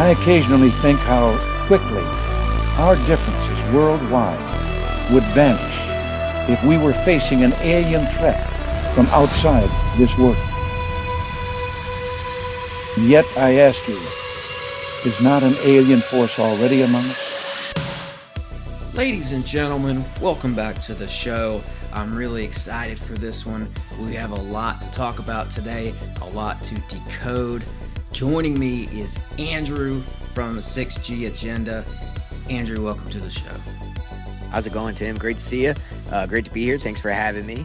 I occasionally think how quickly our differences worldwide would vanish if we were facing an alien threat from outside this world. And yet, I ask you, is not an alien force already among us? Ladies and gentlemen, welcome back to the show. I'm really excited for this one. We have a lot to talk about today, a lot to decode. Joining me is Andrew from the 6G Agenda. Andrew, welcome to the show. How's it going, Tim? Great to see you. Great to be here. Thanks for having me.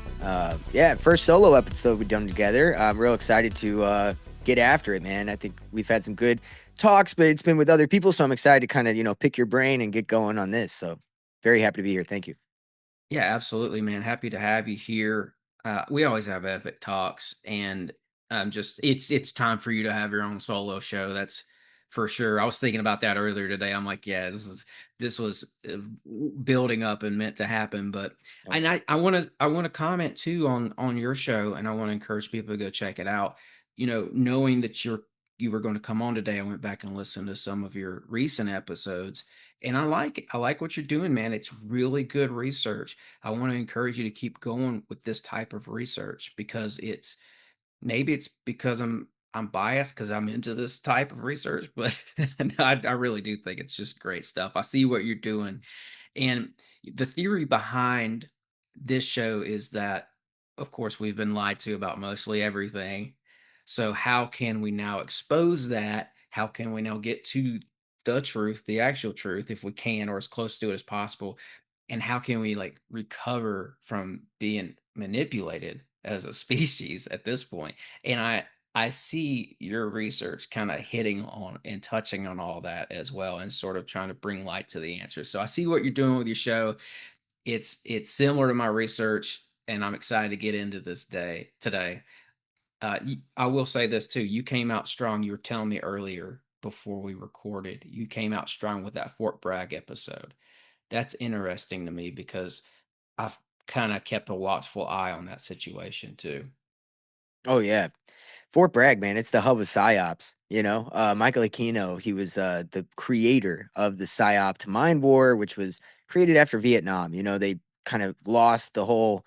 First solo episode we've done together. I'm real excited to get after it, man. I think we've had some good talks, but it's been with other people, so I'm excited to kind of, pick your brain and get going on this. So very happy to be here. Thank you. Yeah, absolutely, man. Happy to have you here. We always have epic talks, and it's time for you to have your own solo show. That's for sure. I was thinking about that earlier today. I'm like, yeah, this was building up and meant to happen. But Oh, and I want to comment too on your show, and I want to encourage people to go check it out. Knowing that you were going to come on today, I went back and listened to some of your recent episodes, and I like what you're doing, man. It's really good research. I want to encourage you to keep going with this type of research because maybe it's because I'm biased because I'm into this type of research, but I really do think it's just great stuff. I see what you're doing. And the theory behind this show is that, of course, we've been lied to about mostly everything. So, how can we now expose that? How can we now get to the truth, the actual truth, if we can, or as close to it as possible? And how can we like recover from being manipulated as a species at this point? And I see your research kind of hitting on and touching on all that as well and sort of trying to bring light to the answers. So I see what you're doing with your show. It's similar to my research, and I'm excited to get into this day today. I will say this too. You came out strong. You were telling me earlier before we recorded, you came out strong with that Fort Bragg episode. That's interesting to me because I've kind of kept a watchful eye on that situation too. oh yeah. Fort Bragg, man, it's the hub of psyops. Michael Aquino, he was the creator of the psyop mind war, which was created after Vietnam. They kind of lost the whole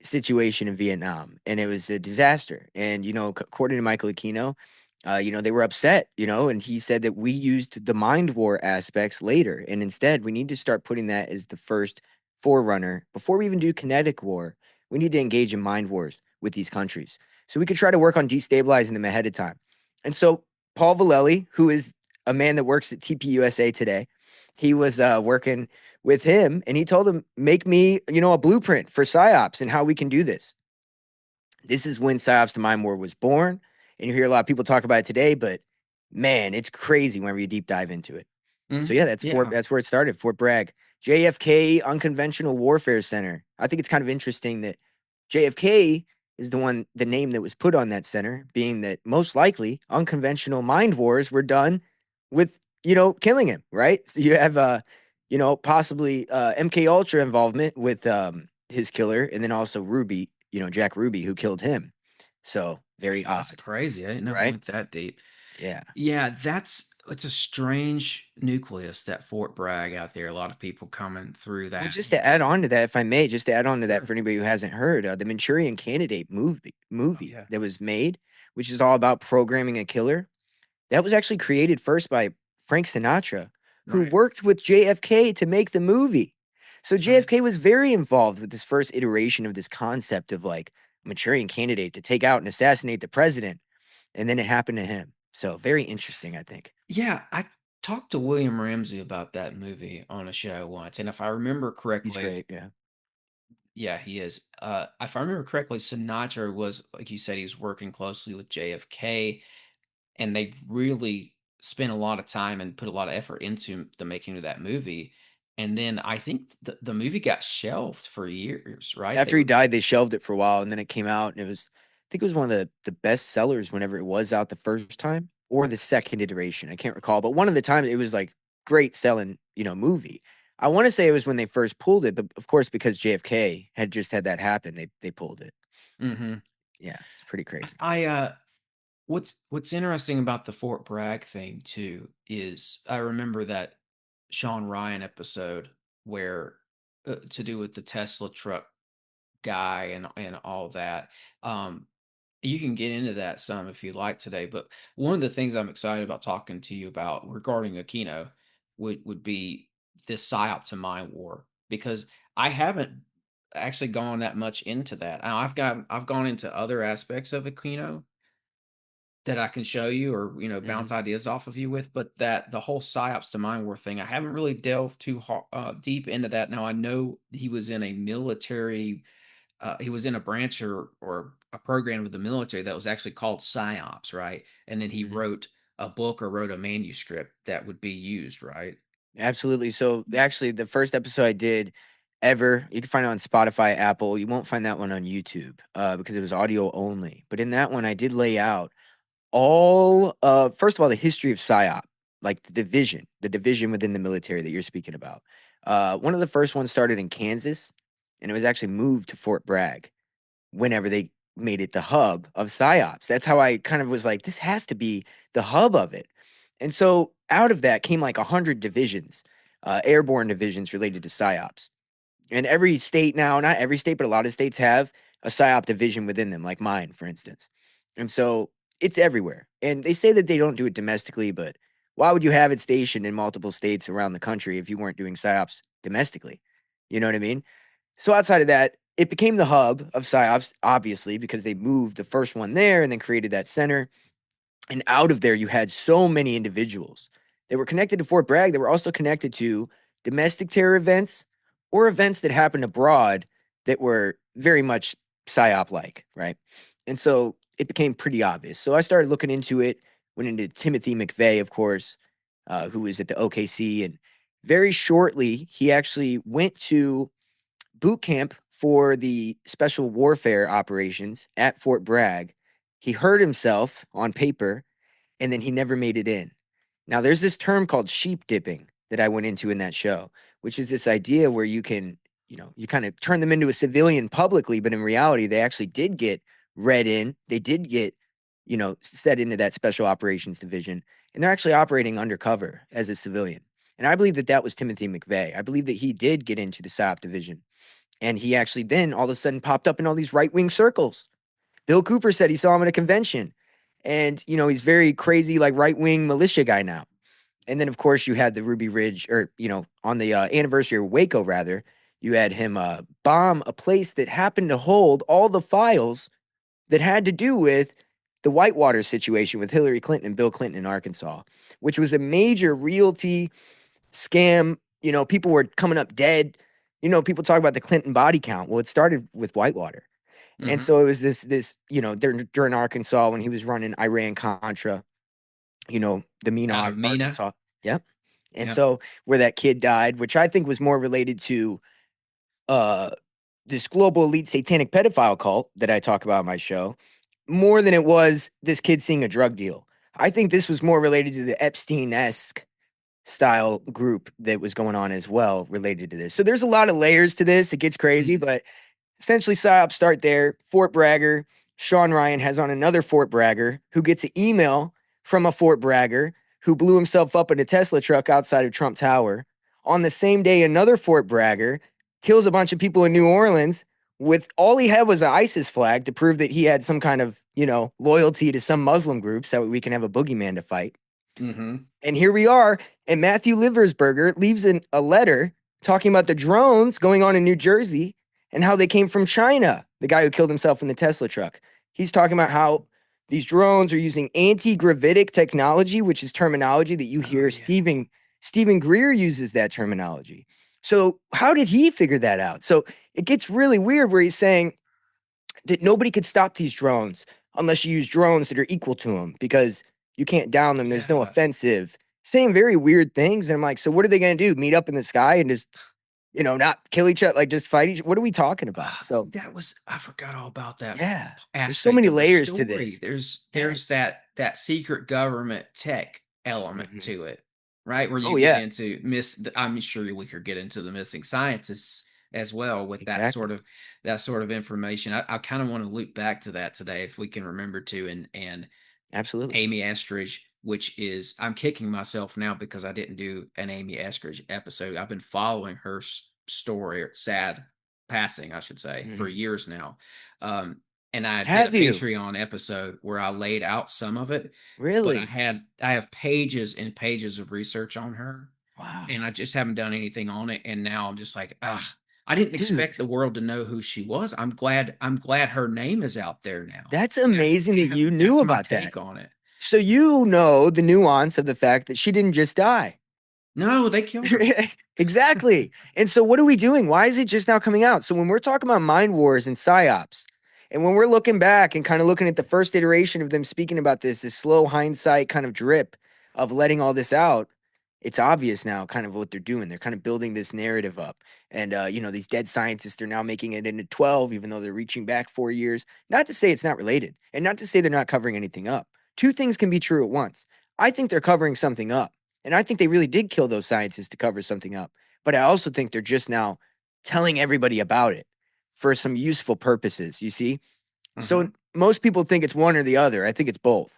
situation in Vietnam, and it was a disaster. And according to Michael Aquino, they were upset, and he said that we used the mind war aspects later, and instead we need to start putting that as the first forerunner before we even do kinetic war. We need to engage in mind wars with these countries, so we could try to work on destabilizing them ahead of time. And so Paul Vallely, who is a man that works at TPUSA today, he was working with him, and he told him, make me, a blueprint for psyops and how we can do this. This is when psyops to mind war was born, and you hear a lot of people talk about it today, but man, it's crazy whenever you deep dive into it. So Mhm. yeah, Yeah. that's where it started. Fort Bragg, JFK Unconventional Warfare Center. I think it's kind of interesting that JFK is the name that was put on that center, being that most likely unconventional mind wars were done with, killing him, right? So you have possibly MK Ultra involvement with his killer, and then also Ruby, Jack Ruby, who killed him. So very That's odd, crazy. I didn't know it right? went that deep. Yeah. Yeah, it's a strange nucleus, that Fort Bragg out there. A lot of people coming through Well, that. just to add on to that, if I may, just to add on to that Sure. for anybody who hasn't heard, the Manchurian Candidate Oh movie yeah. that was made, which is all about programming a killer, that was actually created first by Frank Sinatra, who Right. worked with JFK to make the movie. So That's right. JFK was very involved with this first iteration of this concept of like a Manchurian Candidate to take out and assassinate the president, and then it happened to him. So very interesting, I think. Yeah, I talked to William Ramsey about that movie on a show once, and if I remember He's correctly, great, yeah. yeah, he is. If I remember correctly, Sinatra was, like you said, he was working closely with JFK, and they really spent a lot of time and put a lot of effort into the making of that movie. And then I think the movie got shelved for years, right? They After he were, died, they shelved it for a while, and then it came out, and I think it was one of the best sellers whenever it was out the first time or the second iteration. I can't recall, but one of the times it was like great selling, movie. I want to say it was when they first pulled it, but of course, because JFK had just had that happen, they pulled it. hmm Yeah, it's pretty crazy. What's interesting about the Fort Bragg thing too is I remember that Sean Ryan episode where to do with the Tesla truck guy and all that. Um, you can get into that some if you like today, but one of the things I'm excited about talking to you about regarding Aquino would be this psyop to mind war because I haven't actually gone that much into that. Now, I've gone into other aspects of Aquino that I can show you or Hmm. bounce ideas off of you with, but that the whole psyops to mind war thing, I haven't really delved too deep into that. Now I know he was in a military he was in a branch or a program of the military that was actually called psyops, right? And then he Hmm. wrote a book or wrote a manuscript that would be used, right? Absolutely. So actually, the first episode I did ever, you can find it on Spotify, Apple. You won't find that one on YouTube because it was audio only. But in that one, I did lay out all first of all the history of psyop, like the division within the military that you're speaking about. One of the first ones started in Kansas, and it was actually moved to Fort Bragg whenever they made it the hub of psyops. That's how I kind of was like, this has to be the hub of it. And so out of that came like 100 divisions, airborne divisions related to psyops. And every state now, not every state, but a lot of states have a psyop division within them, like mine, for instance. And so it's everywhere. And they say that they don't do it domestically, but why would you have it stationed in multiple states around the country if you weren't doing psyops domestically? You know what I mean? So outside of that, it became the hub of psyops, obviously, because they moved the first one there and then created that center. And out of there, you had so many individuals that were connected to Fort Bragg that were also connected to domestic terror events or events that happened abroad that were very much psyop like, right? And so it became pretty obvious. So I started looking into it, went into Timothy McVeigh, of course, who was at the OKC. And very shortly, he actually went to boot camp for the special warfare operations at Fort Bragg. He hurt himself on paper and then he never made it in. Now, there's this term called sheep dipping that I went into in that show, which is this idea where you can, you kind of turn them into a civilian publicly, but in reality, they actually did get read in. They did get, set into that special operations division, and they're actually operating undercover as a civilian. And I believe that that was Timothy McVeigh. I believe that he did get into the SOP division, and he actually then all of a sudden popped up in all these right wing circles. Bill Cooper said he saw him at a convention. And, he's very crazy, like right wing militia guy now. And then, of course, you had the Ruby Ridge, or, on the anniversary of Waco, rather, you had him bomb a place that happened to hold all the files that had to do with the Whitewater situation with Hillary Clinton and Bill Clinton in Arkansas, which was a major realty scam. People were coming up dead. People talk about the Clinton body count. Well, it started with Whitewater. And Mm-hmm. so it was this, during Arkansas when he was running Iran Contra, the Out Mena, of Mina. Arkansas. Yep. And Yep. so where that kid died, which I think was more related to uh this global elite satanic pedophile cult that I talk about on my show, more than it was this kid seeing a drug deal. I think this was more related to the Epstein-esque style group that was going on as well related to this. So there's a lot of layers to this. It gets crazy, Mm-hmm. but essentially psyops start there. Fort Bragger. Sean Ryan has on another Fort Bragger who gets an email from a Fort Bragger who blew himself up in a Tesla truck outside of Trump Tower. On the same day, another Fort Bragger kills a bunch of people in New Orleans with all he had was an ISIS flag to prove that he had some kind of, loyalty to some Muslim groups so that we can have a boogeyman to fight. Mm-hmm. And here we are, and Matthew Liversberger leaves a letter talking about the drones going on in New Jersey and how they came from China. The guy who killed himself in the Tesla truck. He's talking about how these drones are using anti-gravitic technology, which is terminology that you Oh hear yeah. Stephen Greer uses that terminology. So how did he figure that out? So it gets really weird where he's saying that nobody could stop these drones unless you use drones that are equal to them because you can't down them. There's no Yeah. offensive. Saying very weird things. And I'm like, so what are they going to do? Meet up in the sky and just, not kill each other, like just fight each. What are we talking about? So That was I forgot all about that yeah, there's so aspect many of the layers to story. this. There's Yes. that secret government tech element Mhm. to it, right? Where you Oh get yeah, into I'm sure we could get into the missing scientists as well with exactly. that sort of information. I kind of want to loop back to that today if we can remember to and Absolutely. Amy Escridge, which is, I'm kicking myself now because I didn't do an Amy Escridge episode. I've been following her story, or sad passing, I should say, for Mhm. years now. Um, and I did a Have you? Patreon episode where I laid out some of it, but Really? I have pages and pages of research on her, Wow. and I just haven't done anything on it. And now I'm just like, ah, I didn't Dude, expect the world to know who she was. I'm glad her name is out there now. that's amazing that you knew That's my about that. take on it. So you know the nuance of the fact that she didn't just die. No, they killed her. Exactly. And so what are we doing? Why is it just now coming out? So when we're talking about mind wars and psyops, and when we're looking back and kind of looking at the first iteration of them speaking about this slow hindsight kind of drip of letting all this out, it's obvious now kind of what they're doing. They're kind of building this narrative up. And these dead scientists are now making it into 12, even though they're reaching back 4 years. Not to say it's not related, and not to say they're not covering anything up. Two things can be true at once. I think they're covering something up. And I think they really did kill those scientists to cover something up. But I also think they're just now telling everybody about it for some useful purposes, you see? So Mhm. most people think it's one or the other. I think it's both.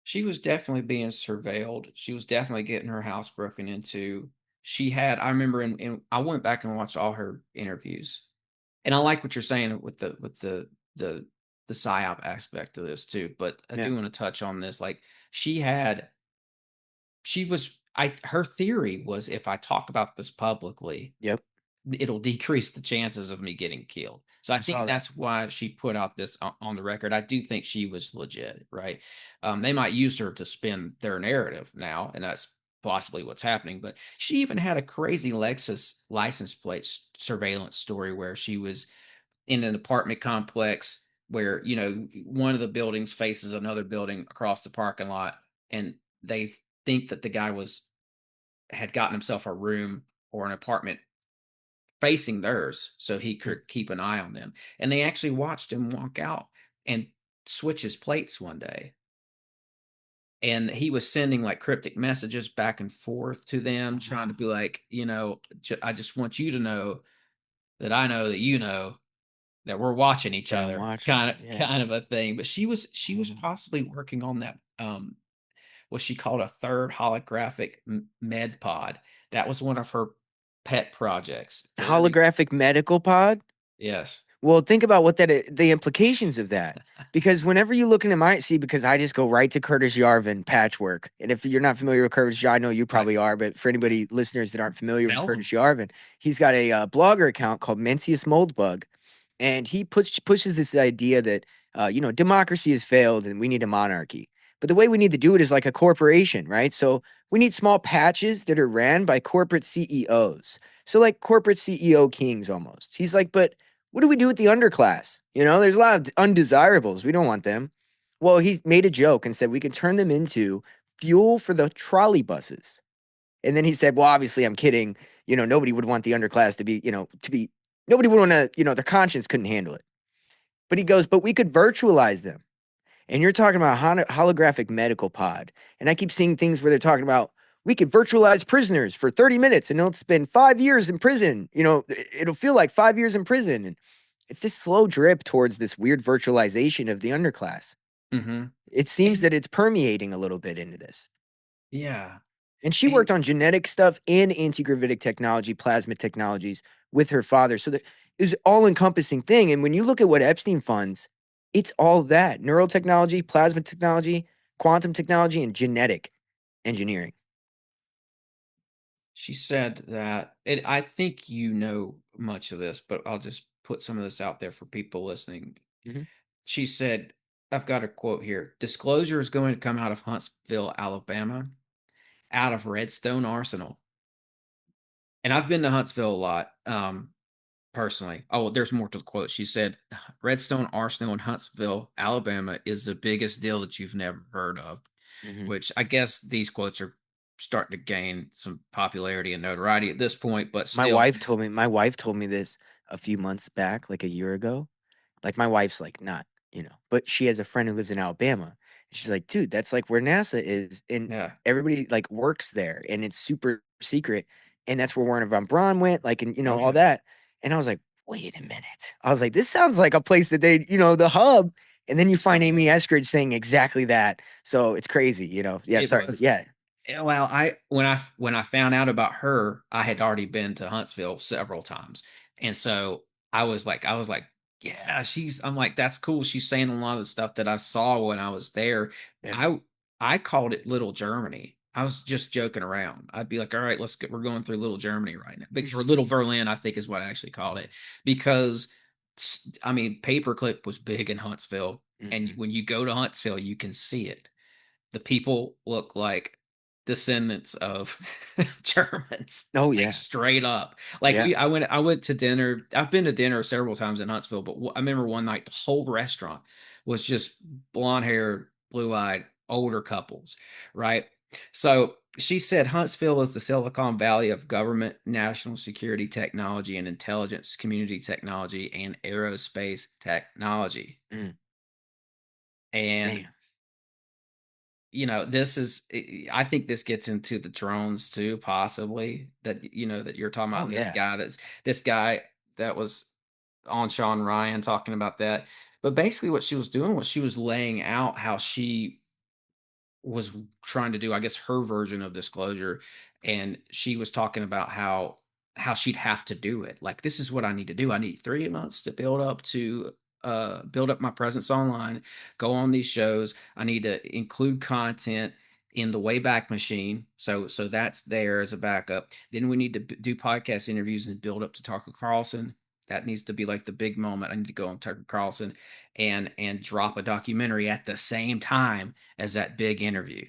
She was definitely being surveilled. She was definitely getting her house broken into. She had, I remember, I went back and watched all her interviews, and I like what you're saying with the the psyop aspect of this too. But I Yeah. do want to touch on this. Like she had, she was, I her theory was, if I talk about this publicly, Yep. it'll decrease the chances of me getting killed. So I I saw think that. that's why she put out this on the record. I do think she was legit, right? They might use her to spin their narrative now, and that's possibly what's happening. But she even had a crazy Lexus license plate surveillance story where she was in an apartment complex where, one of the buildings faces another building across the parking lot, and they think that the guy had gotten himself a room or an apartment facing theirs so he Hmm. could keep an eye on them. And they actually watched him walk out and switch his plates one day. And he was sending like cryptic messages back and forth to them, trying to be like, I just want you to know that I know that you know that we're watching each That I'm other, watching. kind of Yeah. kind of a thing. But she was possibly working on that what she called a third holographic med pod. That was one of her pet projects. Holographic medical pod? Yes. Well, think about what the implications of that. Because whenever you look into my see, because I just go right to Curtis Yarvin patchwork. And if you're not familiar with Curtis, I know you I probably are, but for anybody listeners that aren't familiar with Seldom. Curtis Yarvin, he's got a blogger account called Mencius Moldbug, and he pushes this idea that democracy has failed and we need a monarchy. But the way we need to do it is like a corporation, right? So we need small patches that are ran by corporate CEOs. So like corporate CEO kings almost. He's like, but what do we do with the underclass? There's a lot of undesirables. We don't want them. Well, he made a joke and said we could turn them into fuel for the trolley buses. And then he said, well, obviously I'm kidding. Nobody would want the underclass nobody would want to, their conscience couldn't handle it. But he goes, but we could virtualize them. And you're talking about holographic medical pod. And I keep seeing things where they're talking about we could virtualize prisoners for 30 minutes and they'll spend 5 years in prison. It'll feel like 5 years in prison. And it's this slow drip towards this weird virtualization of the underclass. Mhm. It seems And that it's permeating a little bit into this. yeah. And she And worked on genetic stuff and anti-gravitic technology, plasma technologies with her father. So that it was all encompassing thing. And when you look at what Epstein funds, it's all that neurotechnology, plasma technology, quantum technology, and genetic engineering. she said that, and I think you know much of this, but I'll just put some of this out there for people listening. Mhm. She said, I've got a quote here. Disclosure is going to come out of Huntsville, Alabama, out of Redstone Arsenal. And I've been to Huntsville a lot, personally. Oh, there's more to the quote. She said, Redstone Arsenal in Huntsville, Alabama is the biggest deal that you've never heard of, Mhm. which I guess these quotes are starting to gain some popularity and notoriety at this point, but My still. wife told me this a few months back, like a year ago. Like my wife's like not, but she has a friend who lives in Alabama. She's like, dude, that's like where NASA is, and Yeah. everybody like works there, and it's super secret, and that's where Werner von Braun went, like, and Oh, all yeah. that. And I was like, wait a minute. I was like, this sounds like a place that they, the hub. And then you find Amy Escridge saying exactly that. So it's crazy, you know. Yeah, It sorry. was. Yeah. Well, when I found out about her, I had already been to Huntsville several times, and so I was like, yeah, I'm like, that's cool. She's saying a lot of the stuff that I saw when I was there. Yeah. I called it Little Germany. I was just joking around. I'd be like, all right, we're going through Little Germany right now, or Little Berlin, I think is what I actually called it, because I mean, paperclip was big in Huntsville, and Mhm. when you go to Huntsville, you can see it. The people look like descendants of Germans, Oh like yeah. straight up. Like Yeah. I went to dinner. I've been to dinner several times in Huntsville, but I remember one night the whole restaurant was just blonde hair, blue eyed, older couples, right? So she said Huntsville is the Silicon Valley of government, national security technology, and intelligence community technology and aerospace technology. Mm. And Damn. this is I think this gets into the drones too, possibly, that you're talking about, Oh and yeah. this guy that was on Sean Ryan talking about that. But basically what she was doing was she was laying out how she was trying to do, I guess, her version of disclosure, and she was talking about how she'd have to do it. Like, this is what I need to do. I need 3 months to build up my presence online, go on these shows. I need to include content in the Wayback Machine, so that's there as a backup. Then we need to do podcast interviews and build up to Tucker Carlson. That needs to be like the big moment. I need to go on Tucker Carlson and drop a documentary at the same time as that big interview.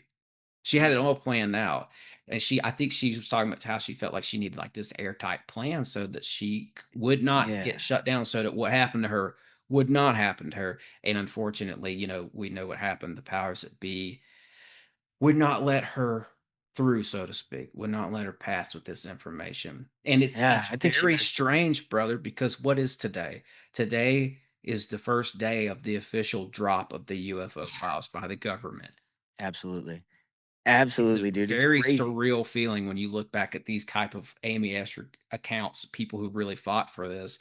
She had it all planned out. And I think she was talking about how she felt like she needed like this airtight plan so that she would not Yeah. get shut down, so that what happened to her would not happen to her. And unfortunately, we know what happened. The powers that be would not let her through, so to speak, would not let her pass with this information. And Yeah. it's I think she very messed up. strange, brother, because what is today? Today is the first day of the official drop of the UFO files by the government. Absolutely. It's a Absolutely, dude. It's very crazy. surreal feeling when you look back at these type of Amy Escher accounts, people who really fought for this.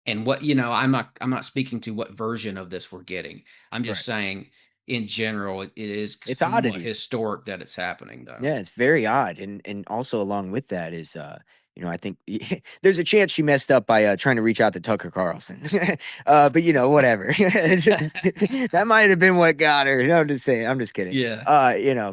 And I'm not speaking to what version of this we're getting. I'm just Right. saying in general, it is It's somewhat oddities. historic that it's happening though. Yeah, it's very odd, and also along with that is, I think there's a chance she messed up by trying to reach out to Tucker Carlson, but whatever. That might have been what got her. No, I'm just saying. I'm just kidding. Yeah.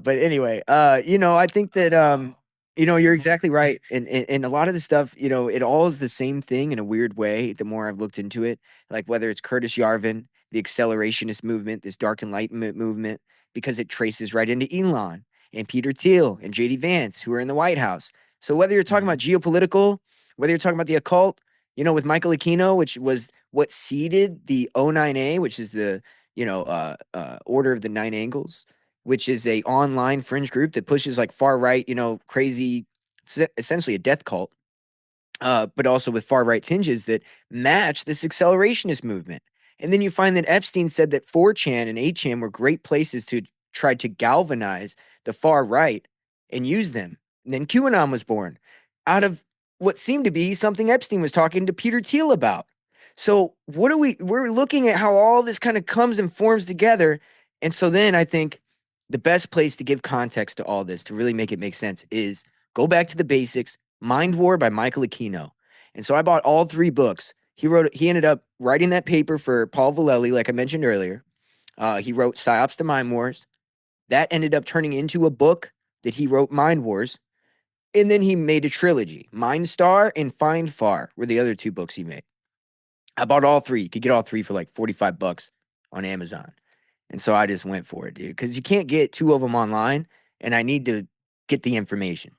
But anyway, I think that you're exactly right, and a lot of the stuff, it all is the same thing in a weird way. The more I've looked into it, like whether it's Curtis Yarvin, the accelerationist movement, this dark enlightenment movement, because it traces right into Elon and Peter Thiel and JD Vance, who are in the White House. So whether you're talking about Mhm. geopolitical, whether you're talking about the occult, with Michael Aquino, which was what seeded the O9A, which is the Order of the Nine Angles, which is a online fringe group that pushes like far right, crazy, essentially a death cult, but also with far right tinges that match this accelerationist movement. And then you find that Epstein said that 4chan and 8chan were great places to try to galvanize the far right and use them. And then QAnon was born out of what seemed to be something Epstein was talking to Peter Thiel about. So we're looking at how all this kind of comes and forms together. And so then I think the best place to give context to all this, to really make it make sense, is go back to the basics. Mind War by Michael Aquino. And so I bought all 3 books. He ended up writing that paper for Paul Vallely, like I mentioned earlier. He wrote Psyops to Mind Wars. That ended up turning into a book that he wrote, Mind Wars. And then he made a trilogy. Mind Star and Find Far were the other 2 books he made. I bought all 3. You could get all 3 for like $45 on Amazon. And so I just went for it, dude, because you can't get 2 of them online, and I need to get the information.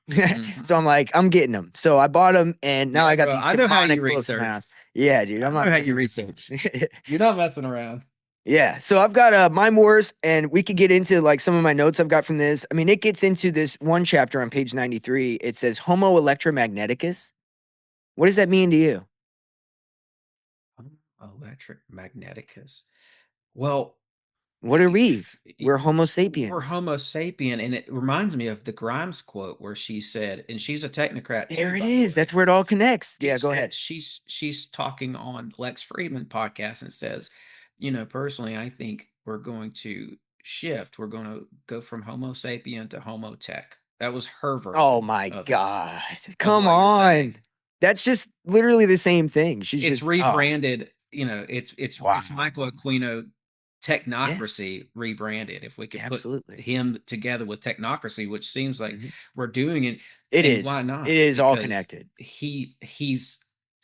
So I'm Mhm. like, I'm getting them. So I bought them, and now Yeah, I got bro. these I know how you demonic books in my research. house. Yeah, dude, I I'm know not how you messing with research. things. You're not messing around. Yeah, so I've got Mind Wars, and we could get into like some of my notes I've got from this. I mean, it gets into this one chapter on page 93. It says Homo electromagneticus. What does that mean to you? Electric magneticus. Well, What are we? if We're Homo we're sapiens. Homo sapien, and it reminds me of the Grimes quote where she said, and she's a technocrat too, There it by the is. way. That's where it all connects. She Yeah, go said ahead. she's talking on Lex Friedman podcast and says personally, I think we're going to shift. We're going to go from Homo sapien to Homo tech. That was her Oh version my of it, God. of Come what you're saying. on. That's just literally the same thing. She's It's just, oh, rebranded. It's wow. Michael Aquino Yes, technocracy rebranded. If we could put absolutely. him together with technocracy, which seems like Mhm. we're doing it, It and is. why It not? is all Because connected. he's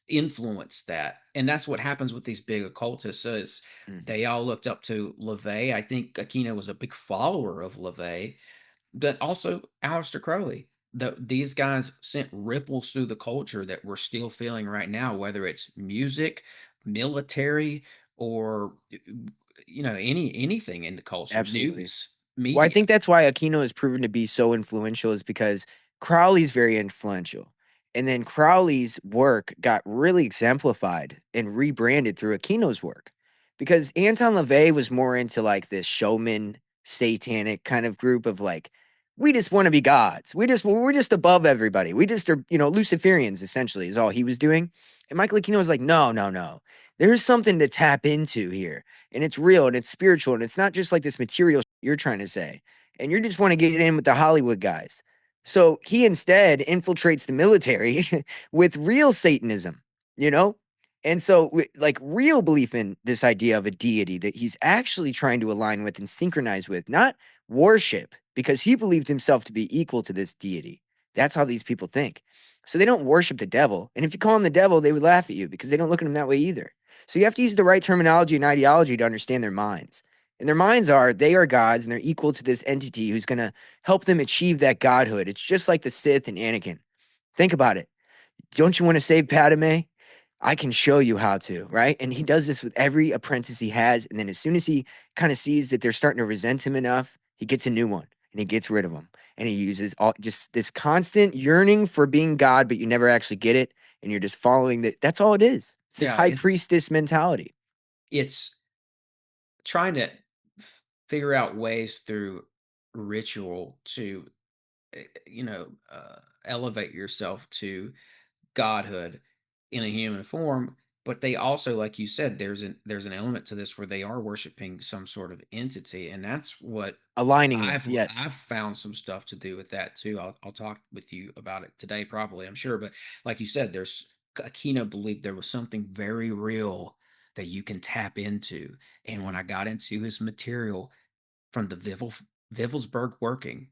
influenced that, and that's what happens with these big occultists. Is Mhm. they all looked up to LaVey. I think Aquino was a big follower of LaVey, but also Aleister Crowley. These guys sent ripples through the culture that we're still feeling right now, whether it's music, military, or anything in the culture, Absolutely. news, Well, I media. think that's why Aquino has proven to be so influential is because Crowley's very influential. And then Crowley's work got really exemplified and rebranded through Aquino's work. Because Anton LaVey was more into like this showman satanic kind of group of like, we just want to be gods. We're just above everybody. We just are, Luciferians essentially is all he was doing. And Michael Aquino was like, no, no, no. There's something to tap into here. And it's real and it's spiritual. And it's not just like this material you're trying to say. And you just want to get in with the Hollywood guys. So he instead infiltrates the military with real Satanism, you know? And so, like, real belief in this idea of a deity that he's actually trying to align with and synchronize with, not worship, because he believed himself to be equal to this deity. That's how these people think. So they don't worship the devil. And if you call him the devil, they would laugh at you because they don't look at him that way either. So you have to use the right terminology and ideology to understand their minds. And their minds are they are gods and they're equal to this entity who's going to help them achieve that godhood. It's just like the Sith and Anakin. Think about it. Don't you want to save Padme? I can show you how to, right? And he does this with every apprentice he has. And then as soon as he kind of sees that they're starting to resent him enough, he gets a new one and he gets rid of them. And he uses all just this constant yearning for being God, but you never actually get it. And you're just following that. That's all it is. It's this Yeah, high priestess mentality. it's trying to figure out ways through ritual to elevate yourself to godhood in a human form. But they also, like you said, there's an element to this where they are worshiping some sort of entity, and that's what Aligning with, I've yes. I've found some stuff to do with that too. I'll talk with you about it today, probably, I'm sure. But like you said, there's Aquino believed there was something very real that you can tap into. And when Mhm. I got into his material from the Vivelsberg working,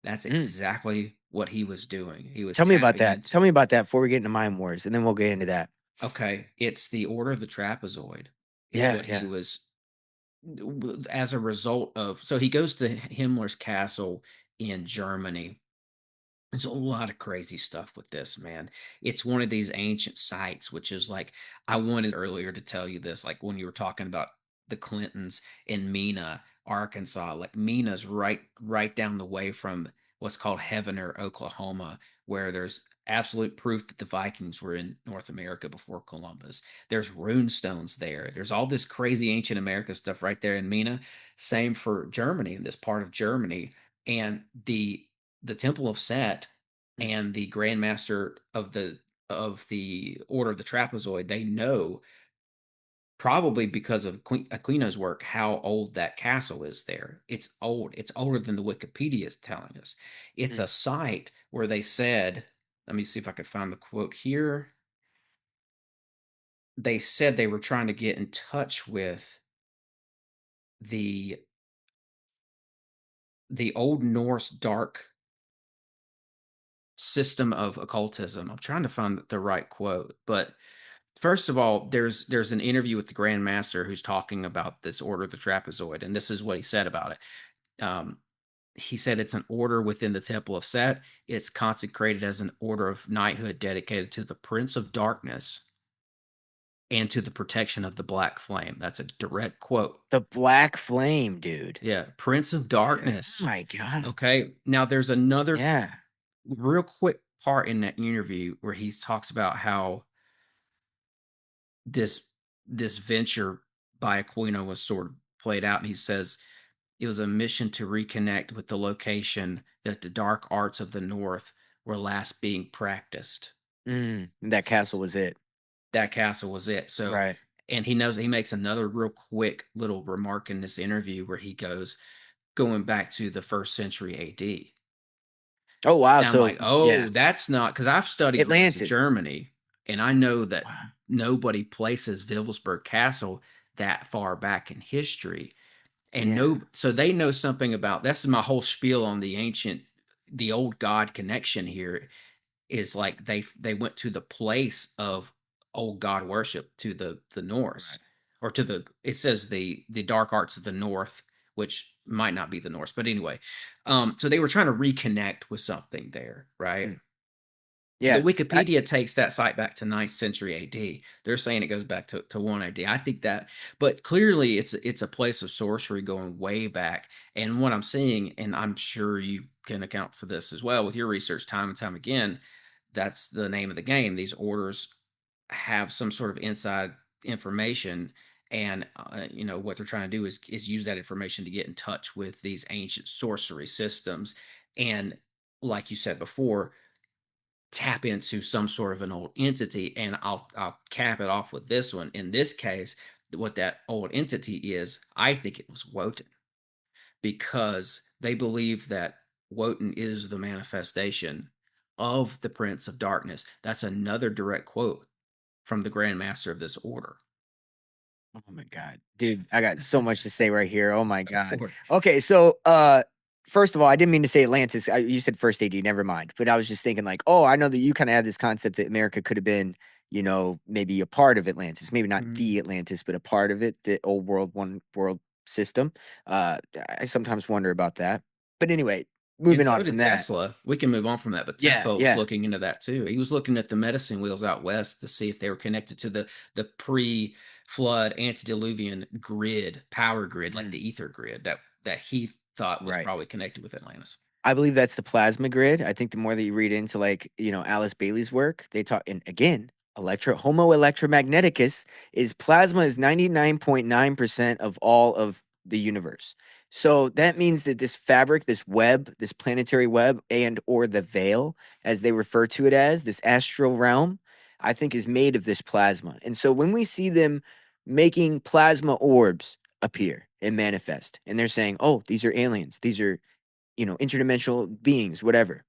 that's Mm. exactly what he was doing. He was Tell me about tapping that. into, Tell me about that before we get into Mind Wars, and then we'll get into that. okay, it's the Order of the Trapezoid is Yeah, what he yeah. was as a result of. So he goes to Himmler's castle in Germany. There's a lot of crazy stuff with this, man. It's one of these ancient sites, which is like, I wanted earlier to tell you this, like when you were talking about the Clintons in Mena, Arkansas, like Mena's right down the way from what's called Heavener, Oklahoma, where there's absolute proof that the Vikings were in North America before Columbus. There's rune stones there. There's all this crazy ancient America stuff right there in Mena. Same for Germany, in this part of Germany. And the Temple of Set Mm, and the Grand Master of the Order of the Trapezoid, they know, probably because of Aquino's work, how old that castle is there. It's old. It's older than the Wikipedia is telling us. It's mm. a site where they said, let me see if I could find the quote here. They said they were trying to get in touch with the the Old Norse dark system of occultism. I'm trying to find the right quote, but first of all, there's an interview with the Grand Master who's talking about this Order of the Trapezoid, and this is what he said about it. He said it's an order within the Temple of Set. It's consecrated as an order of knighthood dedicated to the Prince of Darkness and to the protection of the Black Flame. That's a direct quote. The Black Flame, dude. Yeah, Prince of Oh Darkness. my God. Okay. Now there's another Yeah. real quick part in that interview where he talks about how this this venture by Aquino was sort of played out, and he says it was a mission to reconnect with the location that the dark arts of the North were last being practiced. That castle was it. That castle was it. So Right. And he makes another real quick little remark in this interview where he goes, going back to the 1st century AD. Oh wow. And I'm So like, yeah, oh, that's not, because I've studied Nazi Atlantis. Germany, and I know that Wow. nobody places Wilhelmsburg Castle that far back in history. And Yeah. so they know something about, that's my whole spiel on the old God connection here, is like they went to the place of old God worship, to the Norse, Right. or to it says the dark arts of the North, which might not be the Norse, but anyway, so they were trying to reconnect with something there, right? Mm. The Yeah. Wikipedia takes that site back to 9th century AD. They're saying it goes back to 1 AD. I think that, but clearly it's a place of sorcery going way back. And what I'm seeing, and I'm sure you can account for this as well with your research time and time again, that's the name of the game. These orders have some sort of inside information, and what they're trying to do is use that information to get in touch with these ancient sorcery systems, and like you said before, tap into some sort of an old entity. And I'll cap it off with this one. In this case, what that old entity is, I think it was Wotan, because they believe that Wotan is the manifestation of the Prince of Darkness. That's another direct quote from the Grand Master of this order. Oh my God, dude, I got so much to say right here. Oh my Go God. for it. Okay, so first of all, I didn't mean to say Atlantis. You said 1st AD, never mind. But I was just thinking like, oh, I know that you kind of had this concept that America could have been, maybe a part of Atlantis, maybe not Mhm. the Atlantis, but a part of it, the old world, one world system. I sometimes wonder about that. But anyway, And moving on so from did that. Tesla. We can move on from that, but Yeah, Tesla was yeah. looking into that too. He was looking at the medicine wheels out west to see if they were connected to the pre-flood antediluvian grid, power grid, like Mm, the ether grid that he thought was right. probably connected with Atlantis. I believe that's the plasma grid. I think the more that you read into like, Alice Bailey's work, they talk, and again, Homo electromagneticus is plasma is 99.9% of all of the universe. So that means that this fabric, this web, this planetary web, and or the veil, as they refer to it as, this astral realm, I think is made of this plasma. And so when we see them making plasma orbs appear and manifest, and they're saying, oh, these are aliens, these are interdimensional beings, whatever.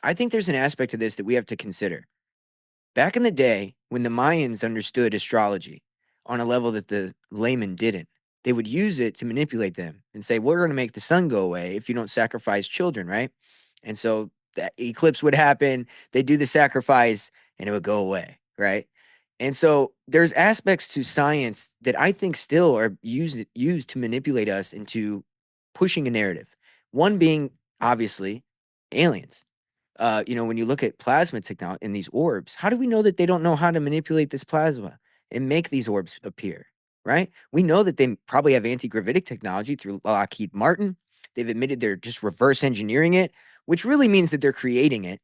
I think there's an aspect to this that we have to consider. Back in the day, when the Mayans understood astrology on a level that the layman didn't, they would use it to manipulate them and say, we're going to make the sun go away if you don't sacrifice children, right? And so that eclipse would happen, they'd do the sacrifice, and it would go away, right? And so there's aspects to science that I think still are used to manipulate us into pushing a narrative. One being obviously aliens. When you look at plasma technology in these orbs, how do we know that they don't know how to manipulate this plasma and make these orbs appear? Right? We know that they probably have anti-gravitic technology through Lockheed Martin. They've admitted they're just reverse engineering it, which really means that they're creating it.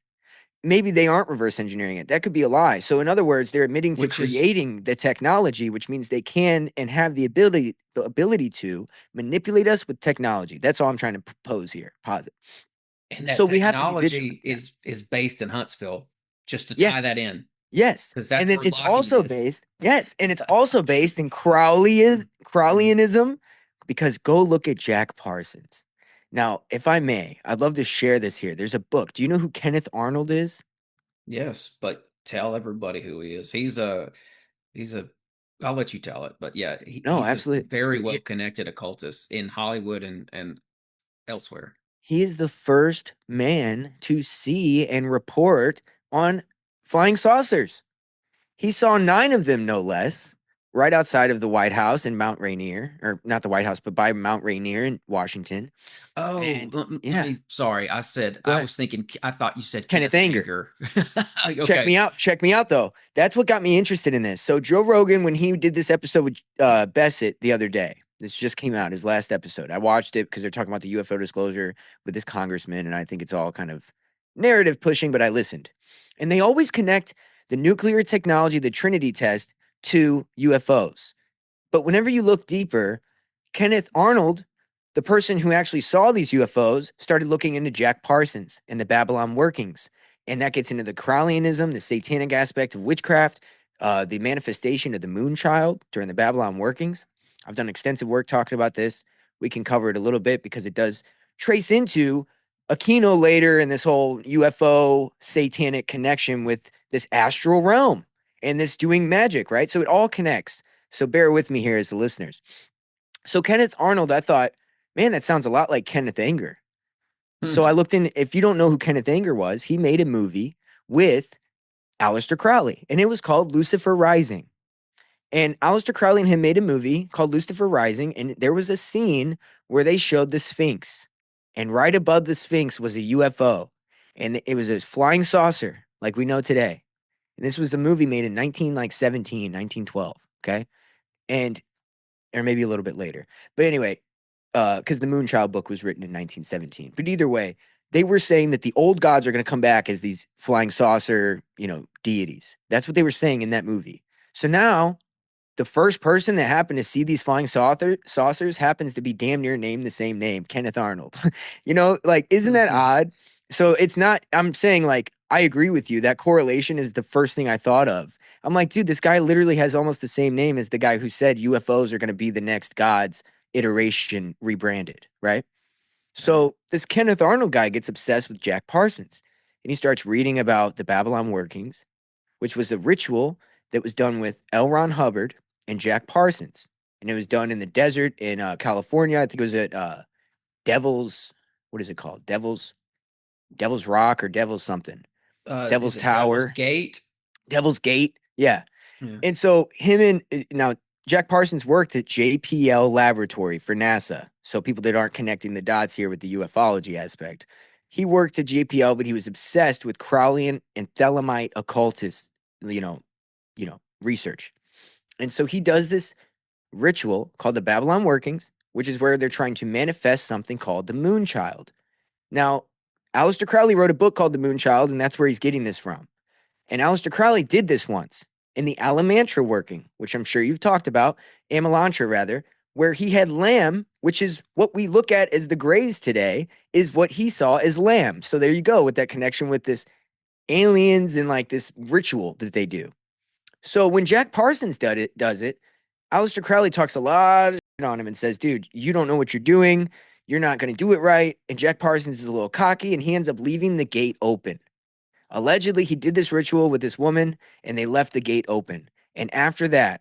Maybe they aren't reverse engineering it. That could be a lie. So, in other words, they're admitting to Which is creating the technology, which means they can and have the ability to manipulate us with technology. That's all I'm trying to propose here. Posit. And that So we have to be vigilant. technology is based in Huntsville, just to tie Yes. that in, Yes. because And that's then where it's Lockheed also is. based, yes, and it's also based in Mhm. Crowleyanism, because go look at Jack Parsons. Now, if I may, I'd love to share this here. There's a book. Do you know who Kenneth Arnold is? Yes, but tell everybody who he is. He's a I'll let you tell it, but yeah, No, he's a absolutely. very well connected occultist in Hollywood and elsewhere. He is the first man to see and report on flying saucers. He saw 9 of them, no less, right outside of the White House in Mount Rainier, or not the White House, but by Mount Rainier in Washington. Oh, And let yeah, me. Sorry, go I ahead. was thinking. I thought you said Kenneth Kenneth Anger. Anger. Check Okay. me out. Check me out, though. That's what got me interested in this. So Joe Rogan, when he did this episode with Bessett the other day, this just came out, his last episode. I watched it because they're talking about the UFO disclosure with this congressman, and I think it's all kind of narrative pushing, but I listened. And they always connect the nuclear technology, the Trinity test, to UFOs. But whenever you look deeper, Kenneth Arnold, the person who actually saw these UFOs, started looking into Jack Parsons and the Babalon workings. And that gets into the Crowleyanism, the satanic aspect of witchcraft. the manifestation of the moon child during the Babalon workings. I've done extensive work talking about this. We can cover it a little bit because it does trace into Aquino later and this whole UFO satanic connection with this astral realm and this doing magic, right? So it all connects. So bear with me here as the listeners. So Kenneth Arnold, I thought, man, that sounds a lot like Kenneth Anger. So I looked in. If you don't know who Kenneth Anger was, he made a movie with Aleister Crowley, and it was called Lucifer Rising. And Aleister Crowley and him made a movie called Lucifer Rising, and there was a scene where they showed the Sphinx, and right above the Sphinx was a UFO, and it was a flying saucer like we know today. And this was a movie made in 1912, okay? And or maybe a little bit later. But anyway, because the Moonchild book was written in 1917. But either way, they were saying that the old gods are going to come back as these flying saucer, deities. That's what they were saying in that movie. So now the first person that happened to see these flying saucers happens to be damn near named the same name, Kenneth Arnold. Isn't that odd? So it's not, I'm saying I agree with you. That correlation is the first thing I thought of. I'm like, dude, this guy literally has almost the same name as the guy who said UFOs are going to be the next God's iteration rebranded, right? So this Kenneth Arnold guy gets obsessed with Jack Parsons and he starts reading about the Babalon workings, which was a ritual that was done with L. Ron Hubbard and Jack Parsons. And it was done in the desert in California. I think it was at Devil's, what is it called? Devil's Rock or Devil's something. Devil's Is it Devil's Tower. Gate? Devil's Gate. Yeah. Yeah. And so now Jack Parsons worked at JPL Laboratory for NASA. So people that aren't connecting the dots here with the ufology aspect. He worked at JPL, but he was obsessed with Crowleyan and Thelemite occultist, research. And so he does this ritual called the Babalon Workings, which is where they're trying to manifest something called the Moon Child. Now, Aleister Crowley wrote a book called The Moon Child, and that's where he's getting this from. And Aleister Crowley did this once in the Alamantra working, which I'm sure you've talked about, Amalantra rather, where he had lamb, which is what we look at as the grays today, is what he saw as lamb. So there you go with that connection with this aliens and this ritual that they do. So when Jack Parsons does it, Aleister Crowley talks a lot on him and says, dude, you don't know what you're doing. You're not going to do it right. And Jack Parsons is a little cocky and he ends up leaving the gate open. Allegedly, he did this ritual with this woman and they left the gate open. And after that,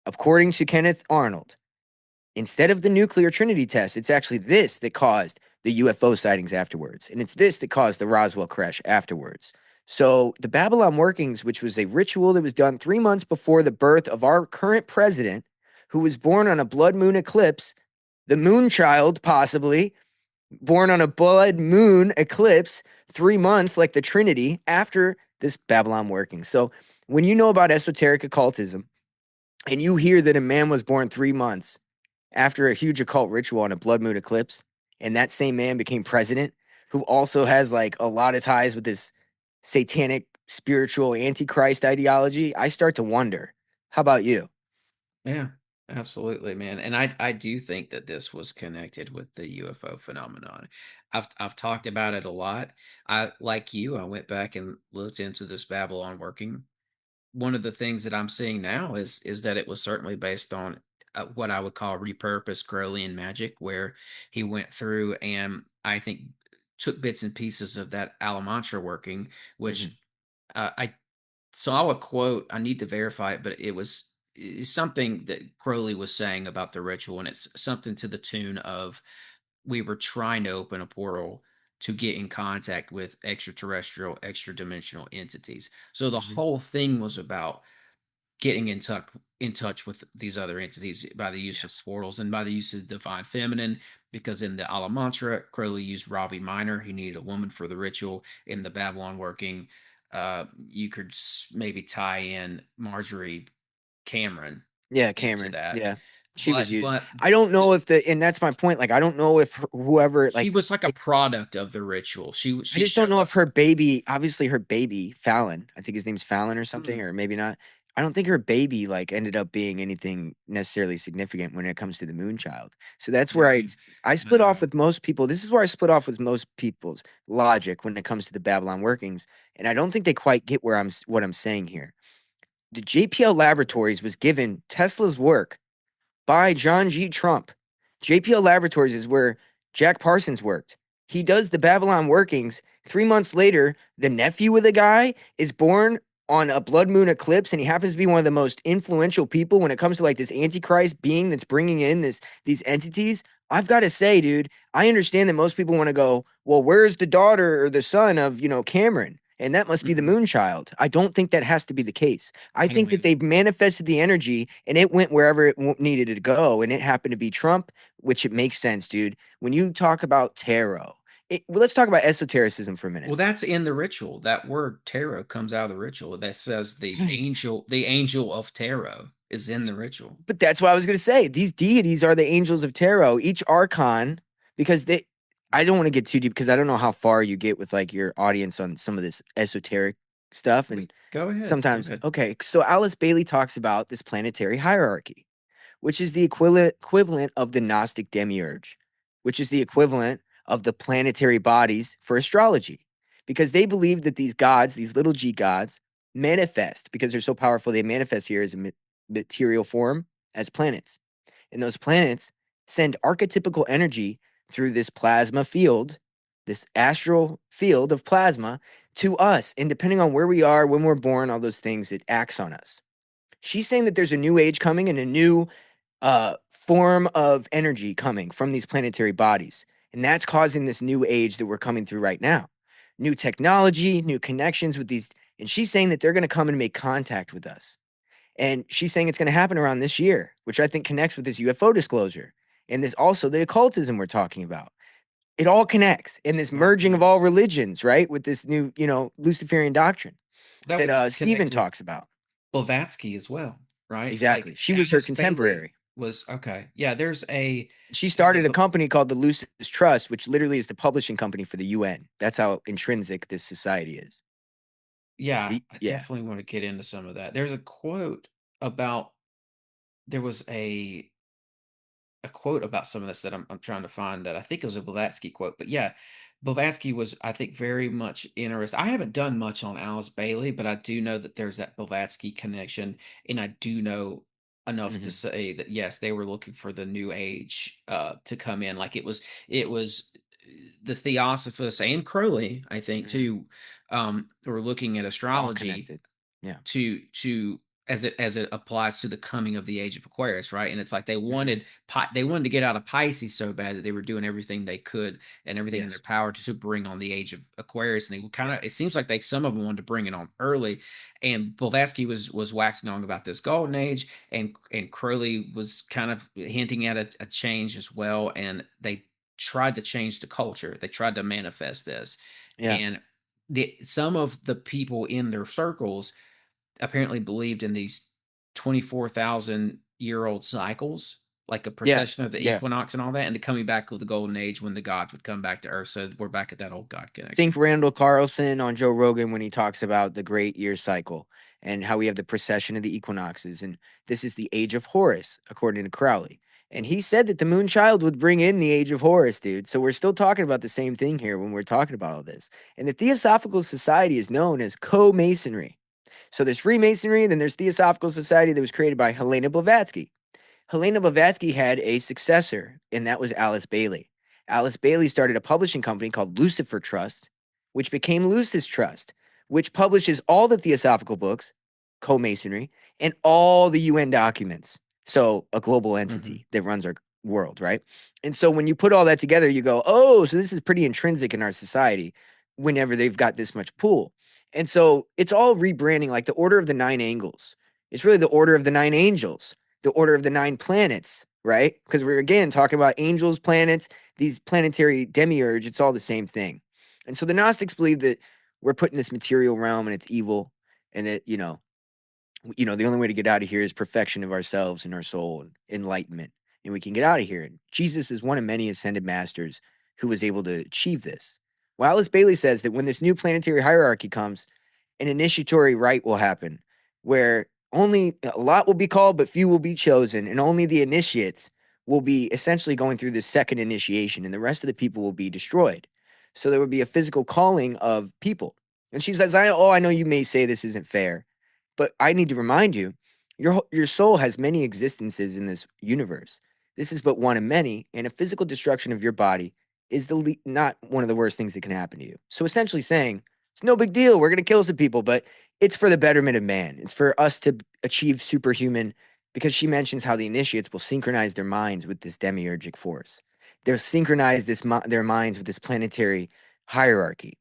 according to Kenneth Arnold, instead of the nuclear trinity test, it's actually this that caused the UFO sightings afterwards. And it's this that caused the Roswell crash afterwards. So the Babalon Workings, which was a ritual that was done 3 months before the birth of our current president, who was born on a blood moon eclipse, the moon child possibly, born on a blood moon eclipse 3 months like the Trinity after this Babalon Working. So when you know about esoteric occultism and you hear that a man was born 3 months after a huge occult ritual on a blood moon eclipse, and that same man became president, who also has a lot of ties with this satanic spiritual antichrist ideology, I start to wonder. How about you? Yeah, absolutely, man. And I do think that this was connected with the UFO phenomenon. I've talked about it a lot. I like you, I went back and looked into this Babylon working. One of the things that I'm seeing now is that it was certainly based on what I would call repurposed Crowleyan magic, where he went through and I think took bits and pieces of that Alamantra working, which I saw a quote. I need to verify it, but it's something that Crowley was saying about the ritual, and it's something to the tune of we were trying to open a portal to get in contact with extraterrestrial, extra dimensional entities. So the whole thing was about getting in touch with these other entities by the use of portals and by the use of the divine feminine. Because in the Alamantra, Crowley used Robbie Minor. He needed a woman for the ritual. In the Babylon working, you could maybe tie in Marjorie Cameron Yeah, into Cameron. that. Yeah. She was used. But I don't know if and that's my point. I don't know if whoever, she was like a product of the ritual. She I she just don't showed know up. if her baby, obviously her baby, Fallon, I think his name's Fallon or something, Mm, or maybe not. I don't think her baby ended up being anything necessarily significant when it comes to the moon child. So that's where yeah, I split off with most people. This is where I split off with most people's logic when it comes to the Babylon workings. And I don't think they quite get what I'm saying here. the JPL Laboratories was given Tesla's work by John G. Trump. JPL Laboratories is where Jack Parsons worked. He does the Babalon Workings. 3 months later, the nephew of the guy is born on a blood moon eclipse, and he happens to be one of the most influential people when it comes to like this antichrist being that's bringing in these entities. I've got to say, dude, I understand that most people want to go, well, where's the daughter or the son of, Cameron? And that must be the Mhm. moon child. I don't think that has to be the case. I think that Anyways, they've manifested the energy and it went wherever it needed to go. And it happened to be Trump, which it makes sense, dude. When you talk about tarot, well, let's talk about esotericism for a minute. well, that's in the ritual. That word tarot comes out of the ritual. That says the angel of tarot is in the ritual. But that's what I was going to say. These deities are the angels of tarot. Each archon, because I don't want to get too deep because I don't know how far you get with like your audience on some of this esoteric stuff. And Go ahead. Go sometimes, ahead. okay. So Alice Bailey talks about this planetary hierarchy, which is the equivalent of the Gnostic demiurge, which is the equivalent of the planetary bodies for astrology, because they believe that these gods, these little g gods, manifest because they're so powerful. They manifest here as a material form as planets. And those planets send archetypical energy through this plasma field, this astral field of plasma to us. And depending on where we are, when we're born, all those things, it acts on us. She's saying that there's a new age coming and a new form of energy coming from these planetary bodies. And that's causing this new age that we're coming through right now. New technology, new connections with these. And she's saying that they're going to come and make contact with us. And she's saying it's going to happen around this year, which I think connects with this UFO disclosure. And this also the occultism we're talking about. It all connects in this merging of all religions, right? With this new, Luciferian doctrine That would that Stephen connect with talks about. Blavatsky as well, right? Exactly. Like She was her Alice Bailey contemporary. was okay. Yeah, there's a She there's a started a book. company called the Lucis Trust, which literally is the publishing company for the UN. That's how intrinsic this society is. Yeah, I Yeah. definitely want to get into some of that. There's a quote about there was a quote about some of this that I'm trying to find that I think it was a Blavatsky quote, but yeah, Blavatsky was, I think, very much interested. I haven't done much on Alice Bailey, but I do know that there's that Blavatsky connection, and I do know enough to Hmm. say that yes, they were looking for the new age to come in. Like it was the Theosophists and Crowley, I think, Hmm. too, were looking at All astrology connected. Yeah. to as it applies to the coming of the age of Aquarius, right? And it's like they Hmm. wanted they wanted to get out of Pisces so bad that they were doing everything they could and everything in their Yes. power to bring on the age of Aquarius. And they kind Yeah. of, it seems like some of them wanted to bring it on early. And Blavatsky was waxing on about this golden age, and Crowley was kind of hinting at a change as well. And they tried to change the culture. They tried to manifest this, Yeah. and some of the people in their circles apparently believed in these 24,000-year-old cycles, like a Yeah. precession of the Yeah. equinox and all that, and the coming back of the golden age when the gods would come back to Earth. So we're back at that old God Think connection. Randall Carlson on Joe Rogan when he talks about the great year cycle and how we have the precession of the equinoxes. And this is the age of Horus, according to Crowley. And he said that the moon child would bring in the age of Horus, dude. So we're still talking about the same thing here when we're talking about all this. And the Theosophical Society is known as co-masonry. So there's Freemasonry, and then there's Theosophical Society that was created by Helena Blavatsky. Helena Blavatsky had a successor, and that was Alice Bailey. Alice Bailey started a publishing company called Lucifer Trust, which became Lucis Trust, which publishes all the Theosophical books, co-masonry, and all the UN documents. So a global Mhm. entity that runs our world, right? And so when you put all that together, you go, oh, so this is pretty intrinsic in our society whenever they've got this much pull. And so it's all rebranding, like the Order of the Nine Angles. It's really the Order of the Nine Angels, the Order of the Nine Planets, right? Because we're again talking about angels, planets, these planetary demiurge. It's all the same thing. And so the Gnostics believe that we're put in this material realm and it's evil, and that the only way to get out of here is perfection of ourselves and our soul and enlightenment, and we can get out of here. And Jesus is one of many ascended masters who was able to achieve this. Well, Alice Bailey says that when this new planetary hierarchy comes, an initiatory rite will happen where only a lot will be called, but few will be chosen, and only the initiates will be essentially going through the second initiation, and the rest of the people will be destroyed. So there would be a physical calling of people. And she says, I know you may say this isn't fair. But I need to remind you, your soul has many existences in this universe. This is but one of many, and a physical destruction of your body is not one of the worst things that can happen to you. So essentially saying, it's no big deal. We're going to kill some people, but it's for the betterment of man. It's for us to achieve superhuman, because she mentions how the initiates will synchronize their minds with this demiurgic force. They'll synchronize their minds with this planetary hierarchy.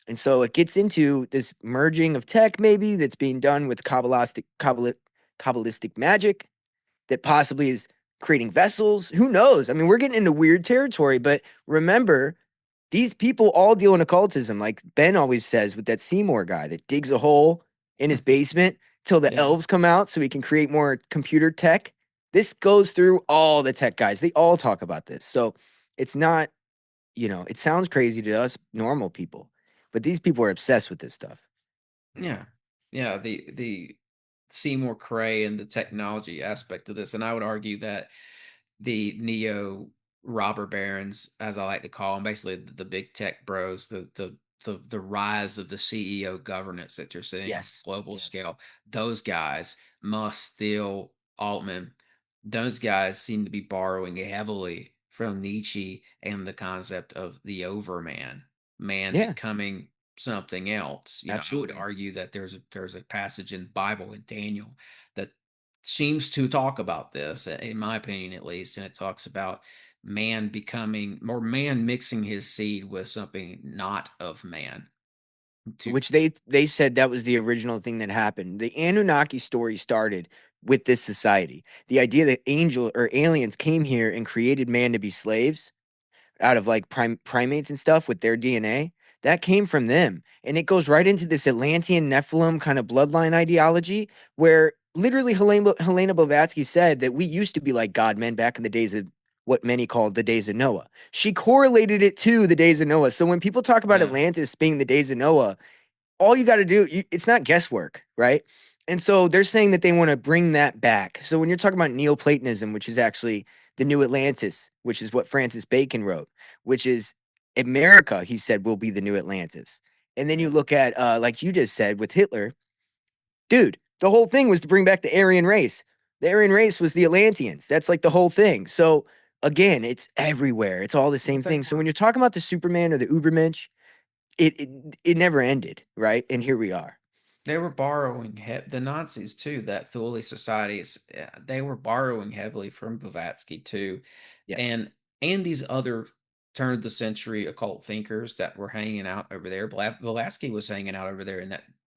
And so it gets into this merging of tech, maybe, that's being done with Kabbalistic magic that possibly is creating vessels. Who knows? I mean, we're getting into weird territory, but remember, these people all deal in occultism, like Ben always says with that Seymour guy that digs a hole in his basement till the Yeah. elves come out so he can create more computer tech. This goes through all the tech guys. They all talk about this. So it's not, it sounds crazy to us normal people, but these people are obsessed with this stuff. Yeah. Yeah. The Seymour Cray and the technology aspect of this. And I would argue that the neo robber barons, as I like to call them, basically the big tech bros, the rise of the CEO governance that you're seeing on Yes. a global Yes. scale, those guys, Musk, Thiel, Altman, those guys seem to be borrowing heavily from Nietzsche and the concept of the overman, man Yeah, becoming something else. I would absolutely. argue that there's a passage in the Bible in Daniel that seems to talk about this, in my opinion at least, and it talks about man becoming, or man mixing his seed with something not of man. To Which they said that was the original thing that happened. The Anunnaki story started with this society. The idea that angel or aliens came here and created man to be slaves out of like primates and stuff with their DNA, that came from them. And it goes right into this Atlantean Nephilim kind of bloodline ideology where literally Helena Blavatsky said that we used to be like God men back in the days of what many called the days of Noah. She correlated it to the days of Noah. So when people talk about yeah, Atlantis being the days of Noah, all you got to do, it's not guesswork, right? And so they're saying that they want to bring that back. So when you're talking about Neoplatonism, which is actually the New Atlantis, which is what Francis Bacon wrote, which is America, he said, will be the new Atlantis. And then you yeah, look at, like you just said with Hitler, dude, the whole thing was to bring back the Aryan race. The Aryan race was the Atlanteans. That's like the whole thing. So again, it's everywhere. It's all the well, same thing. So when you're talking about the Superman or the Ubermensch, it it never ended, right? And here we are. they were borrowing the Nazis too. That Thule societies, they were borrowing heavily from Blavatsky too, Yes. and these other turn of the century occult thinkers that were hanging out over there. Blavatsky was hanging out over there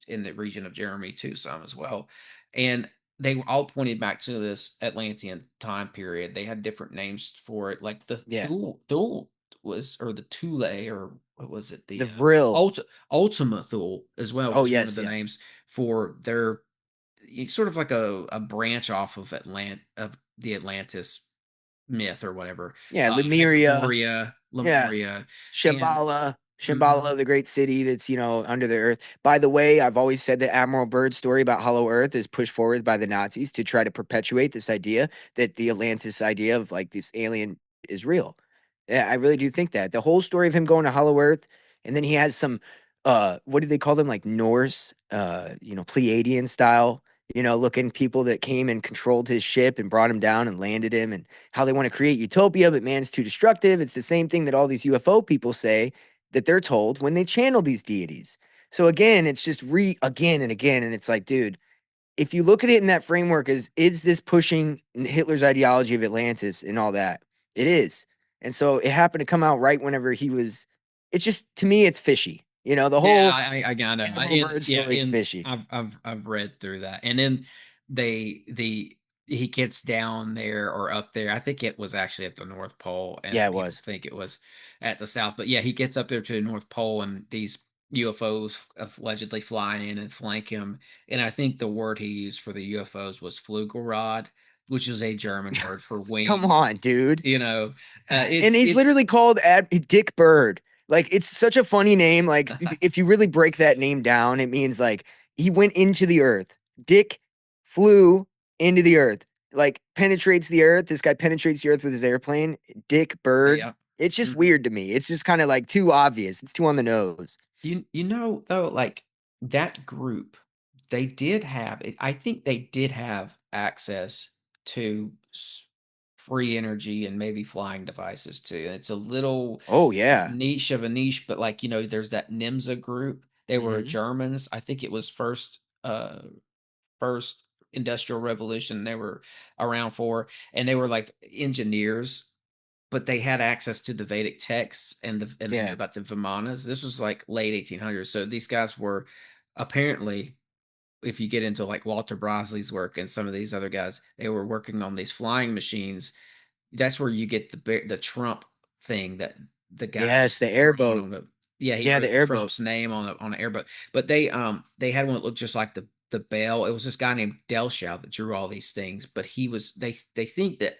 in the region of Jeremy too, some as well, and they were all pointed back to this Atlantean time period. They had different names for it, like the Yeah. Thule was, or the Thule, or what was it, The the Vril. Ultima Thule as well Oh was one of yes, the yeah. names for their, sort of like a branch off of of the Atlantis myth or whatever. Yeah, Like Lemuria. Yeah. Lemuria, and Shambhala. mhm, Shambhala, the great city that's, under the earth. By the way, I've always said that Admiral Byrd's story about Hollow Earth is pushed forward by the Nazis to try to perpetuate this idea that the Atlantis idea of like this alien is real. Yeah, I really do think that. The whole story of him going to Hollow Earth, and then he has some what do they call them? Like Norse, Pleiadian style, looking people that came and controlled his ship and brought him down and landed him, and how they want to create utopia, but man's too destructive. It's the same thing that all these UFO people say that they're told when they channel these deities. So again, it's just again and again. And it's like, dude, if you look at it in that framework, is this pushing Hitler's ideology of Atlantis and all that? It is. And so it happened to come out right whenever he was, it's just, to me, it's fishy. The yeah, whole I got it. Admiral Byrd Yeah, story is fishy. I've read through that, and then the he gets down there or up there. I think it was actually at the North Pole, Yeah, and it people was. think it was at the South. But yeah, he gets up there to the North Pole, and these UFOs allegedly fly in and flank him. And I think the word he used for the UFOs was Flugelrod, which is a German word for Come on, wings. dude. You know, And it's he's it. literally called Dick Bird. Like it's such a funny name. Like if you really break that name down, it means like he went into the earth. Dick flew into the earth. Like penetrates the earth. This guy penetrates the earth with his airplane. Dick Bird. Yeah. It's just Mhm. weird to me. It's just kind of like too obvious. It's too on the nose. You know though, like that group they did have, I think they did have access to free energy and maybe flying devices too. It's a little Oh yeah. niche of a niche, but like, there's that NIMSA group. They were Hmm. Germans. I think it was first industrial revolution they were around for, and they were like engineers, but they had access to the Vedic texts and they knew Yeah. about the Vimanas. This was like late 1800s. So these guys were apparently, if you get into like Walter Brosley's work and some of these other guys, they were working on these flying machines. That's where you get the Trump thing that the guy Yes, the wrote airboat. on the, yeah, he Yeah, the wrote airboat. Trump's name on an airboat. But they had one that looked just like the bell. It was this guy named Delshaw that drew all these things, but they think that,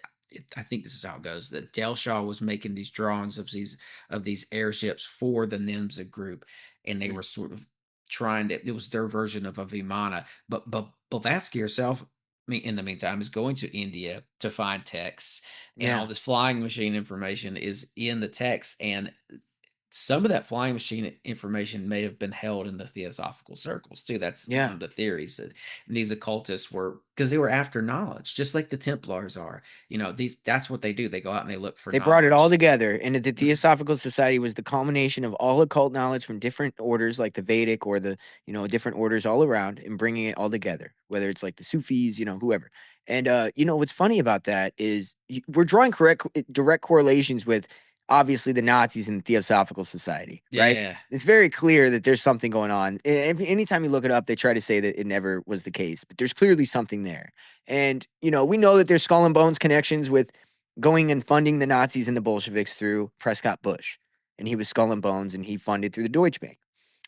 I think this is how it goes, that Delshaw was making these drawings of these airships for the NIMSA group, and they Mm. were sort of trying to, it was their version of a Vimana. But Blavatsky herself, in the meantime, is going to India to find texts, and all Yeah. this flying machine information is in the text, and some of that flying machine information may have been held in the theosophical circles too. That's one Yeah. of the theories, that these occultists were, because they were after knowledge, just like the Templars are. That's what they do. They go out and they look for They brought it all knowledge. together, and the Theosophical Society was the culmination of all occult knowledge from different orders, like the Vedic or the different orders all around, and bringing it all together. Whether it's like the Sufis, whoever. And what's funny about that is we're drawing direct correlations with obviously the Nazis and the Theosophical Society, right? Yeah. It's very clear that there's something going on. Anytime you look it up, they try to say that it never was the case, but there's clearly something there. And we know that there's skull and bones connections with going and funding the Nazis and the Bolsheviks through Prescott Bush. And he was Skull and Bones and he funded through the Deutsche Bank.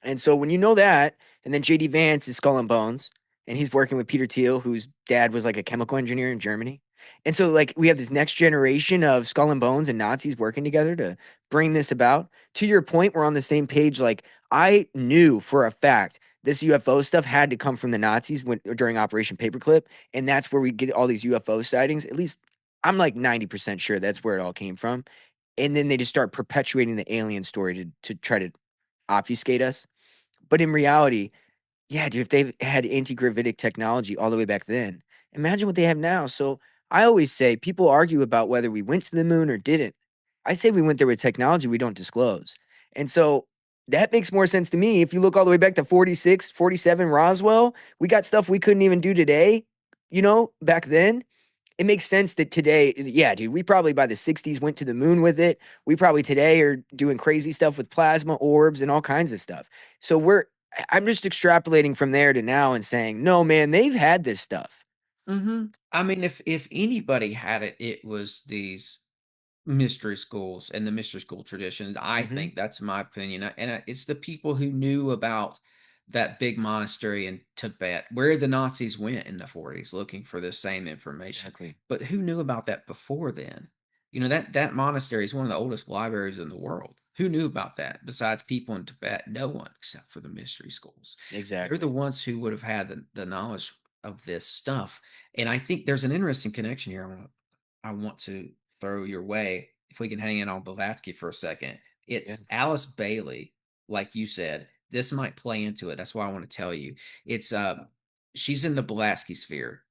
And so when you know that, and then JD Vance is Skull and Bones, and he's working with Peter Thiel, whose dad was like a chemical engineer in Germany. And so, like, we have this next generation of Skull and Bones and Nazis working together to bring this about. To your point, we're on the same page. Like, I knew for a fact this UFO stuff had to come from the Nazis during Operation Paperclip. And that's where we get all these UFO sightings. At least I'm like 90% sure that's where it all came from. And then they just start perpetuating the alien story to try to obfuscate us. But in reality, yeah, dude, if they've had anti-gravitic technology all the way back then, imagine what they have now. So I always say people argue about whether we went to the moon or didn't. I say we went there with technology we don't disclose. And so that makes more sense to me. If you look all the way back to 46, 47 Roswell, we got stuff we couldn't even do today, back then. It makes sense that today, yeah, dude, we probably by the 60s went to the moon with it. We probably today are doing crazy stuff with plasma orbs and all kinds of stuff. So I'm just extrapolating from there to now and saying, no, man, they've had this stuff. I mean, if anybody had it, it was these mystery schools and the mystery school traditions. I Hmm. think that's my opinion. It's the people who knew about that big monastery in Tibet, where the Nazis went in the 40s looking for the same information. Exactly. But who knew about that before then? That monastery is one of the oldest libraries in the world. Who knew about that besides people in Tibet? No one, except for the mystery schools. They're the Exactly. ones who would have had the knowledge of this stuff. And I think there's an interesting connection here. I want to throw your way, if we can hang in on Blavatsky for a second. Yeah. It's Alice Bailey, like you said. This might play into it. That's why I want to tell you. It's she's in the Blavatsky sphere,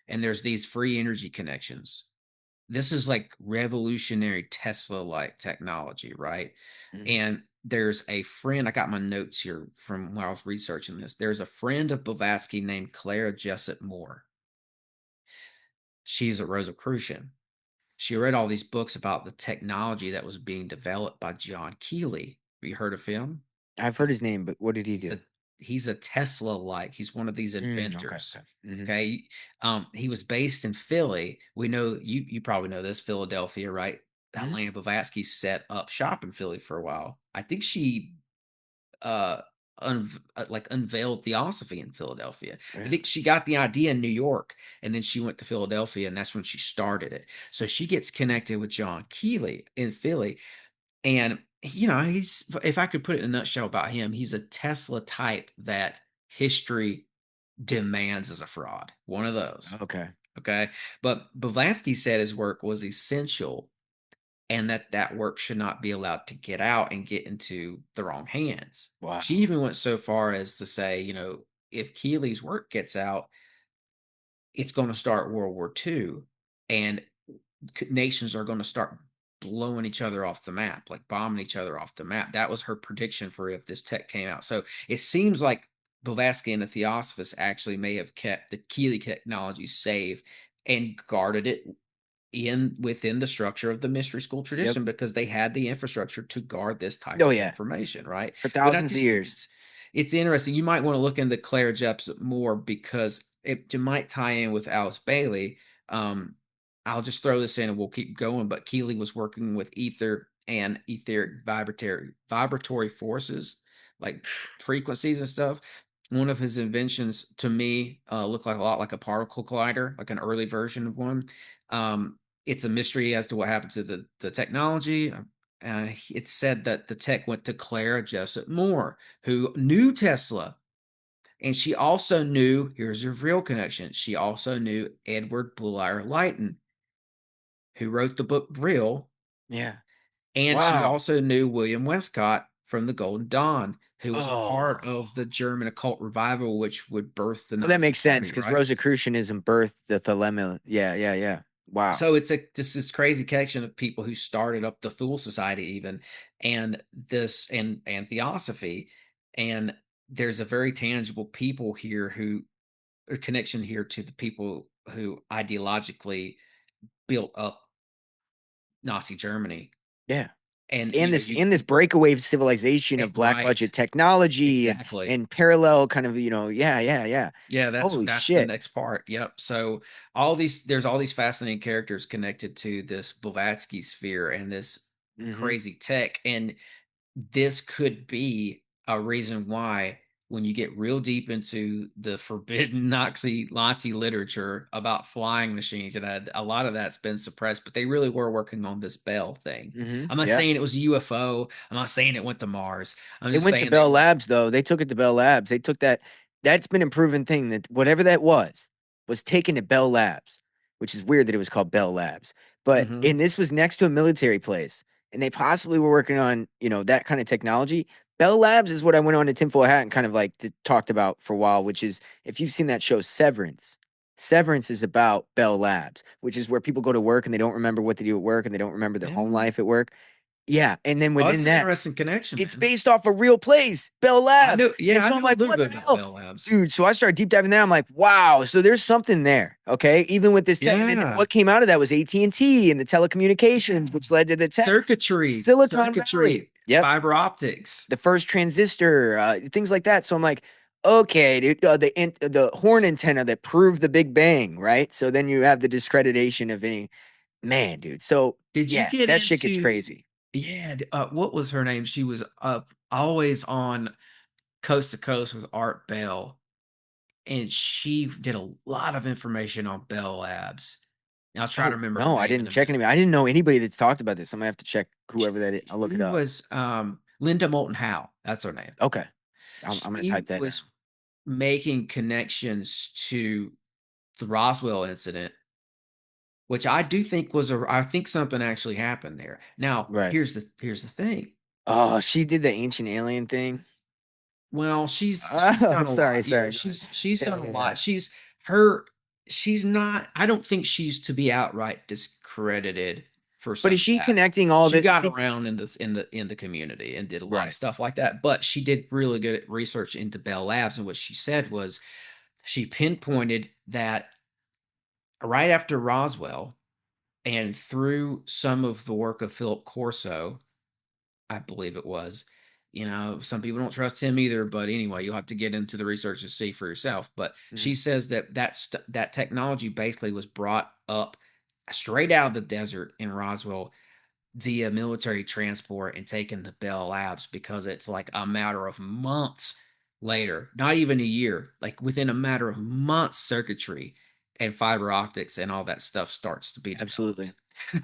and there's these free energy connections. This is like revolutionary Tesla-like technology, right? Hmm. And there's a friend, I got my notes here from when I was researching this. There's a friend of Blavatsky named Clara Jessup Moore. She's a Rosicrucian. She read all these books about the technology that was being developed by John Keeley. Have you heard of him? I've heard He's his name, but what did he he's do? a he's a Tesla-like. He's one of these Okay. inventors. Okay. Hmm. Okay. He was based in Philly. We know you probably know this, Philadelphia, right? Hmm. Helena Blavatsky set up shop in Philly for a while. I think she uh, like unveiled theosophy in Philadelphia. I Yeah. think she got the idea in New York, and then she went to Philadelphia, and that's when she started it. So she gets connected with John Keeley in Philly, and he's, if I could put it in a nutshell about him, he's a Tesla type that history demands as a fraud. One of those. Okay. Okay. But Blavatsky said his work was essential, and that work should not be allowed to get out and get into the wrong hands. She Wow. even went so far as to say, if Keeley's work gets out, it's going to start World War II, and nations are going to start blowing each other off the map, like bombing each other off the map. That was her prediction for if this tech came out. So it seems like Blavatsky and the Theosophists actually may have kept the Keeley technology safe and guarded it within the structure of the mystery school Yep. tradition, because they had the infrastructure to guard this type Oh of yeah, information, right? for But I thousands of just think years. it's interesting. You might want to look into Claire Jepsen more, because it might tie in with Alice Bailey. I'll just throw this in and we'll keep going. But Keeley was working with ether and etheric vibratory forces, like frequencies and stuff. One of his inventions, to me, looked like a lot like a particle collider, like an early version of one. It's a mystery as to what happened to the technology. It's said that the tech went to Clara Jessup Moore, who knew Tesla. And she also knew, here's her real connection, she also knew Edward Bullard Lytton, who wrote the book Real. Yeah. And she Wow. also knew William Westcott from the Golden Dawn, who was a part Oh. of the German occult revival, which would birth the Well, that Nazi makes sense Party, because right? Rosicrucianism birthed the Thelema. Yeah, yeah, yeah. Wow. So it's this crazy connection of people who started up the Thule Society, even, and this and Theosophy, and there's a very tangible people here who a connection here to the people who ideologically built up Nazi Germany. Yeah. And And this breakaway civilization of black right, budget technology exactly. and parallel kind of, yeah, yeah, yeah. Yeah, Holy that's the shit. next part. Yep. So there's all these fascinating characters connected to this Blavatsky sphere and this Hmm. crazy tech. And this could be a reason why, when you get real deep into the forbidden Nazi literature about flying machines, and a lot of that's been suppressed, but they really were working on this Bell thing. Hmm. I'm not Yeah. saying it was a UFO. I'm not saying it went to Mars. I'm It just went to saying they Bell were. Labs, though. They took it to Bell Labs. They took that. That's been a proven thing that whatever that was taken to Bell Labs, which is weird that it was called Bell Labs. But Mm-hmm. and this was next to a military place, and they possibly were working on that kind of technology. Bell Labs is what I went on to Tinfoil Hat and kind of like talked about for a while, which is if you've seen that show Severance. Severance is about Bell Labs, which is where people go to work and they don't remember what they do at work and they don't remember their home Yeah. life at work. Yeah, and then Oh, within that's an that, interesting connection, it's man. based off a real place, Bell Labs. And I so I'm know a like, little what bit the about hell? Bell Labs. Dude, so I started deep diving there. I'm like, wow, so there's something there. Okay. Even with this tech. And then Yeah. what came out of that was AT&T and the telecommunications, which led to the tech. Silicon Valley. Yep. Fiber optics. The first transistor, things like that. So I'm like, okay, dude, the horn antenna that proved the Big Bang, right? So then you have the discreditation of any man, dude. So Did you yeah, get that shit gets into? crazy. Yeah. What was her name? She was always on Coast to Coast with Art Bell, and she did a lot of information on Bell Labs. And I'll try to Oh, remember her no, I name in didn't a check minute. anybody. I didn't know anybody that's talked about this. I'm gonna have to check whoever that is. I'll look She it up. was Linda Moulton Howe. That's her name. Okay. I'm gonna She type that was down. making connections to the Roswell incident, which I do think I think something actually happened there. Now, Right. here's the thing. Oh, she did the ancient alien thing. Well, she's Oh, done a sorry, lot. Yeah, sorry. Go ahead. she's Yeah, done a yeah, yeah. lot. She's not. I don't think she's to be outright discredited for But some is of she that. connecting all She this? got around in the community and did a lot of Right. stuff like that. But she did really good research into Bell Labs, and what she said was she pinpointed that right after Roswell, and through some of the work of Philip Corso, I believe it was. Some people don't trust him either, but anyway, you'll have to get into the research to see for yourself. But Mhm. she says that technology basically was brought up straight out of the desert in Roswell via military transport and taken to Bell Labs, because it's like a matter of months later, not even a year, like within a matter of months, circuitry and fiber optics and all that stuff starts to be developed. Absolutely.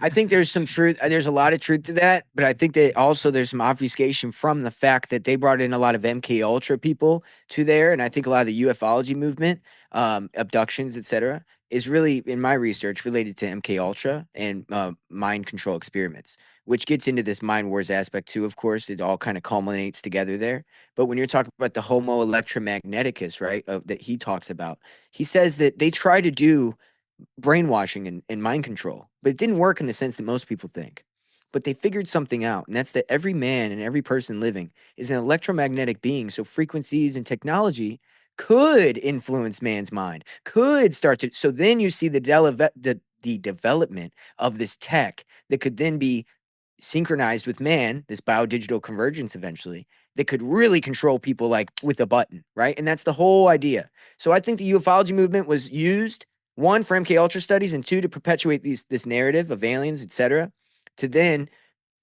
I think there's some truth. There's a lot of truth to that, but I think that also there's some obfuscation from the fact that they brought in a lot of MK Ultra people to there, and I think a lot of the ufology movement, abductions, etc., is really, in my research, related to MK Ultra and mind control experiments, which gets into this mind wars aspect too. Of course, it all kind of culminates together there. But when you're talking about the Homo electromagneticus, right, that he talks about, he says that they try to do brainwashing and mind control, but it didn't work in the sense that most people think. But they figured something out, and that's that every man and every person living is an electromagnetic being. So frequencies and technology could influence man's mind, could start to. So then you see the development of this tech that could then be synchronized with man, this biodigital convergence eventually, that could really control people like with a button, right? And that's the whole idea. So I think the ufology movement was used, one, for MK Ultra studies, and two, to perpetuate this narrative of aliens, etc., to then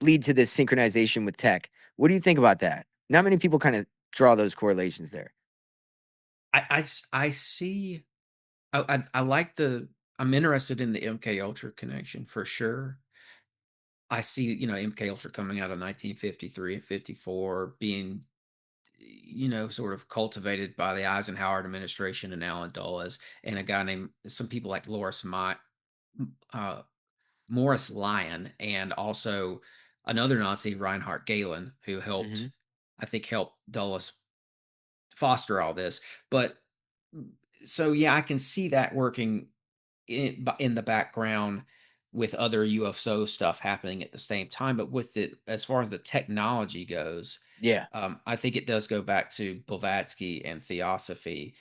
lead to this synchronization with tech. What do you think about that? Not many people kind of draw those correlations there. I see. I like the. I'm interested in the MK Ultra connection for sure. I see, MK Ultra coming out of 1953 and 54 being, sort of cultivated by the Eisenhower administration and Alan Dulles and a guy named some people like uh, Morris Lyon, and also another Nazi, Reinhard Gehlen, who Mm-hmm. I think, helped Dulles foster all this. But so, yeah, I can see that working in the background with other UFO stuff happening at the same time. But with it, as far as the technology goes, Yeah. I think it does go back to Blavatsky and Theosophy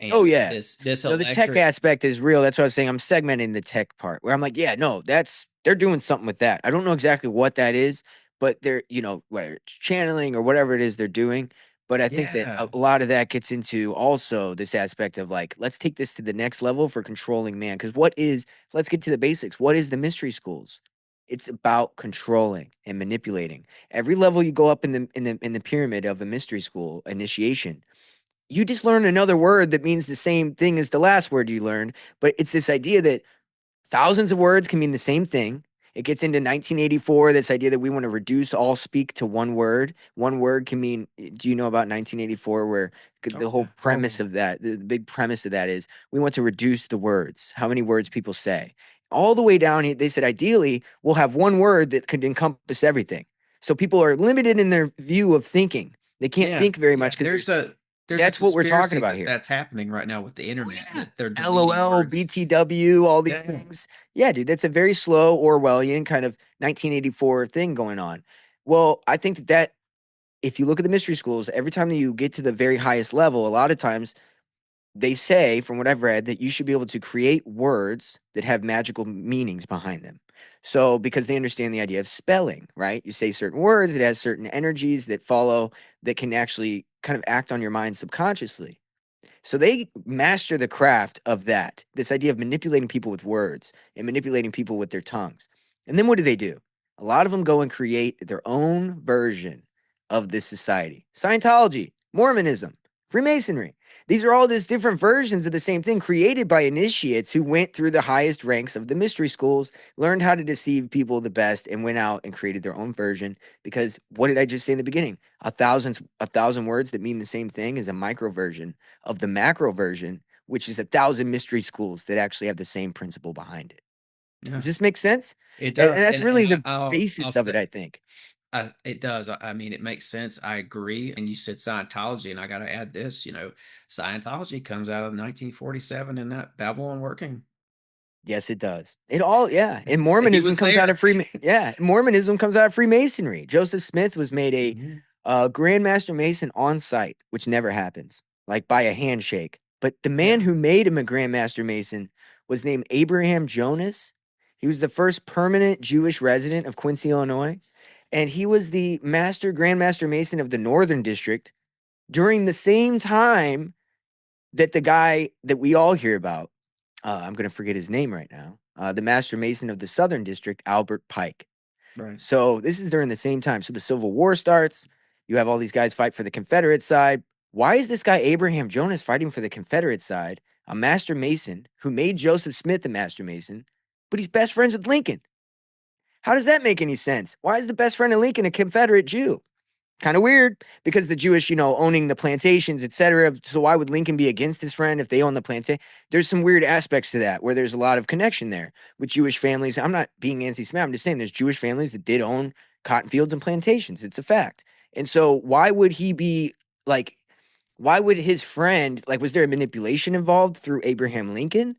Oh and yeah. this No, the tech electric. aspect is real. That's what I was saying. I'm segmenting the tech part where I'm like, yeah, no, they're doing something with that. I don't know exactly what that is, but they're, whether it's channeling or whatever it is they're doing. But I think that Yeah. a lot of that gets into also this aspect of like, let's take this to the next level for controlling man. Because let's get to the basics. What is the mystery schools? It's about controlling and manipulating. Every level you go up in the pyramid of a mystery school initiation, you just learn another word that means the same thing as the last word you learned. But it's this idea that thousands of words can mean the same thing. It gets into 1984, this idea that we want to reduce all speak to one word. One word can mean, do you know about 1984, where the Oh whole yeah. premise of that, the big premise of that is we want to reduce the words, how many words people say. All the way down, they said ideally we'll have one word that could encompass everything. So people are limited in their view of thinking. They can't Yeah. think very Yeah. much because There's a that's what we're talking conspiracy about here. that's happening right now with the internet Yeah. that they're deleting LOL, words. BTW, all these Yeah. things. Yeah, dude, that's a very slow Orwellian kind of 1984 thing going on. Well, I think that if you look at the mystery schools, every time that you get to the very highest level, a lot of times they say, from what I've read, that you should be able to create words that have magical meanings behind them. So, because they understand the idea of spelling, right? You say certain words, it has certain energies that follow that can actually kind of act on your mind subconsciously. So they master the craft of that, this idea of manipulating people with words and manipulating people with their tongues. And then what do? A lot of them go and create their own version of this society. Scientology, Mormonism, Freemasonry. These are all these different versions of the same thing created by initiates who went through the highest ranks of the mystery schools, learned how to deceive people the best, and went out and created their own version. Because what did I just say in the beginning? A thousand words that mean the same thing is a micro version of the macro version, which is 1,000 mystery schools that actually have the same principle behind it. Does Yeah. this make sense? It And does. that's And really the I'll basis of it, say I think. it does. I mean, it makes sense. I agree. And you said Scientology, and I got to add this. Scientology comes out of 1947 in that Babylon Working. Yes, it does. It all, yeah. And He Mormonism was comes out there. of Mormonism comes out of Freemasonry. Joseph Smith was made a Mhm. Grand Master Mason on site, which never happens, like by a handshake. But the man Yeah. who made him a Grand Master Mason was named Abraham Jonas. He was the first permanent Jewish resident of Quincy, Illinois. And he was the Grand Master Mason of the Northern District during the same time that the guy that we all hear about, I'm going to forget his name right now, the Master Mason of the Southern District, Albert Pike. Right. So this is during the same time. So the Civil War starts. You have all these guys fight for the Confederate side. Why is this guy Abraham Jonas fighting for the Confederate side? A Master Mason who made Joseph Smith a Master Mason, but he's best friends with Lincoln. How does that make any sense? Why is the best friend of Lincoln a Confederate Jew? Kind of weird, because the Jewish, owning the plantations, etc. So why would Lincoln be against his friend if they own the plantation? There's some weird aspects to that where there's a lot of connection there with Jewish families. I'm not being anti-Semitic. I'm just saying there's Jewish families that did own cotton fields and plantations. It's a fact. And so why would he be like, why would his friend, like, was there a manipulation involved through Abraham Lincoln?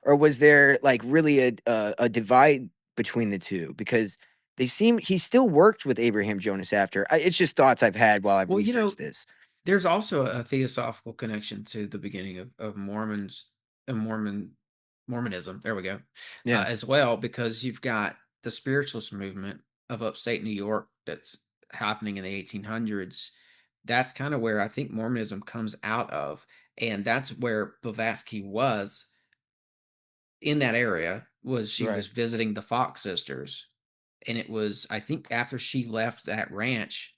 Or was there like really a divide between the two? Because he still worked with Abraham Jonas after. It's just thoughts I've had while I've Well, researched this. there's also a theosophical connection to the beginning of Mormons and Mormonism. There we go. Yeah. As well, because you've got the spiritualist movement of upstate New York that's happening in the 1800s. That's kind of where I think Mormonism comes out of, and that's where Blavatsky was in that area. She Right. was visiting the Fox sisters, and it was, I think, after she left that ranch,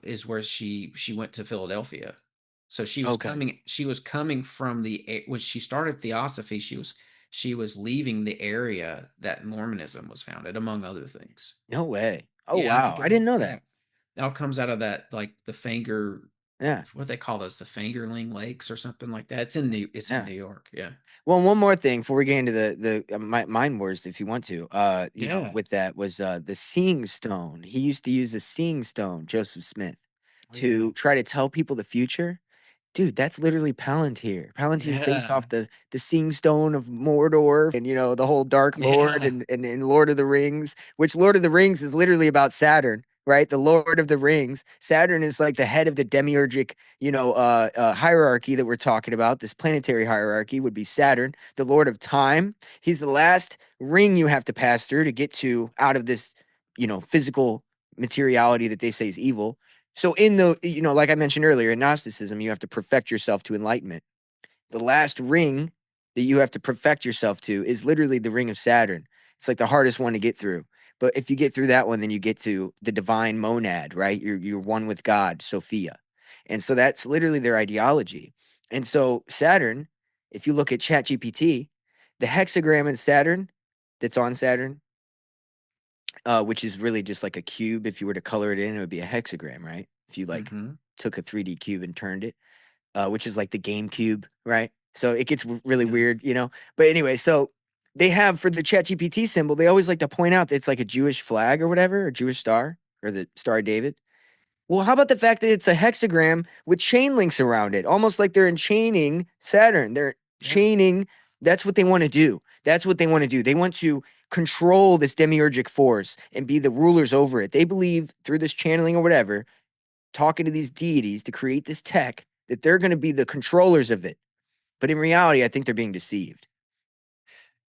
is where she went to Philadelphia. So Okay. she was coming from when she started Theosophy, she was leaving the area that Mormonism was founded, among other things. No way. Oh Yeah, I wow. think I didn't know that. it all comes out of that, like the finger, Yeah. what do they call those? The Fingerling Lakes or something like that. It's in Yeah. New York. Yeah. Well, one more thing before we get into the mind wars, if you want to, Yeah. with that was the seeing stone. He used to use the seeing stone, Joseph Smith, Oh, yeah. to try to tell people the future. Dude, that's literally Palantir. Palantir's based Yeah. off the Seeing Stone of Mordor and the whole Dark Lord Yeah. and Lord of the Rings, which Lord of the Rings is literally about Saturn, right? The Lord of the Rings. Saturn is like the head of the demiurgic, hierarchy that we're talking about. This planetary hierarchy would be Saturn, the Lord of Time. He's the last ring you have to pass through to get to out of this, physical materiality that they say is evil. So like I mentioned earlier, in Gnosticism, you have to perfect yourself to enlightenment. The last ring that you have to perfect yourself to is literally the ring of Saturn. It's like the hardest one to get through. But if you get through that one, then you get to the divine monad, right? You're one with God, Sophia. And so that's literally their ideology. And so Saturn, if you look at ChatGPT, the hexagram in Saturn that's on Saturn, which is really just like a cube. If you were to color it in, it would be a hexagram, right? If you like Mm-hmm. took a 3D cube and turned it, which is like the game cube, right? So it gets really Yeah. weird, But anyway, so they have for the ChatGPT symbol, they always like to point out that it's like a Jewish flag or whatever, or Jewish star, or the Star of David. Well, how about the fact that it's a hexagram with chain links around it, almost like they're enchaining Saturn? They're Yeah. chaining. That's what they want to do. That's what they want to do. They want to control this demiurgic force and be the rulers over it. They believe through this channeling or whatever, talking to these deities to create this tech, that they're going to be the controllers of it. But in reality, I think they're being deceived.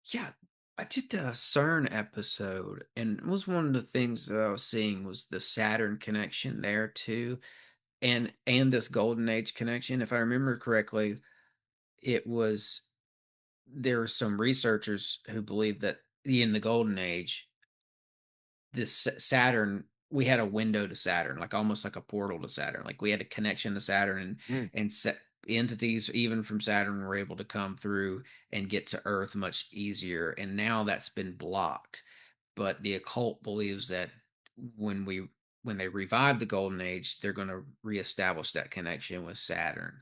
Yeah, I did a CERN episode, and it was one of the things that I was seeing was the Saturn connection there too, and this Golden Age connection. If I remember correctly, it was there were some researchers who believed that in the Golden Age, this Saturn, we had a window to Saturn, like almost like a portal to Saturn. Like we had a connection to Saturn, Mm. and entities even from Saturn were able to come through and get to Earth much easier. And now that's been blocked. But the occult believes that when we when they revive the Golden Age, they're going to reestablish that connection with Saturn.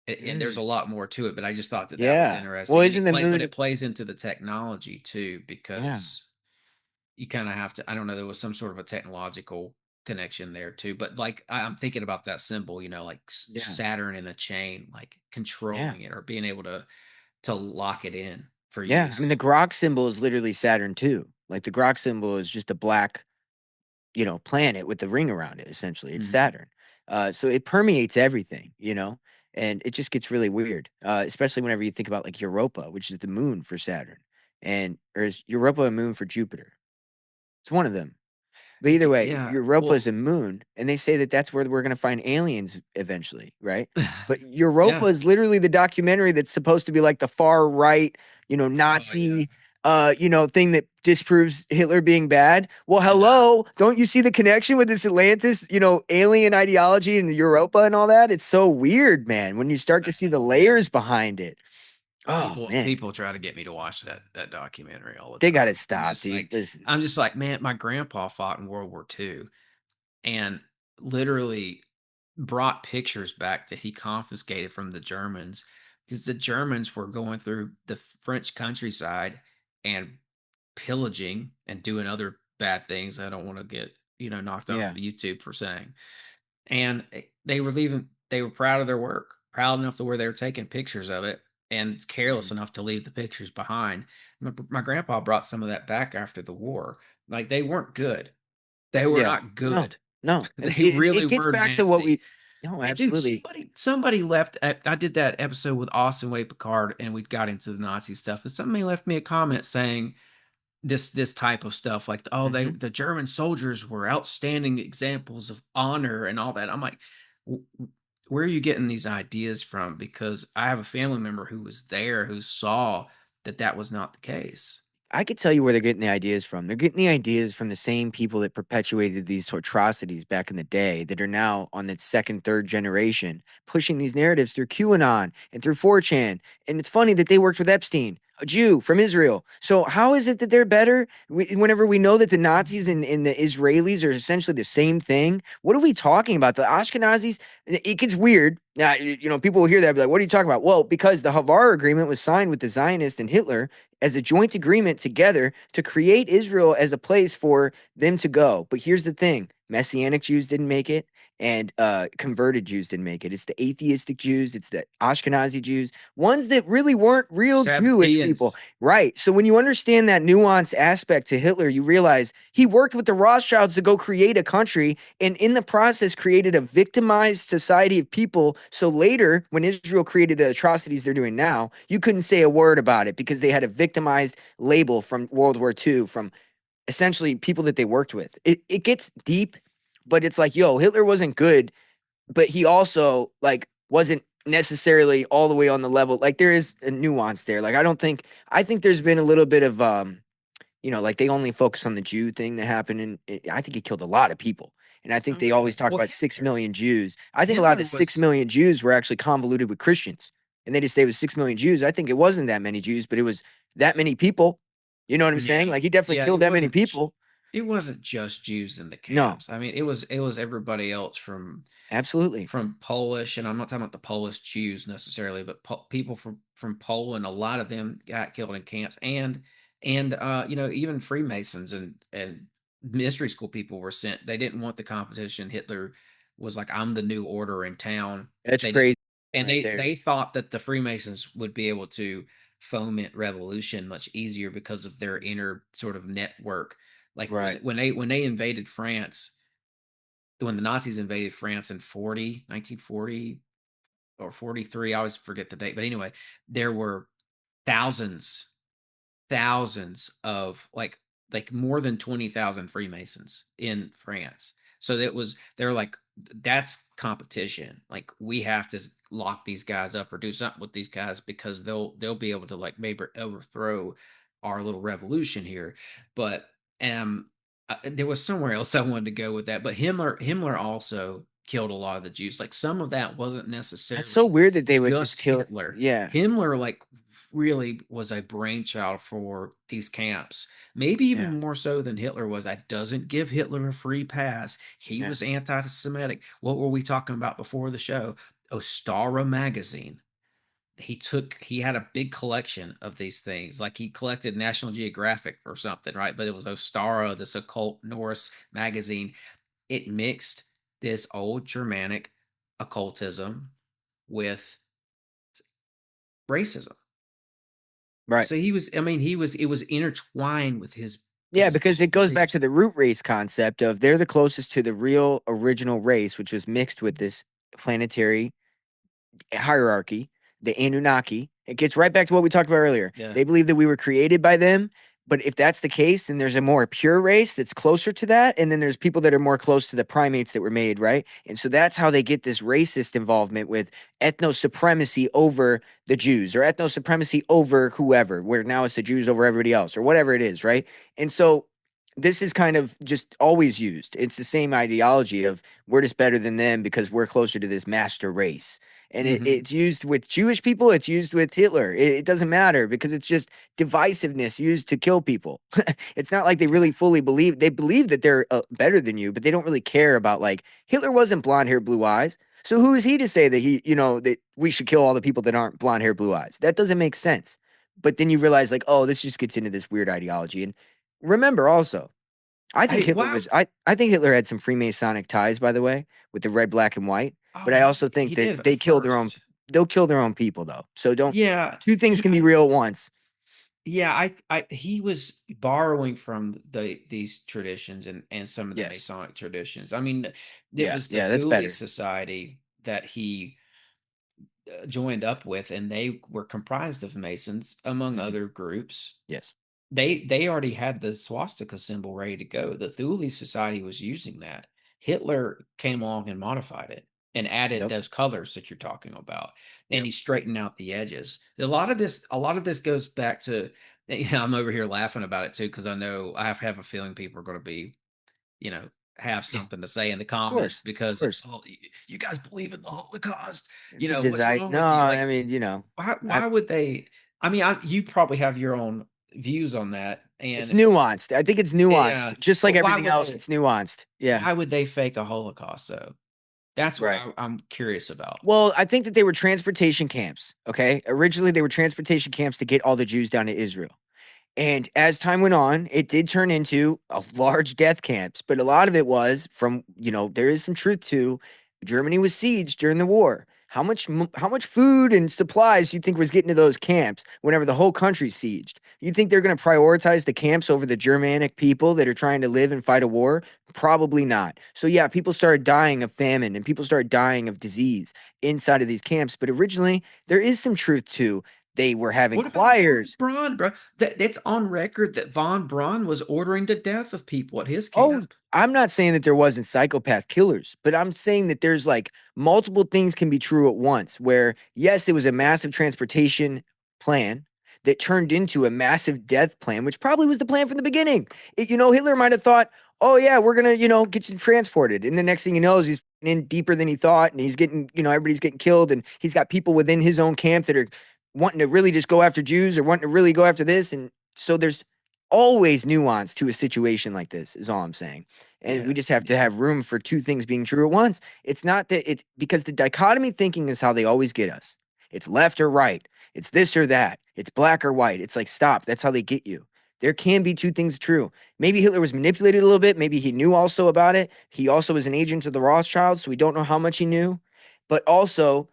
And there's a Mm. lot more to it, but I just thought that that was Yeah. Well, interesting, and isn't the but moon? it plays into the technology too, Yeah. because you kind of have to, I don't know, there was some sort of a technological connection there too, but like I'm thinking about that symbol, like Yeah. Saturn in a chain, like Yeah. controlling it or being able to lock it in for Yeah. I use. mean, the Grok symbol is literally Saturn too. Like the Grok symbol is just a black, planet with the ring around it. Essentially, it's Mhm. Saturn. So it permeates everything, and it just gets really weird. Especially whenever you think about like Europa, which is the moon for Saturn, or is Europa a moon for Jupiter? It's one of them. But I either think, way, yeah, Europa is well, a moon, and they say that that's where we're going to find aliens eventually, right? But Europa yeah, is literally the documentary that's supposed to be like the far right, oh yeah, Nazi, thing that disproves Hitler being bad. Well, yeah. hello, don't you see the connection with this Atlantis, alien ideology and Europa and all that? It's so weird, man, when you start to I see the know, yeah. layers behind it. Oh People man, people try to get me to watch that documentary all the they got to time. stop, dude. Listen. I'm just like, man, my grandpa fought in World War II and literally brought pictures back that he confiscated from the Germans because the Germans were going through the French countryside and pillaging and doing other bad things. I don't want to get, knocked off Yeah. of YouTube for saying. And they were leaving, they were proud of their work, proud enough to where they were taking pictures of it and careless Mhm. enough to leave the pictures behind. My grandpa brought some of that back after the war. Like they weren't good. They were Yeah. not No. good. No. They really It gets were back to what nasty. we. No, And dude, absolutely. somebody left. I did that episode with Austin Way Picard, and we got into the Nazi stuff. And somebody left me a comment saying this type of stuff, like, oh, Hmm. the German soldiers were outstanding examples of honor and all that. I'm like, where are you getting these ideas from? Because I have a family member who was there who saw that was not the case. I could tell you where they're getting the ideas from. They're getting the ideas from the same people that perpetuated these atrocities back in the day that are now on the second, third generation pushing these narratives through QAnon and through 4chan. And it's funny that they worked with Epstein, a Jew from Israel. So how is it that they're better whenever we know that the Nazis and the Israelis are essentially the same thing? What are we talking about? The Ashkenazis, it gets weird. Now, people will hear that and be like, what are you talking about? Well, because the Havar Agreement was signed with the Zionists and Hitler as a joint agreement together to create Israel as a place for them to go. But here's the thing: Messianic Jews didn't make it, and converted Jews didn't make it. It's the atheistic Jews, it's the Ashkenazi Jews, ones that really weren't real Jewish people. Sabbateans. Right. So when you understand that nuance aspect to Hitler, you realize he worked with the Rothschilds to go create a country and in the process created a victimized society of people. So later, when Israel created the atrocities they're doing now, you couldn't say a word about it because they had a victimized label from World War II, from essentially people that they worked with. It gets deep, but it's like, yo, Hitler wasn't good, but he also like wasn't necessarily all the way on the level. Like there is a nuance there. Like I think there's been a little bit of like they only focus on the Jew thing that happened, and I think he killed a lot of people. And I think Oh they yeah. always talk Well, about 6 million Jews. I think a lot of the Hitler six was. million Jews were actually convoluted with Christians, and they just say it was 6 million Jews. I think it wasn't that many Jews, but it was that many people. You know what I'm saying? Yeah, Like he definitely yeah. killed that many people. It wasn't just Jews in the No, camps. I mean, it was everybody else absolutely, from Polish, and I'm not talking about the Polish Jews necessarily, but people from Poland. A lot of them got killed in camps, and even Freemasons and mystery school people were sent. They didn't want the competition. Hitler was like, "I'm the new order in town." that's They didn't, crazy and right they there. they thought that the Freemasons would be able to foment revolution much easier because of their inner sort of network. Like when Right. when they when they invaded France, when the Nazis invaded France in 1940 or 43, I always forget the date. But anyway, there were thousands, thousands of like more than 20,000 Freemasons in France. So they're like, that's competition. Like we have to lock these guys up or do something with these guys because they'll be able to like maybe overthrow our little revolution here. But um there was somewhere else I wanted to go with that. But Himmler also killed a lot of the Jews. Like some of that wasn't That's so necessarily weird that they would just just kill. Hitler. Yeah. Himmler like really was a brainchild for these camps, maybe Yeah. even more so than Hitler was. That doesn't give Hitler a free pass. He Yeah. was anti-Semitic. What were we talking about before the show? Ostara magazine. He had a big collection of these things. Like he collected National Geographic or something, right? But it was Ostara, this occult Norse magazine. It mixed this old Germanic occultism with racism. Right. So it was intertwined with Yeah, his because it goes back to beliefs. the root race concept of they're the closest to the real original race, which was mixed with this planetary hierarchy, the Anunnaki. It gets right back to what we talked about earlier. Yeah. They believe that we were created by them. But if that's the case, then there's a more pure race that's closer to that. And then there's people that are more close to the primates that were made, right? And so that's how they get this racist involvement with ethno supremacy over the Jews or ethno supremacy over whoever, where now it's the Jews over everybody else or whatever it is, right? And so this is kind of just always used. It's the same ideology of we're just better than them because we're closer to this master race. And Hmm. it's used with Jewish people, it's used with Hitler. It doesn't matter because it's just divisiveness used to kill people. It's not like they really fully believe. They believe that they're better than you, but they don't really care about, like, Hitler wasn't blonde hair, blue eyes. So who is he to say that that we should kill all the people that aren't blonde hair, blue eyes? That doesn't make sense. But then you realize, like, oh, this just gets into this weird ideology. And remember also, I think Hey, Hitler why? was I think Hitler had some Freemasonic ties, by the way, with the red, black, and white. But Oh, I also think he that did at first. they'll kill their own people though. So don't Yeah, two things can yeah, be real at once. yeah. He was borrowing from these traditions and some of the Yes. Masonic traditions. I mean, it Yeah. was the Yeah, that's Thule better. Society that he joined up with, and they were comprised of Masons, among Mhm. other groups. Yes. They already had the swastika symbol ready to go. The Thule Society was using that. Hitler came along and modified it and added Yep. those colors that you're talking about, and Yep. he straightened out the edges. A lot of this goes back to. Yeah, I'm over here laughing about it too because I know I have a feeling people are going to be, you know, have Yeah. something to say in the Of comments course. Of because, course. oh, you guys believe in the Holocaust? It's a What's design. wrong No, with you? Like, I mean, why I why would they? I mean, you probably have your own views on that, it's and nuanced. I think it's yeah, nuanced. Just like but why everything would else, they? it's nuanced. Yeah. Why would they fake a Holocaust though? That's what Right. I'm curious about. Well, I think that they were transportation camps. Okay. Originally, they were transportation camps to get all the Jews down to Israel. And as time went on, it did turn into a large death camps, but a lot of it was from, there is some truth to Germany was sieged during the war. How much food and supplies you think was getting to those camps whenever the whole country's sieged? You think they're going to prioritize the camps over the Germanic people that are trying to live and fight a war? Probably not. So yeah, people started dying of famine and people started dying of disease inside of these camps, but originally there is some truth to they were having What about von choirs. Braun, bro? That's on record that von Braun was ordering the death of people at his Oh, camp. I'm not saying that there wasn't psychopath killers, but I'm saying that there's like multiple things can be true at once. Where, yes, it was a massive transportation plan that turned into a massive death plan, which probably was the plan from the beginning. Hitler might have thought, oh, yeah, we're going to, get you transported. And the next thing he knows, he's in deeper than he thought. And he's getting, everybody's getting killed. And he's got people within his own camp that are wanting to really just go after Jews or wanting to really go after this. And so there's always nuance to a situation like this is all I'm saying. And we Yeah, just have to yeah, have room for two things being true at once. It's not that it's because the dichotomy thinking is how they always get us. It's left or right. It's this or that. It's black or white. It's like, stop. That's how they get you. There can be two things true. Maybe Hitler was manipulated a little bit. Maybe he knew also about it. He also was an agent of the Rothschilds, so we don't know how much he knew. But also,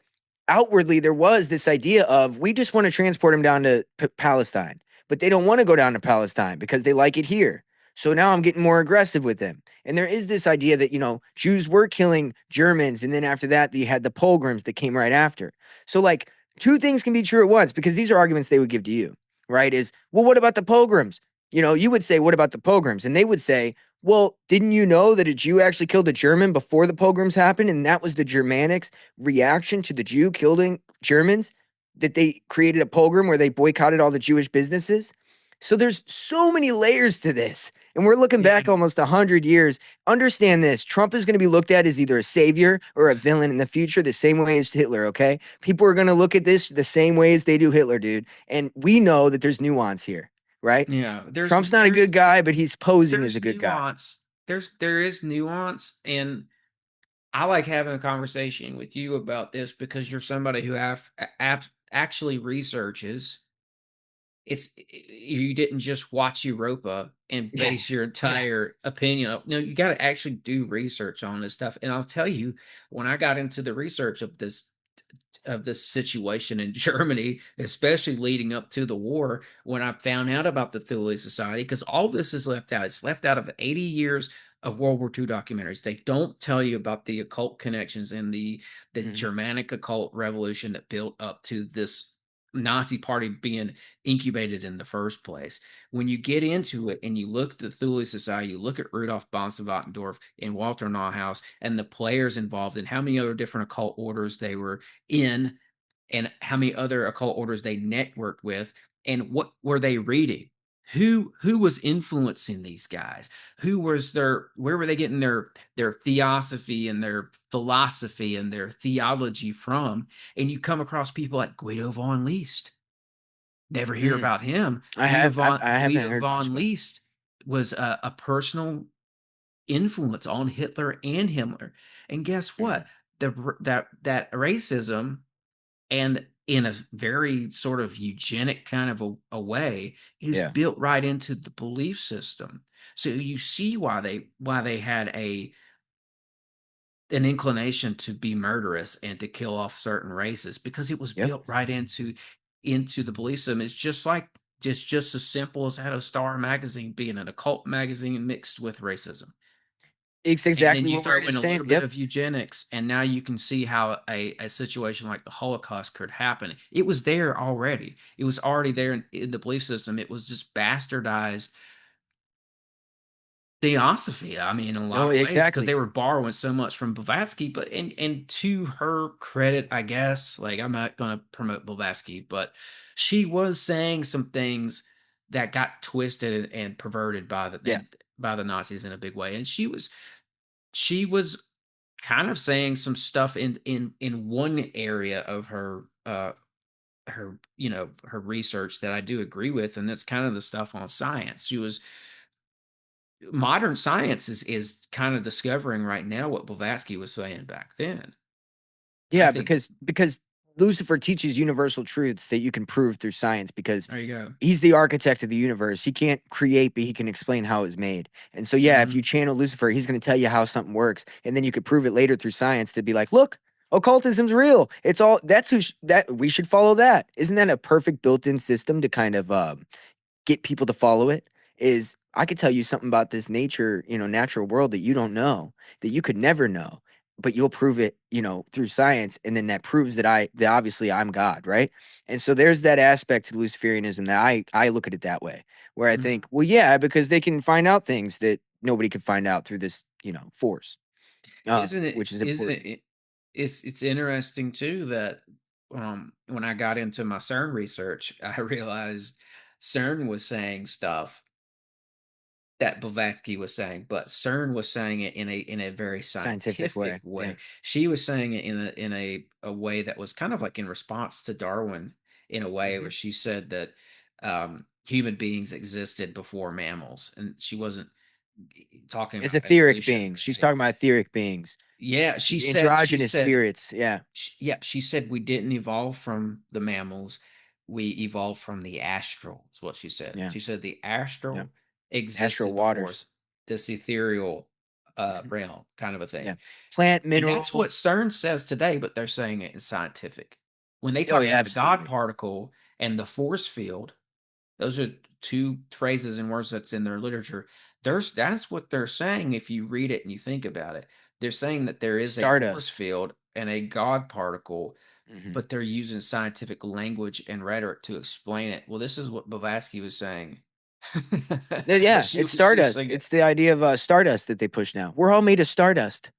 outwardly, there was this idea of we just want to transport him down to Palestine, but they don't want to go down to Palestine because they like it here. So now I'm getting more aggressive with them. And there is this idea that, Jews were killing Germans. And then after that, you had the pogroms that came right after. So, like, two things can be true at once because these are arguments they would give to you, right? Is, well, what about the pogroms? You would say, what about the pogroms? And they would say, well, didn't you know that a Jew actually killed a German before the pogroms happened? And that was the Germanics' reaction to the Jew killing Germans, that they created a pogrom where they boycotted all the Jewish businesses. So there's so many layers to this. And we're looking yeah. back almost 100 years. Understand this. Trump is going to be looked at as either a savior or a villain in the future, the same way as Hitler, okay? People are going to look at this the same way as they do Hitler, dude. And we know that there's nuance here, right? Yeah, Trump's not a good guy, but he's posing as a there's good guy. nuance. There is nuance, and I like having a conversation with you about this because you're somebody who actually researches. You didn't just watch Europa and Yeah. base your Yeah. entire opinion of. No, you got to actually do research on this stuff. And I'll tell you, when I got into the research of this situation in Germany, especially leading up to the war, when I found out about the Thule Society, because all this is left out. It's left out of 80 years of World War II documentaries. They don't tell you about the occult connections and the Mhm. Germanic occult revolution that built up to this Nazi party being incubated in the first place. When you get into it and you look at the Thule Society, you look at Rudolf Bonse-Wattendorf and Walter Neuhaus and the players involved and how many other different occult orders they were in and how many other occult orders they networked with and what were they reading. who was influencing these guys? Where were they getting their theosophy and their philosophy and their theology from? And you come across people like Guido von Least. Never hear Mm. about him. I haven't Guido heard much von about it. Least was a personal influence on Hitler and Himmler. And guess Mhm. what? That racism, and in a very sort of eugenic kind of a way, is Yeah. built right into the belief system. So you see why they had an inclination to be murderous and to kill off certain races, because it was Yep. built right into the belief system. It's just like just as simple as had a Star magazine being an occult magazine mixed with racism. It's And then exactly you what we're throw in just a saying. little bit Yep. of eugenics, and now you can see how a situation like the Holocaust could happen. It was there already. It was already there in the belief system. It was just bastardized theosophy. I mean, in a lot No, of ways, because exactly. they were borrowing so much from Blavatsky. But and to her credit, I guess, like, I'm not going to promote Blavatsky, but she was saying some things that got twisted and perverted Yeah. by the Nazis in a big way. And she was kind of saying some stuff in one area of her her research that I do agree with, and that's kind of the stuff on science. She was Modern science is kind of discovering right now what Blavatsky was saying back then. I Yeah, think because Lucifer teaches universal truths that you can prove through science because there you go. he's the architect of the universe. He can't create, but he can explain how it was made. And so, yeah, if Mhm. you channel Lucifer, he's going to tell you how something works, and then you could prove it later through science to be like, look, occultism's real. It's all that's that we should follow that. Isn't that a perfect built-in system to kind of get people to follow it? Is I could tell you something about this nature, natural world that you don't know, that you could never know, but you'll prove it, through science, and then that proves that obviously I'm God, right? And so there's that aspect to Luciferianism that I look at it that way, where I Mhm. think, well, yeah, because they can find out things that nobody could find out through this, force, Isn't it which is isn't important. it it's interesting too that when I got into my CERN research, I realized CERN was saying stuff that Blavatsky was saying, but CERN was saying it in a very Scientific scientific way, yeah. way. She was saying it in a way that was kind of like in response to Darwin, in a way Hmm. where she said that human beings existed before mammals, and she wasn't talking It's about etheric evolution or beings. She's anything. talking about etheric beings, Yeah, androgynous spirits. Yeah, yeah, she said we didn't evolve from the mammals, we evolved from the astral, is what she said. yeah, She said the yeah. astral Astral existed before waters. this ethereal Mhm. realm kind of a thing. Yeah. Plant, And that's mineral. what CERN says today, but they're saying it in scientific. When they Oh, talk yeah, about the God absolutely. particle and the force field, those are two phrases and words that's in their literature. That's what they're saying if you read it and you think about it. They're saying that there is a force Stardust. field and a God particle, Hmm. but they're using scientific language and rhetoric to explain it. Well, this is what Blavatsky was saying. But Yeah, she it's was just stardust. like, It's the idea of stardust that they push now. We're all made of stardust,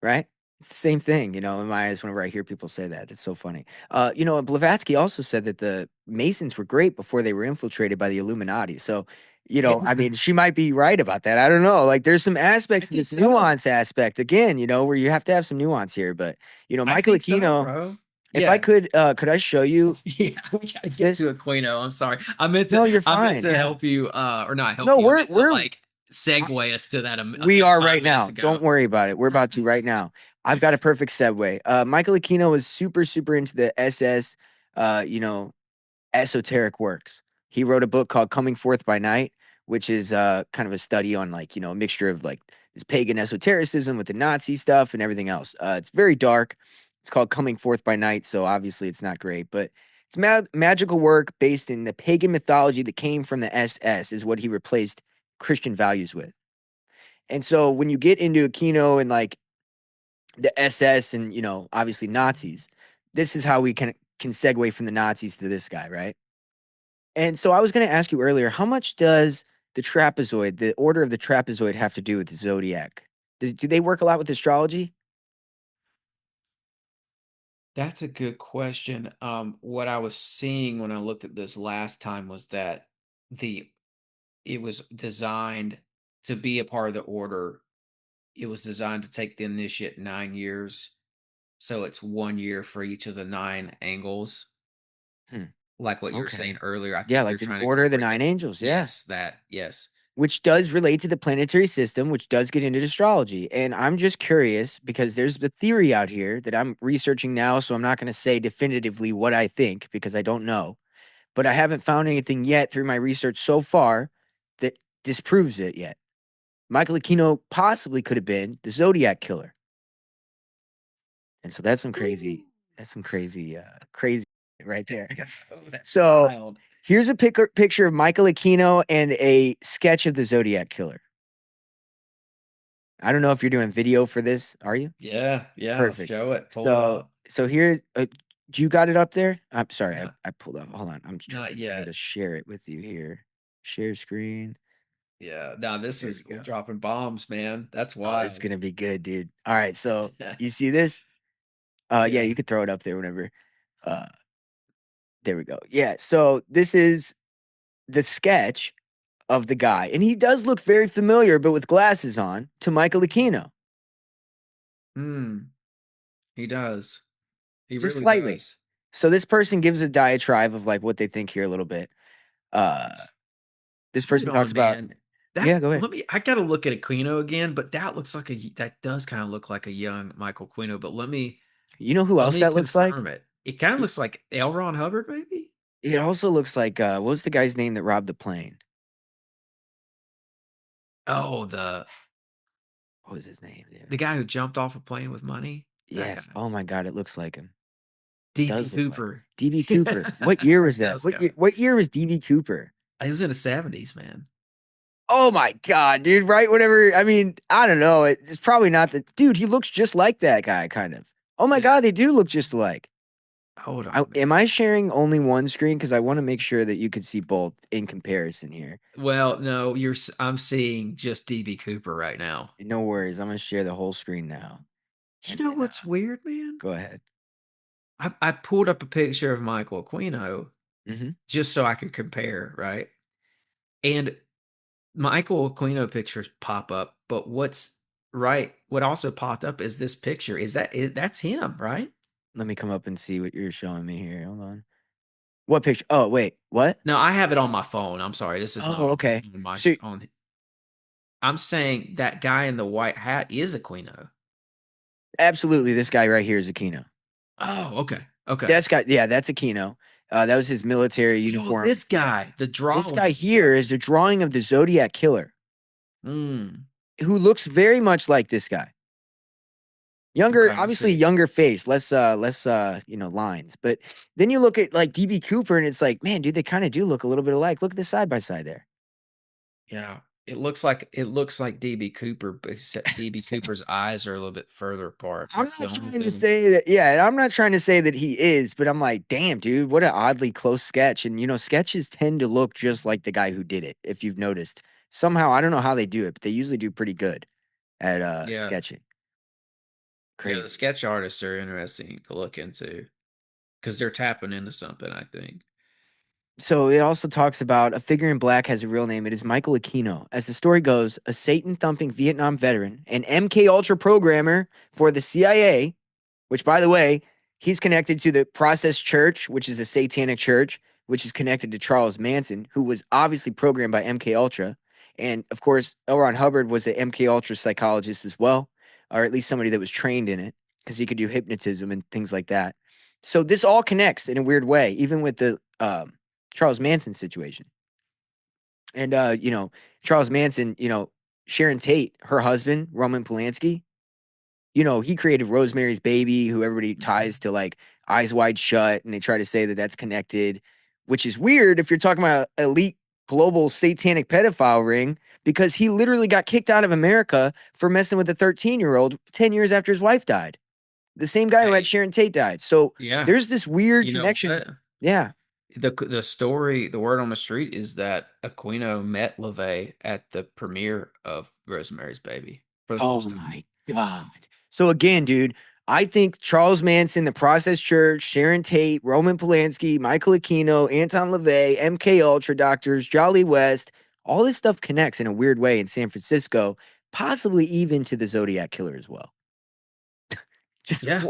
right? It's the same thing, in my eyes whenever I hear people say that. It's so funny. Blavatsky also said that the Masons were great before they were infiltrated by the Illuminati. So, I mean, she might be right about that. I don't know. Like, there's some I aspects to think this so. nuance aspect, again, where you have to have some nuance here. But, I Michael think so, Aquino, bro. if I Yeah. could I show you Yeah, we gotta get this? to Aquino. I'm sorry. I meant to No, you're I meant fine. to Yeah. help you, or not help No, you. I we're meant to we're like segue us to that we are 5 right minutes now. ago. Don't worry about it. We're about to right now. I've got a perfect segue. Michael Aquino was super, super into the SS, uh, you know, esoteric works. He wrote a book called Coming Forth by Night, which is kind of a study on like, a mixture of like this pagan esotericism with the Nazi stuff and everything else. It's very dark. It's called Coming Forth by Night, so obviously it's not great, but it's magical work based in the pagan mythology that came from the SS is what he replaced Christian values with. And so when you get into Aquino and like the SS and obviously Nazis, this is how we can segue from the Nazis to this guy, right? And so I was going to ask you earlier, how much does the order of the trapezoid, have to do with the zodiac? Do they work a lot with astrology? That's a good question. What I was seeing when I looked at this last time was that the it was designed to be a part of the order. It was designed to take the initiate 9 years. So it's 1 year for each of the 9 angles. Hmm. Like what you were Okay. saying earlier. I Yeah, think like they're the trying to Order of the incorporate Nine that. Angels. Yeah. Yes, that. Yes. Which does relate to the planetary system, which does get into astrology. And I'm just curious because there's the theory out here that I'm researching now. So I'm not going to say definitively what I think because I don't know. But I haven't found anything yet through my research so far that disproves it yet. Michael Aquino possibly could have been the Zodiac Killer. And so that's some crazy, crazy right there. Oh, that's So wild. here's a picture of Michael Aquino and a sketch of the Zodiac Killer. I don't know if you're doing video for this. Are you? Yeah. Yeah. Let's Perfect. show it. Pull it up. So here, do you got it up there? I'm sorry, Yeah. I pulled up. Hold on, I'm Not trying yet. to share it with you here. Share screen. Yeah. Now this There is we go. dropping bombs, man. That's Oh, it's wild. gonna be good, dude. All right, so Yeah. you see this? Yeah, Yeah. you could throw it up there whenever. Uh, there we go. Yeah, so this is the sketch of the guy, and he does look very familiar, but with glasses on, to Michael Aquino, Hmm. He does. He just really slightly. does. So this person gives a diatribe of like what they think here a little bit. Uh, this person Hold talks on, about. man. Yeah, That go ahead. I gotta look at Aquino again, but that looks like that does kind of look like a young Michael Aquino. But You know who let else me that looks like? confirm it. It kind of It, looks like L. Ron Hubbard, maybe. it also looks like what was the guy's name that robbed the plane? Oh, What was his name? Dude? the guy who jumped off a plane with money. That Yes. guy, Oh my God, it looks like him. It DB does look like him. Cooper. DB Cooper. What year was that? Does kind of. What year was DB Cooper? He was in the 70s, man. Oh my God, dude! Right, whatever. I mean, I don't know. It's probably not the dude. He looks just like that guy, kind of. Oh my Yeah. God, they do look just alike. Hold on, Am man. I sharing only one screen? Because I want to make sure that you could see both in comparison here. Well, no, I'm seeing just DB Cooper right now. No worries. I'm gonna share the whole screen now. You know what's weird, man? Go ahead. I pulled up a picture of Michael Aquino Mm-hmm. just so I could compare, right? And Michael Aquino pictures pop up, but what also popped up is this picture. That's him, right? Let me come up and see what you're showing me here. Hold on. What picture? Oh, wait. What? No, I have it on my phone. I'm sorry. This is not Oh, okay. on my So on. I'm saying that guy in the white hat is Aquino. absolutely, this guy right here is Aquino. Oh, okay. Okay. That's Aquino. That was his military Oh, uniform. this guy, the drawing. This guy here is the drawing of the Zodiac Killer, who looks very much like this guy. Younger, Okay, obviously see. younger face, less lines. But then you look at like DB Cooper and it's like, man, dude, they kind of do look a little bit alike. Look at the side by side there. Yeah. It looks like DB Cooper, but except DB Cooper's eyes are a little bit further apart. I'm That's the not only trying to thing. say that, yeah, and I'm not trying to say that he is, but I'm like, damn, dude, what an oddly close sketch. And sketches tend to look just like the guy who did it, if you've noticed. Somehow, I don't know how they do it, but they usually do pretty good at Yeah. sketching. Yeah, the Crazy. sketch artists are interesting to look into because they're tapping into something, I think. So it also talks about a figure in black has a real name. It is Michael Aquino. As the story goes, a Satan-thumping Vietnam veteran, an MK Ultra programmer for the CIA, which, by the way, he's connected to the Process Church, which is a satanic church, which is connected to Charles Manson, who was obviously programmed by MK Ultra. And of course, L. Ron Hubbard was an MK Ultra psychologist as well, or at least somebody that was trained in it because he could do hypnotism and things like that. So this all connects in a weird way, even with the Charles Manson situation. And Charles Manson, Sharon Tate, her husband, Roman Polanski, he created Rosemary's Baby, who everybody ties to like Eyes Wide Shut, and they try to say that that's connected, which is weird if you're talking about elite global satanic pedophile ring, because he literally got kicked out of America for messing with a 13-year-old 10 years after his wife died. The same guy who had Hey, Sharon Tate died. So yeah. there's this weird You know connection. what? Yeah. The story, the word on the street is that Aquino met LaVey at the premiere of Rosemary's Baby for the Oh first time. my God. So again, dude, I think Charles Manson, the Process Church, Sharon Tate, Roman Polanski, Michael Aquino, Anton LaVey, MK Ultra Doctors, Jolly West, All this stuff connects in a weird way in San Francisco, possibly even to the Zodiac Killer as well. Just Yeah.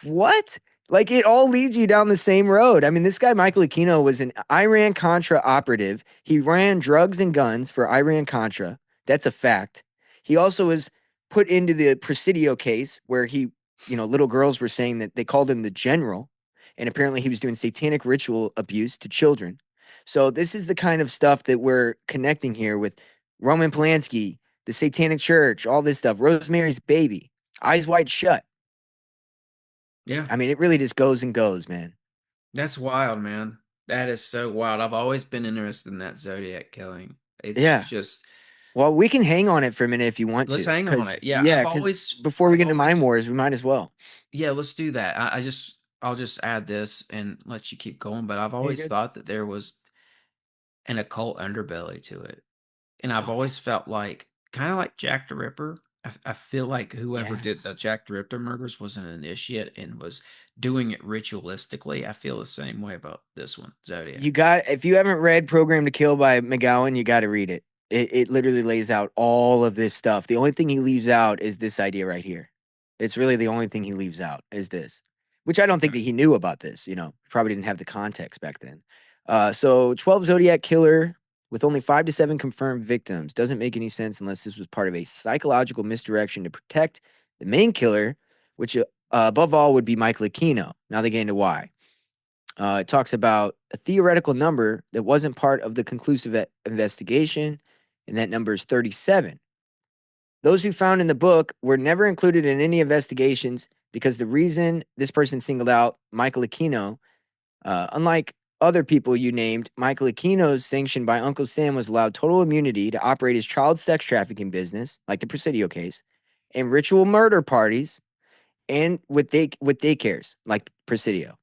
what? Like it all leads you down the same road. I mean, this guy Michael Aquino was an Iran Contra operative. He ran drugs and guns for Iran Contra. That's a fact. He also was put into the Presidio case where he, little girls were saying that they called him the general, and apparently he was doing satanic ritual abuse to children. So this is the kind of stuff that we're connecting here with Roman Polanski, the Satanic Church, all this stuff. Rosemary's Baby, Eyes Wide Shut. Yeah. I mean, it really just goes and goes, man. That's wild, man. That is so wild. I've always been interested in that Zodiac killing. It's Yeah. just Well, we can hang on it for a minute if you want let's to, hang on because it. Yeah, because before we I've get into Mind always Wars, we might as well. yeah, let's do that. I'll just add this and let you keep going. But I've Yeah, you're always good. thought that there was an occult underbelly to it. And I've Oh, always felt like kind of like Jack the Ripper. I feel like whoever did the yes. Jack the Ripper murders was an initiate and was doing it ritualistically. I feel the same way about this one, Zodiac. If you haven't read Program to Kill by McGowan, you got to read it. It literally lays out all of this stuff. The only thing he leaves out is this idea right here. It's really the only thing he leaves out is this, which I don't think Okay. that he knew about this. Probably didn't have the context back then. So 12 Zodiac Killer with only 5 to 7 confirmed victims doesn't make any sense unless this was part of a psychological misdirection to protect the main killer, which above all would be Michael Aquino. Now they get into why. It talks about a theoretical number that wasn't part of the conclusive investigation, and that number is 37. Those who found in the book were never included in any investigations because the reason this person singled out Michael Aquino, unlike other people you named, Michael Aquino's sanctioned by Uncle Sam was allowed total immunity to operate his child sex trafficking business, like the Presidio case, and ritual murder parties, and with daycares, like Presidio.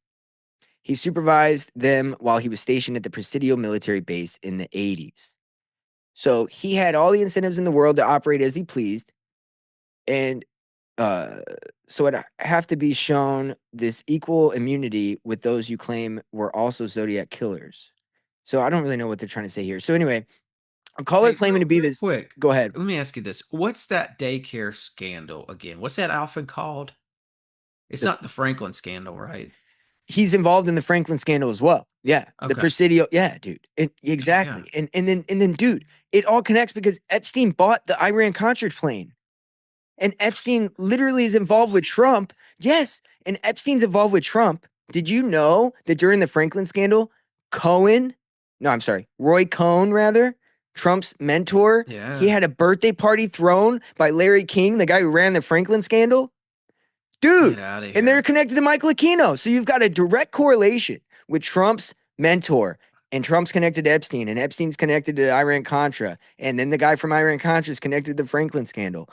He supervised them while he was stationed at the Presidio military base in the 80s. So he had all the incentives in the world to operate as he pleased. And so it have to be shown this equal immunity with those you claim were also Zodiac killers. So I don't really know what they're trying to say here. So anyway, a caller Hey, claiming to be real this. quick, Go ahead. let me ask you this. What's that daycare scandal again? What's that often called? It's The, not the Franklin scandal, right? he's involved in the Franklin scandal as well. Yeah, the Okay. Presidio. Yeah, dude. Okay. Exactly. And then, dude, it all connects because Epstein bought the Iran Contra plane. And Epstein literally is involved with Trump. Yes. And Epstein's involved with Trump. Did you know that during the Franklin scandal, Roy Cohn, rather, Trump's mentor, he Yeah. had a birthday party thrown by Larry King, the guy who ran the Franklin scandal? Get Dude. out of And they're here. connected to Michael Aquino. So you've got a direct correlation with Trump's mentor. And Trump's connected to Epstein, and Epstein's connected to Iran Contra. And then the guy from Iran Contra is connected to the Franklin scandal.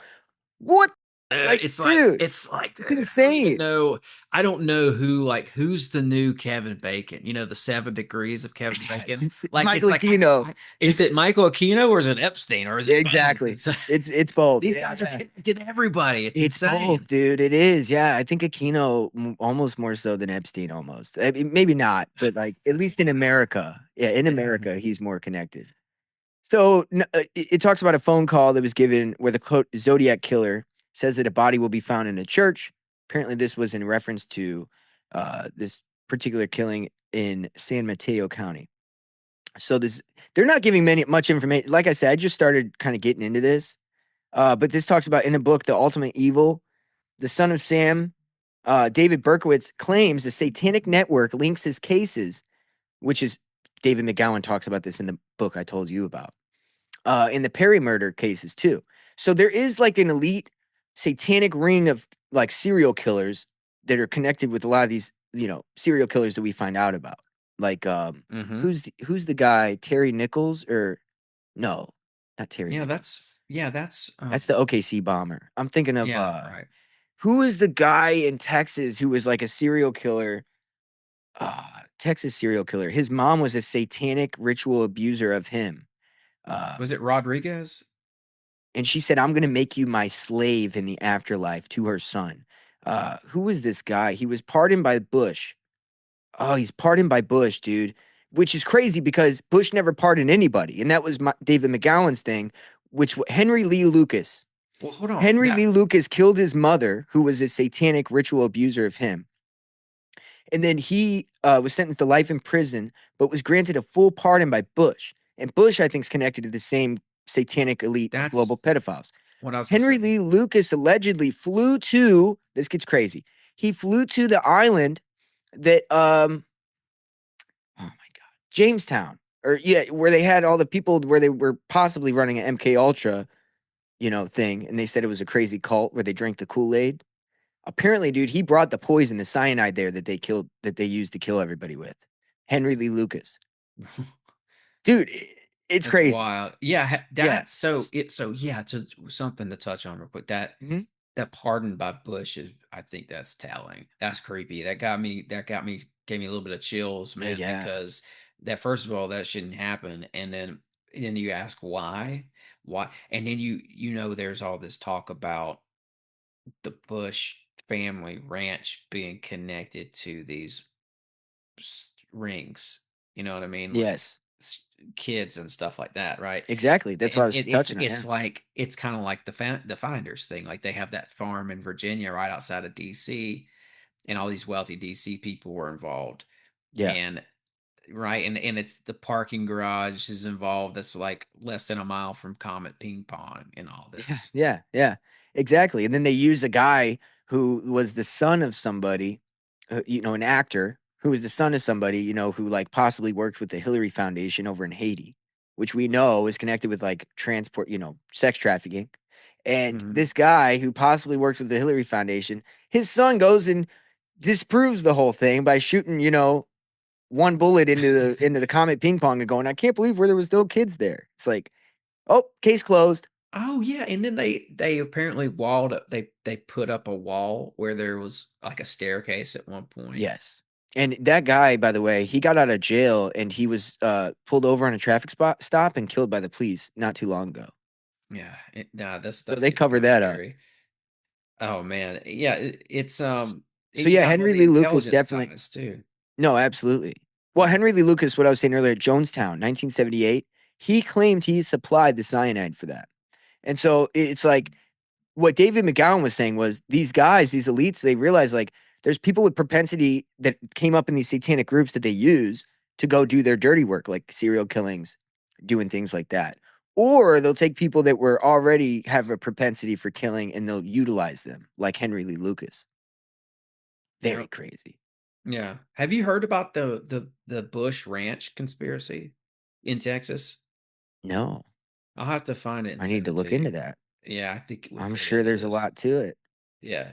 What? Like, dude, it's I don't even insane. know. I don't know who's the new Kevin Bacon. You know, the 7 degrees of Kevin Bacon. It's It's Michael like Aquino. is it Michael Aquino or is it Epstein or is it both? Exactly. It's both. These Yeah, guys are yeah. connected to everybody. It's It's both, insane. dude. It is. Yeah, I think Aquino almost more so than Epstein. Almost. I mean, maybe not, but like at least in America, yeah, in Yeah. America, he's more connected. So it talks about a phone call that was given where the quote Zodiac Killer says that a body will be found in a church. Apparently, this was in reference to this particular killing in San Mateo County. So they're not giving much information. Like I said, I just started kind of getting into this. But this talks about in a book, The Ultimate Evil, the son of Sam, David Berkowitz claims the satanic network links his cases, which is David McGowan talks about this in the book I told you about, in the Perry murder cases too. So there is like an elite satanic ring of like serial killers that are connected with a lot of these, serial killers that we find out about. Like, Mm-hmm. who's the guy? Terry Nichols or no, not Terry Yeah, Nichols. that's That's the OKC bomber. I'm thinking of yeah, right. who is the guy in Texas who was like a serial killer? Texas serial killer. His mom was a satanic ritual abuser of him. Was it Rodriguez? And she said, I'm going to make you my slave in the afterlife to her son. Who was this guy? He was pardoned by Bush. Oh, he's pardoned by Bush, dude. which is crazy because Bush never pardoned anybody. And that was David McGowan's thing, which Henry Lee Lucas. Well, hold on. Henry Lee Lucas killed his mother, who was a satanic ritual abuser of him. And then he was sentenced to life in prison, but was granted a full pardon by Bush. And Bush, I think, is connected to the same satanic elite of global pedophiles. What I was Henry Lee Lucas allegedly flew to, this gets crazy. He flew to the island that, oh my God, Jamestown, or where they had all the people where they were possibly running an MK Ultra, thing. And they said it was a crazy cult where they drank the Kool-Aid. Apparently, dude, he brought the poison, the cyanide there that they used to kill everybody with. Henry Lee Lucas. Dude, it's That's crazy. wild. Yeah, so something to touch on real quick. That pardon by Bush is, I think that's telling. That's creepy. Gave me a little bit of chills, man, because that, first of all, that shouldn't happen. And then you ask why? And then there's all this talk about the Bush family ranch being connected to these rings. You know what I mean? Yes. Like kids and stuff like that, right? Exactly. That's what I was touching on. It's kind of like the Finders thing. Like, they have that farm in Virginia right outside of DC, and all these wealthy DC people were involved. Yeah. And right, and it's the parking garage is involved. That's like less than a mile from Comet Ping Pong and all this. Yeah. Exactly. And then they use a guy who was the son of somebody, an actor who was the son of somebody, who like possibly worked with the Hillary Foundation over in Haiti, which we know is connected with like transport, sex trafficking. And this guy who possibly worked with the Hillary Foundation, his son goes and disproves the whole thing by shooting, one bullet into the Comet Ping Pong and going, I can't believe where there was no kids there. It's like, oh, case closed. Oh yeah, and then they apparently walled up. They put up a wall where there was like a staircase at one point. Yes. And that guy, by the way, he got out of jail and he was pulled over on a traffic stop and killed by the police not too long ago. Yeah, that's so they covered that scary. Up. Oh man, yeah, it's So Henry Lee Lucas definitely too. No, absolutely. Well, Henry Lee Lucas, what I was saying earlier, Jonestown, 1978, he claimed he supplied the cyanide for that. And so it's like what David McGowan was saying was these guys, these elites, they realize like there's people with propensity that came up in these satanic groups that they use to go do their dirty work, like serial killings, doing things like that. Or they'll take people that were already have a propensity for killing and they'll utilize them, like Henry Lee Lucas. Very crazy. Yeah. Have you heard about the Bush Ranch conspiracy in Texas? No. I'll have to find it. I need to look into that. Yeah, I think I'm sure there's a lot to it. Yeah.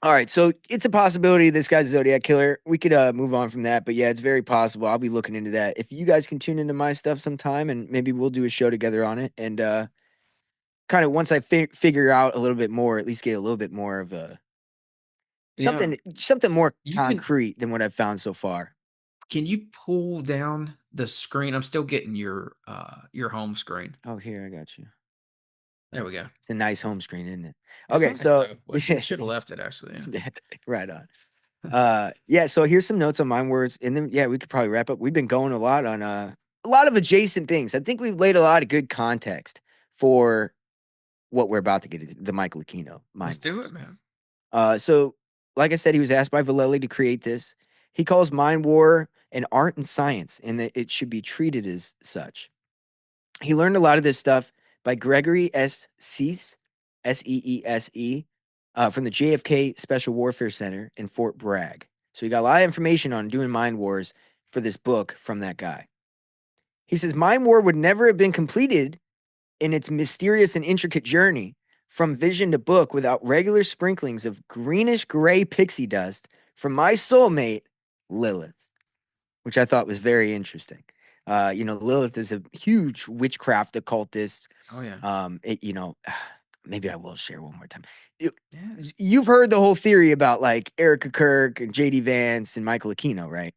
All right, so it's a possibility this guy's a Zodiac Killer. We could move on from that, but yeah, it's very possible. I'll be looking into that. If you guys can tune into my stuff sometime, and maybe we'll do a show together on it, and kind of once I figure out a little bit more, at least get a little bit more of a something more concrete than what I've found so far. Can you pull down the screen? I'm still getting your home screen. Oh, here, I got you. There we go. It's a nice home screen, isn't it? Okay, so we should have left it actually. Yeah. Right on. Yeah, so here's some notes on Mind Wars, and then we could probably wrap up. We've been going a lot on a lot of adjacent things. I think we've laid a lot of good context for what we're about to get into, the Michael Aquino Mind. Let's do it, man. So like I said, he was asked by Vallely to create this. He calls Mind War an art and science, and that it should be treated as such. He learned a lot of this stuff by Gregory S. Seese, Seese, from the JFK Special Warfare Center in Fort Bragg. So he got a lot of information on doing Mind Wars for this book from that guy. He says Mind War would never have been completed in its mysterious and intricate journey from vision to book without regular sprinklings of greenish gray pixie dust from my soulmate, Lilith, which I thought was very interesting. Lilith is a huge witchcraft occultist. Oh yeah. Maybe I will share one more time. You've heard the whole theory about like Erica Kirk and JD Vance and Michael Aquino, right?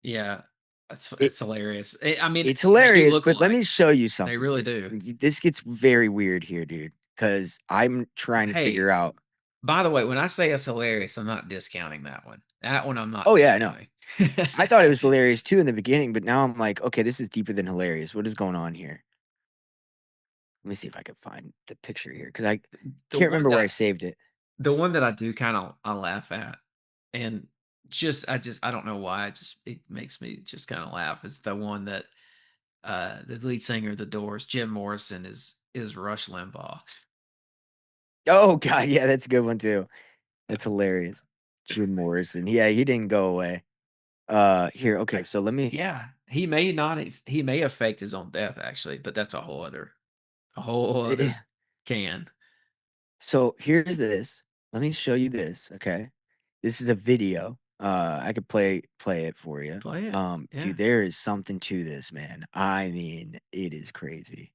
Yeah. It's hilarious. I mean, it's hilarious, but let me show you something. They really do. This gets very weird here, dude, because I'm trying to figure out. By the way, when I say it's hilarious, I'm not discounting that one. That one I'm not. Oh yeah, I know. I thought it was hilarious too in the beginning, but now I'm like, okay, this is deeper than hilarious. What is going on here? Let me see if I can find the picture here because I The can't one remember where I that saved it. the one that I do kind of I laugh at, and I don't know why, it makes me just kind of laugh. Is the one that the lead singer of the Doors, Jim Morrison, is Rush Limbaugh. Oh God, yeah, that's a good one too. That's hilarious. Jim Morrison. Yeah, he didn't go away. Here, okay, so let me Yeah, he may have faked his own death actually, but that's a whole eh, other can. so here's this. Let me show you this, okay? This is a video. I could play it for you. Play it. Yeah. Dude, there is something to this, man. I mean, it is crazy.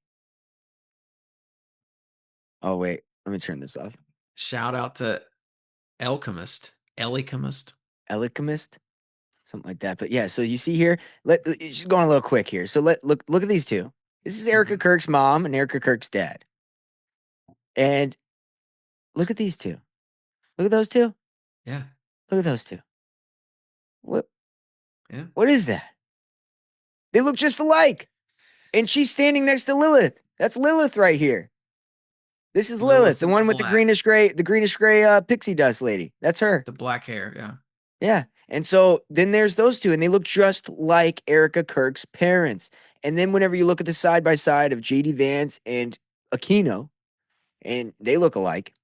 Oh wait, let me turn this off. Shout out to Alchemist. Alchemist, something like that. But yeah, so you see here, just going a little quick here. So look at these two. This is Erica Mhm. Kirk's mom and Erica Kirk's dad. And look at these two. Look at those two. Yeah. Look at those two. What Yeah. what is that? They look just alike. And she's standing next to Lilith. That's Lilith right here. This is Lilith, Lilith the in the one with black, the greenish gray pixie dust lady. That's her. the black hair. Yeah. Yeah. And so then there's those two, and they look just like Erica Kirk's parents. And then whenever you look at the side by side of JD Vance and Aquino, and they look alike.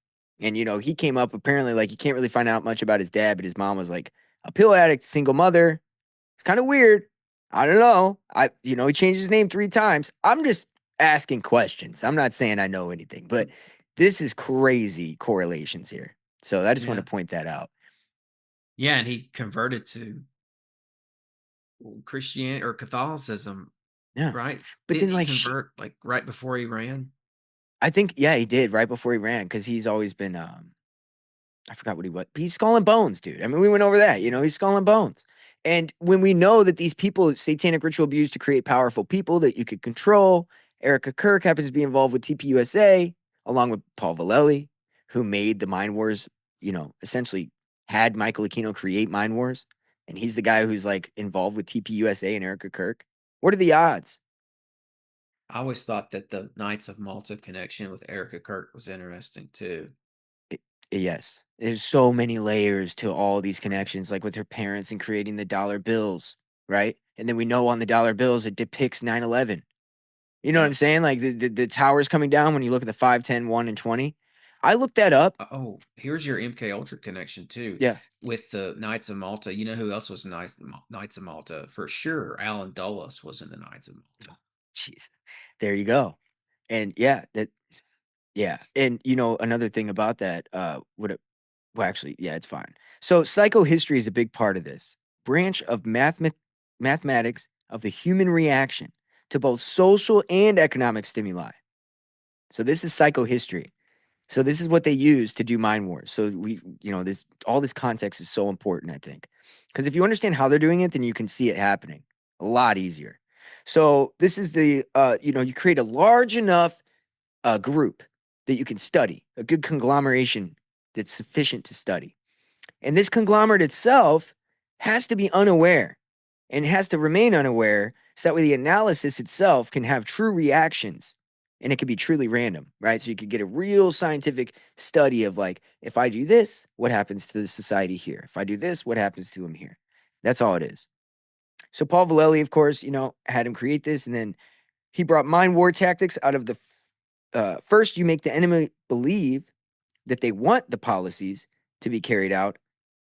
And he came up apparently like you can't really find out much about his dad, but his mom was like a pill addict, single mother. It's kind of weird. I don't know. He changed his name 3 times. I'm just asking questions. I'm not saying I know anything, but this is crazy correlations here. So I just want Yeah. to point that out. Yeah, and he converted to Christianity or Catholicism, Yeah. right? But Didn't then he like convert like right before he ran? I think yeah, he did right before he ran because he's always been I forgot what he was. He's Skull and Bones, dude. I mean, we went over that. He's Skull and Bones. And when we know that these people, satanic ritual abused to create powerful people that you could control, Erica Kirk happens to be involved with TPUSA, along with Paul Vallely, who made the Mind Wars, essentially had Michael Aquino create Mind Wars. And he's the guy who's like involved with TPUSA and Erica Kirk. What are the odds? I always thought that the Knights of Malta connection with Erica Kirk was interesting too. Yes. There's so many layers to all these connections, like with her parents and creating the dollar bills, right? And then we know on the dollar bills it depicts 9/11. You know what Yeah. I'm saying? Like the towers coming down when you look at the 5, 10, 1, and 20. I looked that up. Oh, here's your MK Ultra connection too Yeah. with the Knights of Malta. You know who else was Knights of Malta for sure? Alan Dulles was in the Knights of Malta. Jeez. There you go. And yeah. And another thing about that, well, actually, yeah, it's fine. So psychohistory is a big part of this branch of mathematics of the human reaction to both social and economic stimuli. So this is psychohistory. So this is what they use to do mind wars. So all this context is so important, I think, because if you understand how they're doing it, then you can see it happening a lot easier. So this is you create a large enough group that you can study, a good conglomeration that's sufficient to study. And this conglomerate itself has to be unaware and has to remain unaware so that way the analysis itself can have true reactions and it can be truly random, right? So you could get a real scientific study of like, if I do this, what happens to the society here? If I do this, what happens to him here? That's all it is. So Paul Vallely, of course, had him create this, and then he brought mind war tactics out of the first you make the enemy believe that they want the policies to be carried out,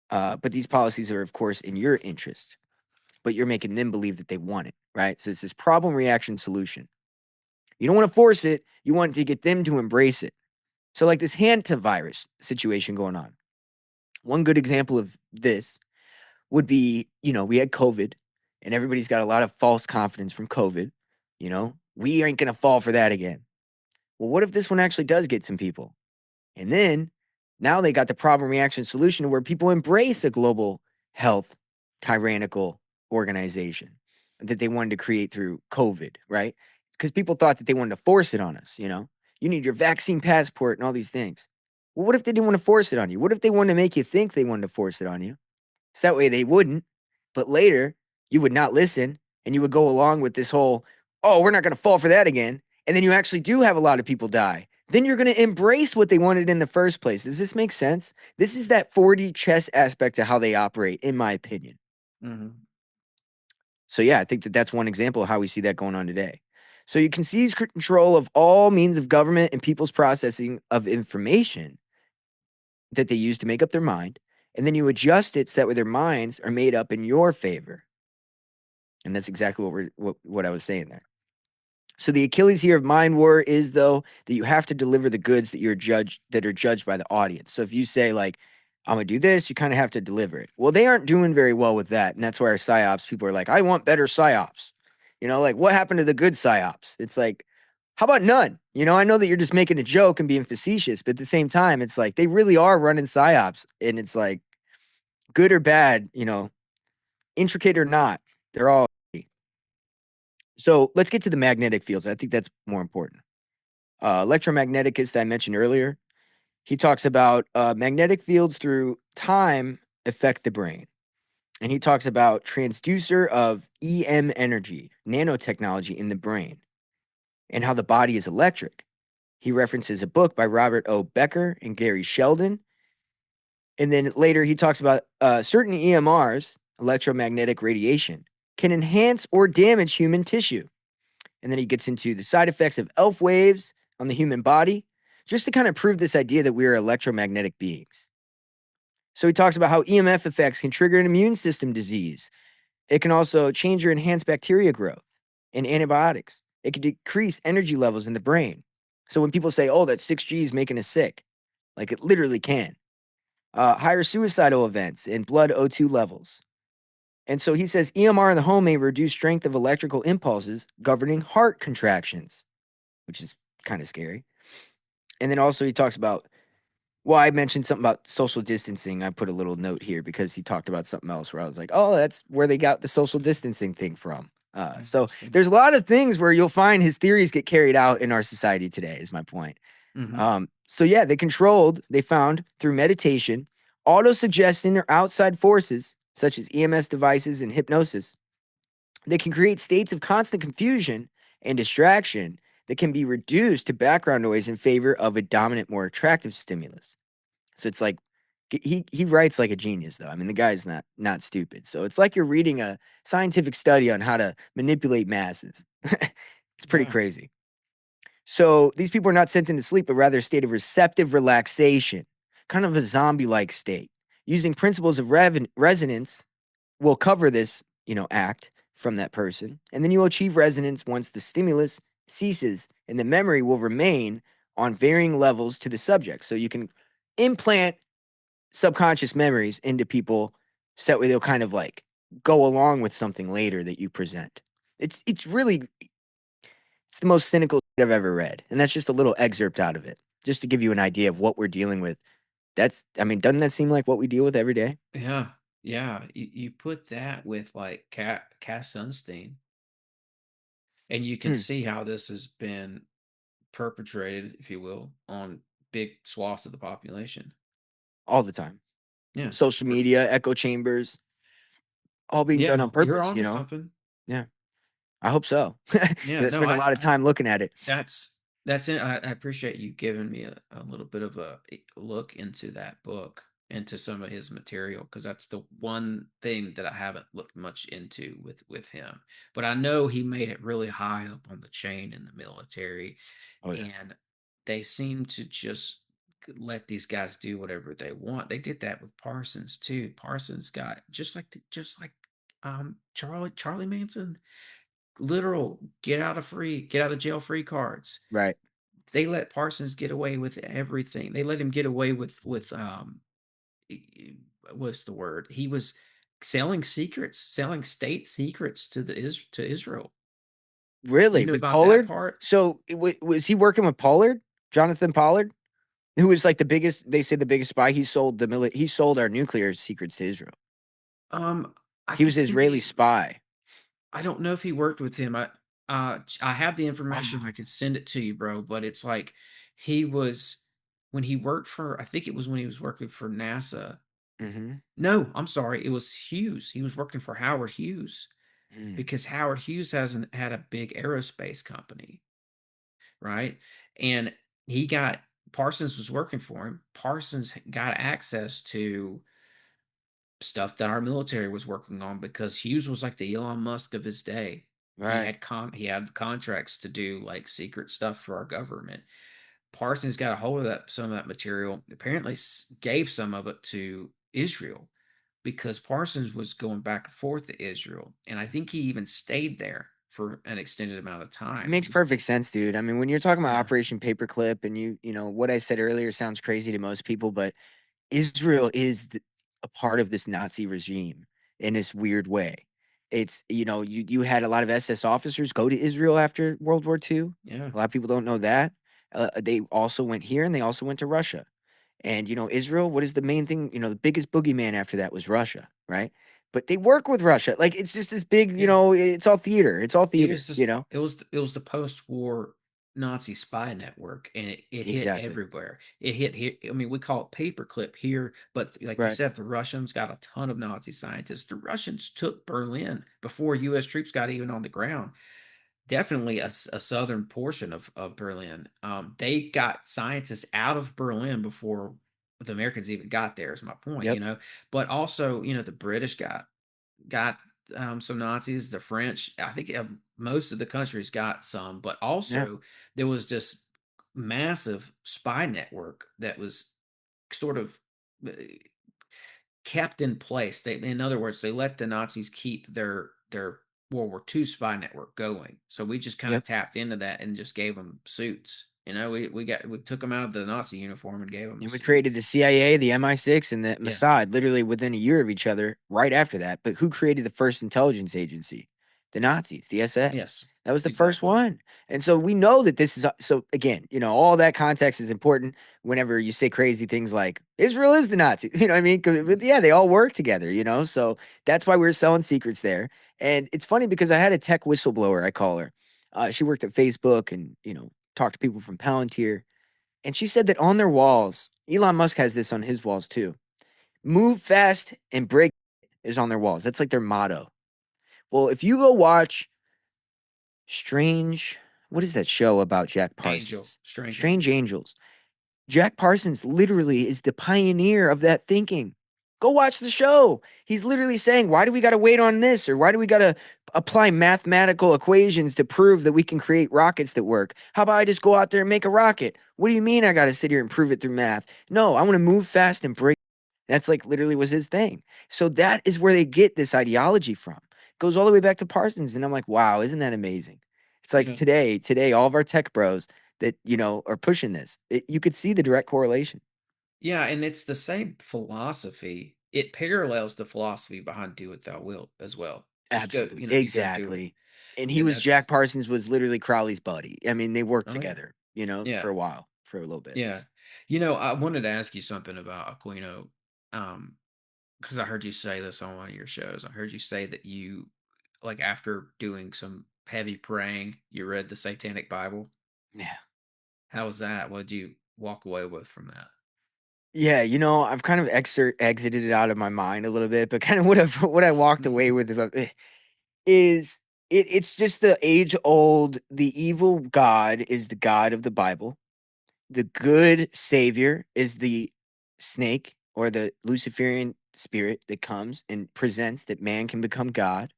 but these policies are, of course, in your interest, but you're making them believe that they want it, right? So it's this problem reaction solution. You don't want to force it. You want to get them to embrace it. So like this hantavirus situation going on. One good example of this would be, we had COVID and everybody's got a lot of false confidence from COVID. We ain't going to fall for that again. Well, what if this one actually does get some people? And then now they got the problem reaction solution where people embrace a global health tyrannical organization that they wanted to create through COVID, right? Because people thought that they wanted to force it on us, You need your vaccine passport and all these things. Well, what if they didn't want to force it on you? What if they wanted to make you think they wanted to force it on you? So that way they wouldn't. But later, you would not listen and you would go along with this whole, oh, we're not going to fall for that again. And then you actually do have a lot of people die. Then you're going to embrace what they wanted in the first place. Does this make sense? This is that 4D chess aspect of how they operate, in my opinion. Mm-hmm. So, yeah, I think that that's one example of how we see that going on today. So, you can seize control of all means of government and people's processing of information that they use to make up their mind. And then you adjust it so that way their minds are made up in your favor. And that's exactly what I was saying there. So the Achilles heel of mind war is, though, that you have to deliver the goods that are judged by the audience. So if you say, like, I'm gonna do this, you kind of have to deliver it. Well, they aren't doing very well with that, and that's why our psyops people are like, I want better psyops. You know, like, what happened to the good psyops? It's like, how about none? You know, I know that you're just making a joke and being facetious, but at the same time, it's like they really are running psyops, and it's like, good or bad, you know, intricate or not, they're all. So let's get to the magnetic fields. I think that's more important. Electromagneticist that I mentioned earlier, he talks about magnetic fields through time affect the brain. And he talks about transducer of EM energy, nanotechnology in the brain, and how the body is electric. He references a book by Robert O. Becker and Gary Sheldon. And then later he talks about certain EMRs, electromagnetic radiation, can enhance or damage human tissue. And then he gets into the side effects of ELF waves on the human body, just to kind of prove this idea that we are electromagnetic beings. So he talks about how EMF effects can trigger an immune system disease. It can also change or enhance bacteria growth and antibiotics. It can decrease energy levels in the brain. So when people say, oh, that 6G is making us sick, like it literally can. Higher suicidal events and blood O2 levels. And so he says EMR in the home may reduce strength of electrical impulses governing heart contractions, which is kind of scary. And then also he talks about, well, I mentioned something about social distancing. I put a little note here because he talked about something else where I was like, oh, that's where they got the social distancing thing from. So there's a lot of things where you'll find his theories get carried out in our society today, is my point. Mm-hmm. So yeah, they found through meditation, auto-suggestion or outside forces, such as EMS devices and hypnosis, they can create states of constant confusion and distraction that can be reduced to background noise in favor of a dominant, more attractive stimulus. So it's like he writes like a genius, though. I mean, the guy's not stupid. So it's like you're reading a scientific study on how to manipulate masses. It's pretty Yeah. crazy. So these people are not sent into sleep, but rather a state of receptive relaxation, kind of a zombie-like state. Using principles of resonance will cover this, act from that person, and then you'll achieve resonance once the stimulus ceases, and the memory will remain on varying levels to the subject. So you can implant subconscious memories into people so that way they'll kind of like go along with something later that you present. It's really it's the most cynical I've ever read. And that's just a little excerpt out of it, just to give you an idea of what we're dealing with. Doesn't that seem like what we deal with every day? Yeah. Yeah. You put that with like Cass Sunstein, and you can Hmm. see how this has been perpetrated, if you will, on big swaths of the population. All the time. Yeah. Social media, echo chambers, all being done Yeah. on You're purpose, onto something. Yeah. I hope so. 'Cause Yeah. I No, spend a lot of time looking at it. that's it. I appreciate you giving me a little bit of a look into that book, into some of his material, because that's the one thing that I haven't looked much into with him. But I know he made it really high up on the chain in the military, Oh yeah. and they seem to just let these guys do whatever they want. They did that with Parsons too. Parsons got Charlie Manson, literal get out of jail free cards. Right. They let Parsons get away with everything. They let him get away with what's the word? He was selling secrets, selling state secrets to to Israel. You Really? knew With about that Pollard? part? So was he working with Pollard? Jonathan Pollard? Who was like the biggest, they say the biggest spy. He sold our nuclear secrets to Israel. I He was an think Israeli spy. I don't know if he worked with him. I have the information. Wow. I could send it to you, bro. But it's like he was when he worked for. I think it was when he was working for NASA. Mhm. No, I'm sorry, it was Hughes. He was working for Howard Hughes Mm. because Howard Hughes hasn't had a big aerospace company, right? And he got Parsons was working for him. Parsons got access to stuff that our military was working on because Hughes was like the Elon Musk of his day. Right. He had contracts to do like secret stuff for our government. Parsons got a hold of that some of that material. Apparently, gave some of it to Israel because Parsons was going back and forth to Israel, and I think he even stayed there for an extended amount of It time. makes perfect sense, dude. I mean, when you're talking about Yeah, Operation Paperclip and you know, what I said earlier sounds crazy to most people, but Israel is a part of this Nazi regime in this weird way. It's, you know, you had a lot of SS officers go to Israel after World War II. yeah, A lot of people don't know that. They also went here and they also went to Russia. And, you know, Israel, what is the main thing? You know, the biggest boogeyman after that was Russia, right? But they work with Russia. Like, it's just this big, you yeah. know, it's all theater. It's all It theater, was you just know? it was the post-war Nazi spy network, and it hit Exactly. everywhere. It hit here. I mean, we call it paperclip here, but like you Right. said, the Russians got a ton of Nazi scientists. The Russians took Berlin before U.S. troops got even on the ground. Definitely a southern portion of Berlin. They got scientists out of Berlin before the Americans even got there. Is my point, Yep. But also, the British got some Nazis. The French, I think, most of the countries got some, but Yeah. also there was this massive spy network that was sort of uh, kept in place. In other words, they let the Nazis keep their World War II spy network going. So we just kind of Yep. tapped into that and just gave them suits. We took them out of the Nazi uniform and gave them a And we suit. created the CIA, the MI6, and the Yes, Mossad literally within a year of each other right after that. But who created the first intelligence agency? The Nazis, the SS. yes, That was the first exactly. one. And so we know that this is so again, you know, all that context is important whenever you say crazy things like Israel is the Nazis. You know what I mean? But yeah, they all work together, you know? So that's why we are selling secrets there. And it's funny because I had a tech whistleblower, I call her. She worked at Facebook and, you know, talked to people from Palantir. And she said that on their walls, Elon Musk has this on his walls too. Move fast and break is on their walls. That's like their motto. Well, if you go watch Strange, what is that show about Jack Angel, Parsons? strange Strange angel. Angels. Jack Parsons literally is the pioneer of that thinking. Go watch the show. He's literally saying, why do we got to wait on this? Or why do we got to apply mathematical equations to prove that we can create rockets that work? How about I just go out there and make a rocket? What do you mean I got to sit here and prove it through math? No, I want to move fast and break. That's like literally was his thing. So that is where they get this ideology from. Goes all the way back to Parsons. And I'm like, wow, isn't that amazing? It's like Yeah, today, all of our tech bros that, you know, are pushing this. You could see the direct correlation. yeah, and it's the same philosophy. It parallels the philosophy behind "Do What Thou Wilt" as well. Just go, Absolutely. you go do it. Exactly. And he And was Jack that's Parsons was literally Crowley's buddy. I mean, they worked oh yeah, together, you know, for yeah, a while, for a little bit. yeah. I wanted to ask you something about Aquino, um, because I heard you say this on one of your shows. I heard you say that you, like, after doing some heavy praying, you read the Satanic Bible. Yeah. How was that? What did you walk away with from that? Yeah, you know, I've kind of exited it out of my mind a little bit, but kind of what I walked away with is it's just the age old the evil God is the God of the Bible. The good savior is the snake or the Luciferian spirit that comes and presents that man can become God.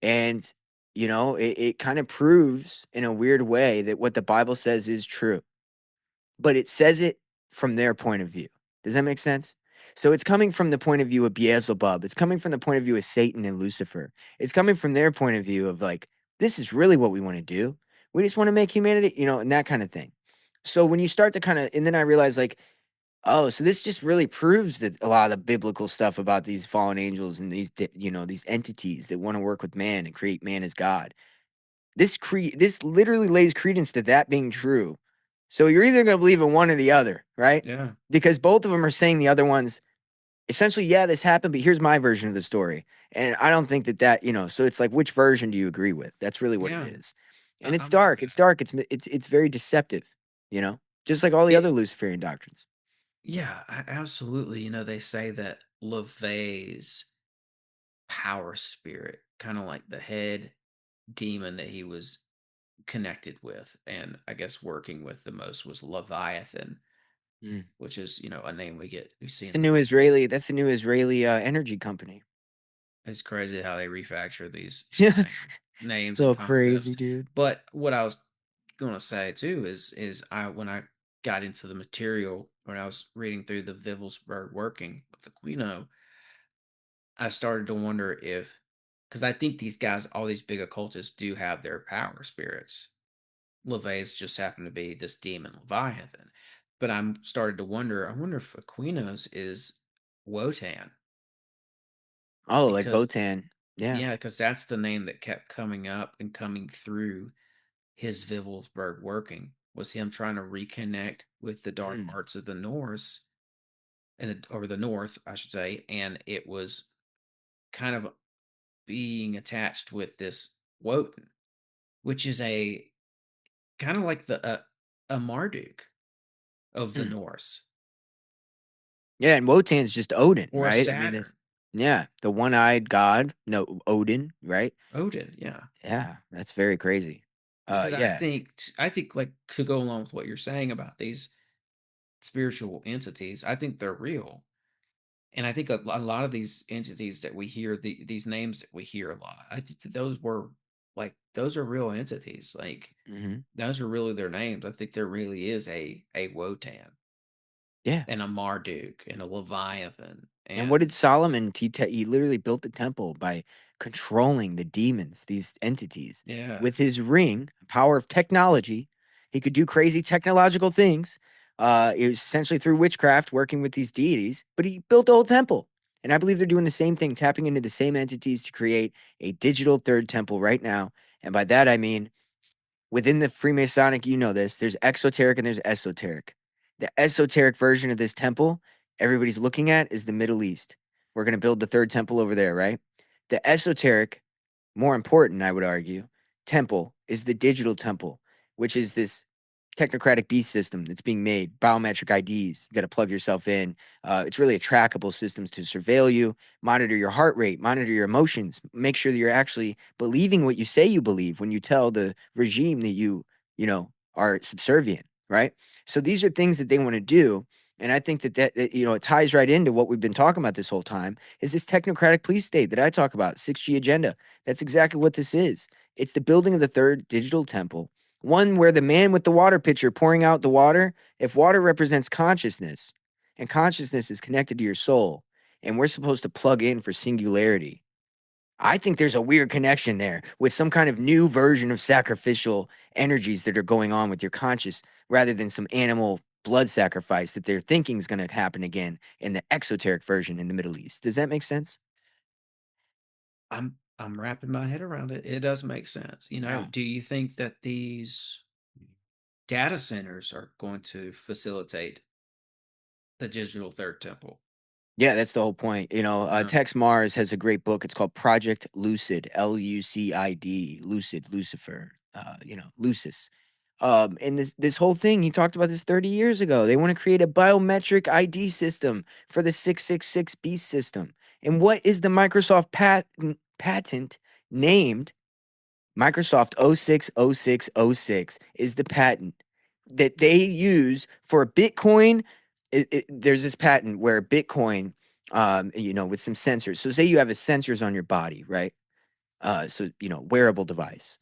And, you know, it kind of proves in a weird way that what the Bible says is true, but it says it from their point of view. Does that make sense? So it's coming from the point of view of Beelzebub. It's coming from the point of view of Satan and Lucifer. It's coming from their point of view of like, this is really what we want to do. We just want to make humanity, you know, and that kind of thing. So when you start to kind of, and then I realized like, oh, so this just really proves that a lot of the biblical stuff about these fallen angels and these, you know, these entities that want to work with man and create man as God. This literally lays credence to that being true. So you're either going to believe in one or the other, right? Yeah, Because both of them are saying the other one's essentially, yeah, this happened, but here's my version of the story. And I don't think that, you know, so it's like, which version do you agree with? That's really what it yeah, is. And it's I'm with dark. It's that. dark. It's very deceptive, you know, just like all the other It Luciferian doctrines. Yeah, absolutely. They say that LaVey's power spirit, kind of like the head demon that he was connected with, and I guess working with the most was Leviathan, Mm. which is, a name we see It's in the the new movie. Israeli. That's the new Israeli energy company. It's crazy how they refactor these Yeah, same names and so concepts. crazy, dude. But what I was gonna say too is I when I got into the material, when I was reading through the Vivelsberg working with Aquino, I started to wonder if, because I think these guys, all these big occultists, do have their power spirits. LeVay's just happened to be this demon Leviathan. But I'm started to wonder, I wonder if Aquino's is Wotan, Oh, like because Wotan. Yeah. yeah, because that's the name that kept coming up and coming through his Vivelsberg working, was him trying to reconnect with the dark Mm. arts of the Norse or the North, I should say, and it was kind of being attached with this Wotan, which is a kind of like a Marduk of the Mm. Norse, Yeah, and Wotan's just Odin, or a right? I mean, this. Saturn. Yeah, the one-eyed god. No, Odin, right? Odin, yeah. Yeah, that's very crazy. Because Yeah. I think like to go along with what you're saying about these spiritual entities, I think they're real. And I think a lot of these entities that we hear, these names that we hear a lot, I think that those are real entities. Like Hmm. those are really their names. I think there really is a Wotan Yeah. and a Marduk and a Leviathan And what and did Solomon? He literally built the temple by controlling the demons, these entities, yeah, with his ring, power of technology. He could do crazy technological things. It was essentially through witchcraft, working with these deities. But he built the whole temple, and I believe they're doing the same thing, tapping into the same entities to create a digital third temple right now. And by that I mean within the Freemasonic, you know this, there's exoteric and there's esoteric. The esoteric version of this temple everybody's looking at is the Middle East. We're going to build the third temple over there, right? The esoteric, more important, I would argue, temple is the digital temple, which is this technocratic beast system that's being made, biometric IDs. You got to plug yourself in. It's really a trackable system to surveil you, monitor your heart rate, monitor your emotions, make sure that you're actually believing what you say you believe when you tell the regime that are subservient, right? So these are things that they want to do. And I think that it ties right into what we've been talking about this whole time is this technocratic police state that I talk about, 6G agenda. That's exactly what this is. It's the building of the third digital temple, one where the man with the water pitcher pouring out the water, if water represents consciousness and consciousness is connected to your soul, and we're supposed to plug in for singularity, I think there's a weird connection there with some kind of new version of sacrificial energies that are going on with your conscious rather than some animal blood sacrifice that they're thinking is going to happen again in the exoteric version in the Middle East. Does that make sense? I'm wrapping my head around it. It does make sense. Yeah. Do you think that these data centers are going to facilitate the digital third temple? Yeah, that's the whole point. Yeah. Tex Mars has a great book. It's called Project Lucid, Lucid, Lucid, Lucifer, Lucis. And this whole thing, he talked about this 30 years ago. They want to create a biometric ID system for the 666 beast system. And what is the Microsoft patent named? Microsoft 060606 is the patent that they use for Bitcoin. There's this patent where Bitcoin, with some sensors. So say you have a sensors on your body, right? Wearable device,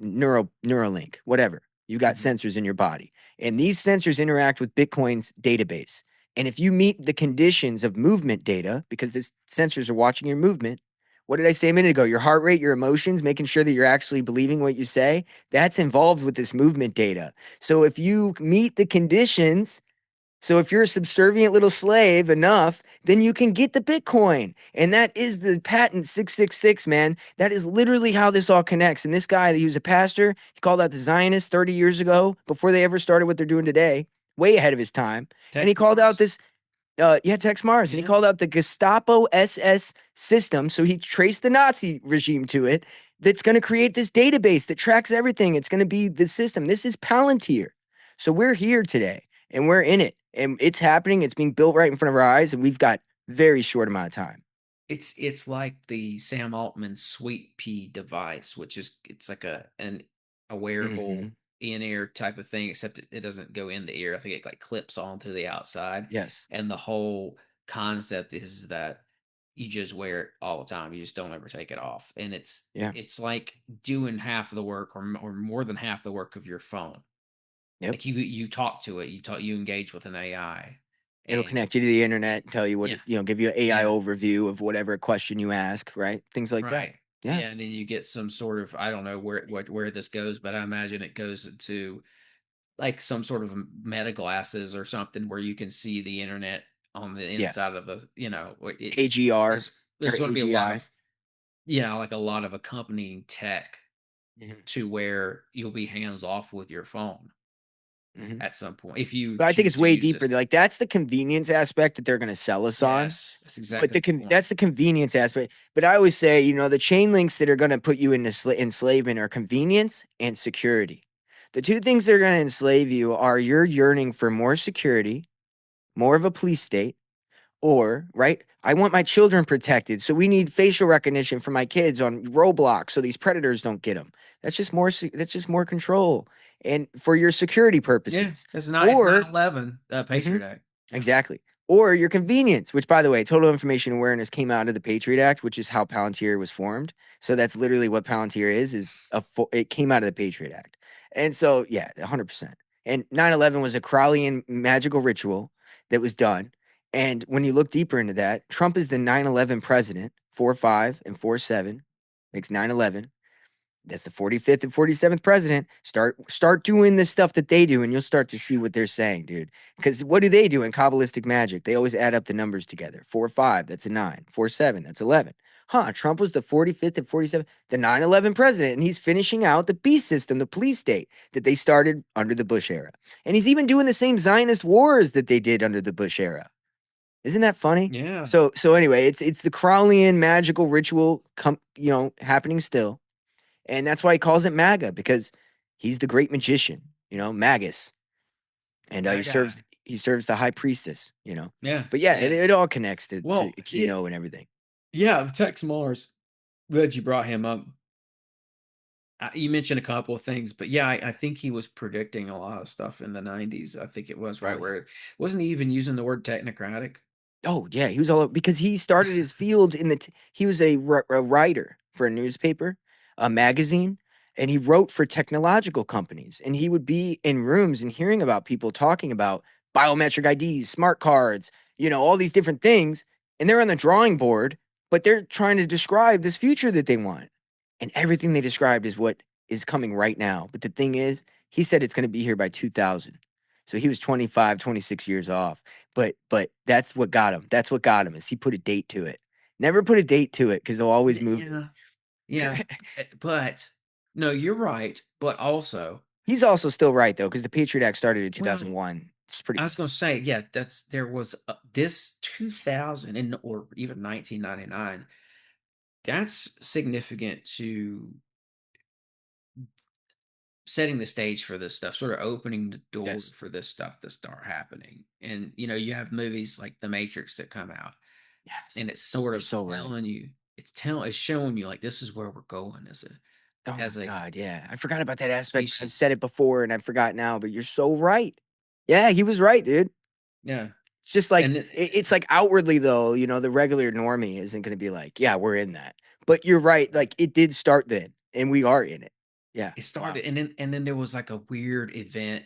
Neuralink, whatever. You got Mhm. sensors in your body, and these sensors interact with Bitcoin's database. And if you meet the conditions of movement data, because these sensors are watching your movement, what did I say a minute ago? Your heart rate, your emotions, making sure that you're actually believing what you say, that's involved with this movement data. So if you meet the conditions, so if you're a subservient little slave enough, then you can get the Bitcoin. And that is the patent 666, man. That is literally how this all connects. And this guy, he was a pastor. He called out the Zionists 30 years ago before they ever started what they're doing today, way ahead of his time. And he Tech called out Mars? this, Tex Mars. And he Yeah. called out the Gestapo SS system. So he traced the Nazi regime to it. That's going to create this database that tracks everything. It's going to be the system. This is Palantir. So we're here today and we're in it. and it's happening. It's being built right in front of our eyes, and we've got very short amount of time. It's like the Sam Altman Sweet Pea device, which is it's like a wearable in-ear type of thing, except it doesn't go in the ear. I think it like clips onto the outside. Yes. And the whole concept is that you just wear it all the time. You just don't ever take it off. And Yeah. it's like doing half of the work or more than half the work of your phone. Yep. Like you talk to it, you engage with an AI. It'll And connect you to the internet, tell you what, yeah, give you an AI yeah, overview of whatever question you ask, right? Things like that. right. Yeah. Yeah, and then you get some sort of I don't know where this goes, but I imagine it goes to like some sort of medical glasses or something where you can see the internet on the Yeah. inside of the AGR or there's going to be a lot AGI. of like a lot of accompanying tech Mhm. to where you'll be hands off with your phone Mhm. at some point if you But I think choose it's to way use deeper. this. Like that's the convenience aspect that they're going to sell us on. Yes, that's But exactly the point. that's the convenience aspect. But I always say, the chain links that are going to put you into enslavement are convenience and security. The two things that are going to enslave you are your yearning for more security, more of a police state, or, right, I want my children protected. So we need facial recognition for my kids on Roblox so these predators don't get them. That's just more control and for your security Yeah, purposes. it's Or 9/11 Mhm. Patriot Act. Yeah. Exactly. Or your convenience, which, by the way, total information awareness came out of the Patriot Act, which is how Palantir was formed. So that's literally what Palantir is it came out of the Patriot Act. And so, yeah, 100%. And 9/11 was a Crowleyan magical ritual that was done. And when you look deeper into that, Trump is the 9/11 president, 4-5 and 4-7, makes 9/11. That's the 45th and 47th president. Start doing the stuff that they do, and you'll start to see what they're saying, dude. Because what do they do in Kabbalistic magic? They always add up the numbers together. 4-5, that's a 9. 4-7, that's 11. Huh, Trump was the 45th and 47th, the 9/11 president, and he's finishing out the beast system, the police state that they started under the Bush era. And he's even doing the same Zionist wars that they did under the Bush era. Isn't that funny? Yeah. So anyway, it's the Crowleyan magical ritual happening still. And that's why he calls it MAGA, because he's the great magician, Magus. And That guy. he serves the high priestess, Yeah. But yeah, Yeah. it all connects to Well, Aquino and everything. yeah, Tex Mars. Glad you brought him up. You mentioned a couple of things, but yeah, I think he was predicting a lot of stuff in the 90s. I think it was Oh, right yeah. where wasn't he even using the word technocratic? Oh yeah, he was all because he started his field in he was a writer for a newspaper, a magazine, and he wrote for technological companies. And he would be in rooms and hearing about people talking about biometric IDs, smart cards, all these different things. And they're on the drawing board, but they're trying to describe this future that they want. And everything they described is what is coming right now. But the thing is, he said it's going to be here by 2000. So he was 25, 26 years off. But that's what got him. That's what got him is he put a date to it. Never put a date to it because they'll always move it. Yeah. Yeah. But no, you're right. But also, He's also still right though, because the Patriot Act started in well, 2001. It's pretty I was going close. to say, yeah, there was this 2000 and or even 1999. That's significant to setting the stage for this stuff, sort of opening the door Yes. for this stuff to start happening. And you have movies like The Matrix that come out, and Yes. it's sort You're of so right. telling you, it's showing you like this is where we're going Oh my as a God. Yeah. I forgot about that aspect. I've said species. it before and I forgot now, but you're so right. Yeah, he was right, dude. Yeah, It's just like and it's like outwardly though, the regular normie isn't going to be like, yeah, we're in that. But you're right, like it did start then, and we are in it. Yeah. it Wow. started, and then there was like a weird event,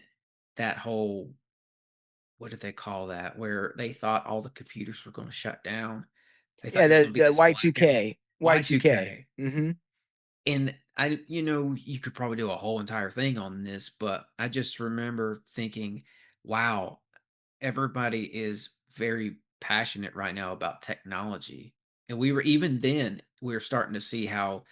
that whole what did they call that, where they thought all the computers were going to shut down. They thought Yeah, there was going to be the this blackout. Y2K, Y2K. Y2K. Mm-hmm. And you could probably do a whole entire thing on this, but I just remember thinking, wow, everybody is very passionate right now about technology. And even then, we were starting to see how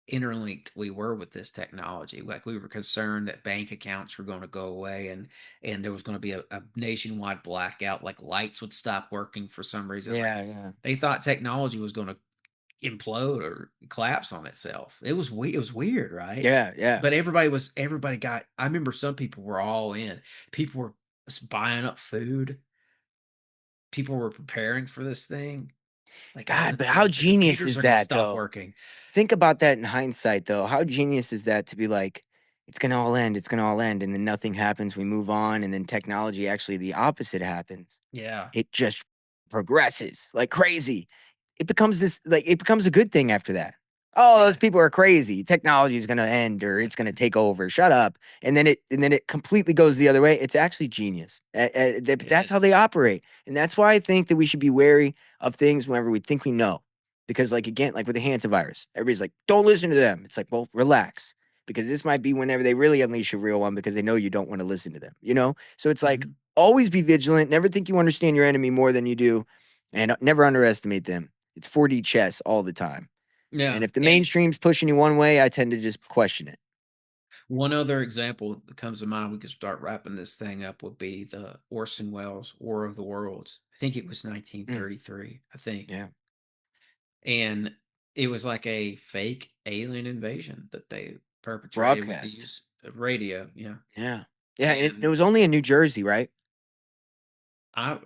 interlinked we were with this technology. Like we were concerned that bank accounts were going to go away, and there was going to be a nationwide blackout, like lights would stop working for some reason. Like Yeah, yeah, they thought technology was going to implode or collapse on itself. It was weird, right? yeah, yeah. But everybody got I remember some people were all in. People were buying up food. people were preparing for this thing. Like, God, but how the genius computers is are going to that stop though? working. Think about that in hindsight though. How genius is that to be like, it's gonna all end, it's gonna all end, and then nothing happens, we move on, and then technology actually the opposite happens. Yeah. It just progresses like crazy. It becomes this like it becomes a good thing after that. Oh, those Yeah. people are crazy. Technology is going to end or it's going to take over. Shut up. And then it completely goes the other way. It's actually genius. That's how It's they operate. And that's why I think that we should be wary of things whenever we think we know. Because like again, like with the hantavirus, everybody's like, don't listen to them. It's like, well, relax. Because this might be whenever they really unleash a real one because they know you don't want to listen to them, you know? So it's like mhm. always be vigilant. Never think you understand your enemy more than you do. And never underestimate them. It's 4D chess all the time. Yeah. And if the And mainstream's pushing you one way, I tend to just question it. one other example that comes to mind, we could start wrapping this thing up, would be the Orson Welles War of the Worlds. I think it was Mm, 1933, I think. yeah. And it was like a fake alien invasion that they perpetrated with the Broadcast. use of radio. Yeah. Yeah. Yeah. It And was only in New Jersey, right? I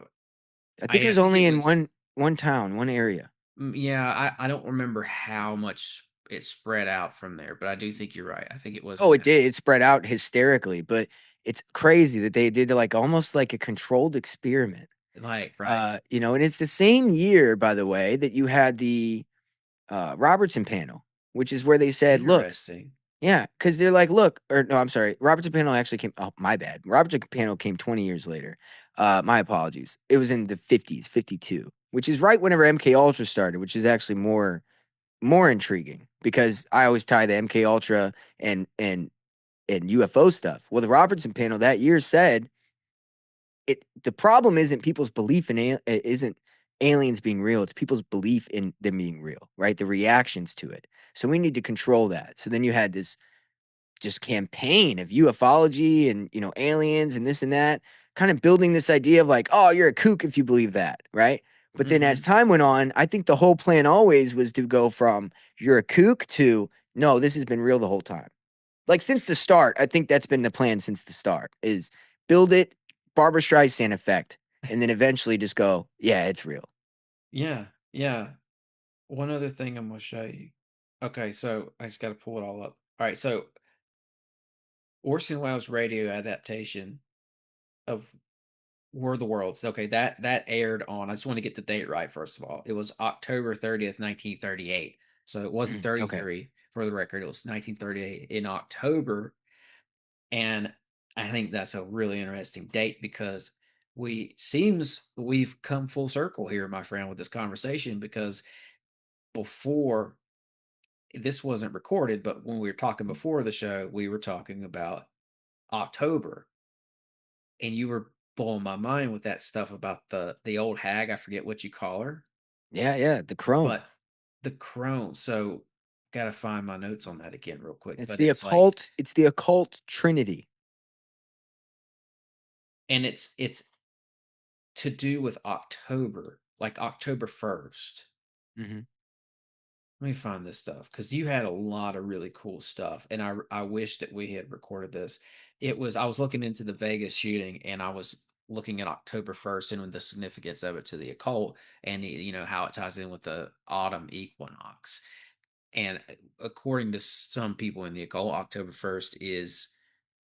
I think it I was think only it in was, one town, one area. yeah, I don't remember how much it spread out from there, but I do think you're right. I think it was Oh, in it that. did. It spread out hysterically, but it's crazy that they did like almost like a controlled experiment. Like, right. And it's the same year, by the way, that you had the Robertson panel, which is where they said, look, Interesting. yeah, because they're like, look, or no, I'm sorry. Robertson panel actually came. Oh, my bad. Robertson panel came 20 years later. My apologies. It was in the 50s, 52, which is right whenever MK Ultra started, which is actually more intriguing because I always tie the MK Ultra and UFO stuff. Well, the Robertson panel that year said it. The problem isn't people's belief in isn't aliens being real. It's people's belief in them being real, right? The reactions to it. So we need to control that. So then you had this just campaign of ufology and aliens and this and that, kind of building this idea of like, oh, you're a kook if you believe that, right? But then as Hmm. time went on, I think the whole plan always was to go from you're a kook to no, this has been real the whole time. Like since the start, I think that's been the plan since the start is build it, Barbara Streisand effect, and then eventually just go, yeah, it's real. Yeah. Yeah. One other thing I'm gonna show you. Okay, so I just got to pull it all up. All right, so Orson Welles' radio adaptation of War of the Worlds. Okay, that aired on. I just want to get the date right first of all. It was October 30th, 1938. So it wasn't Okay. 33 for the record. It was 1938 in October, and I think that's a really interesting date because we've come full circle here, my friend, with this conversation because before this wasn't recorded, but when we were talking before the show, we were talking about October, and you were blowing my mind with that stuff about the old hag. I forget what you call her, Yeah, yeah, the crone. but the crone. So, gotta find my notes on that again real quick. It's But the it's like, occult, it's the occult trinity. and it's to do with October, like October 1st. Hmm. Let me find this stuff because you had a lot of really cool stuff, and I wish that we had recorded this. I was looking into the Vegas shooting, and I was looking at October 1st and the significance of it to the occult, and how it ties in with the autumn equinox. And according to some people in the occult, October 1st is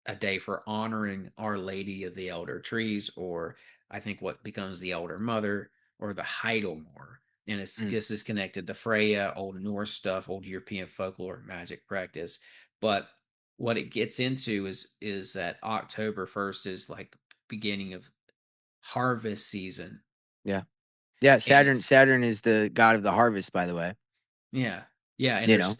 a day for honoring Our Lady of the Elder Trees, or I think what becomes the Elder Mother, or the Heidelmore. And Mm. this is connected to Freya, old Norse stuff, old European folklore, magic practice. But what it gets into is that October 1st is like beginning of harvest season, Yeah. Yeah, and Saturn it's Saturn is the god of the harvest, by the way. yeah. Yeah, and You know?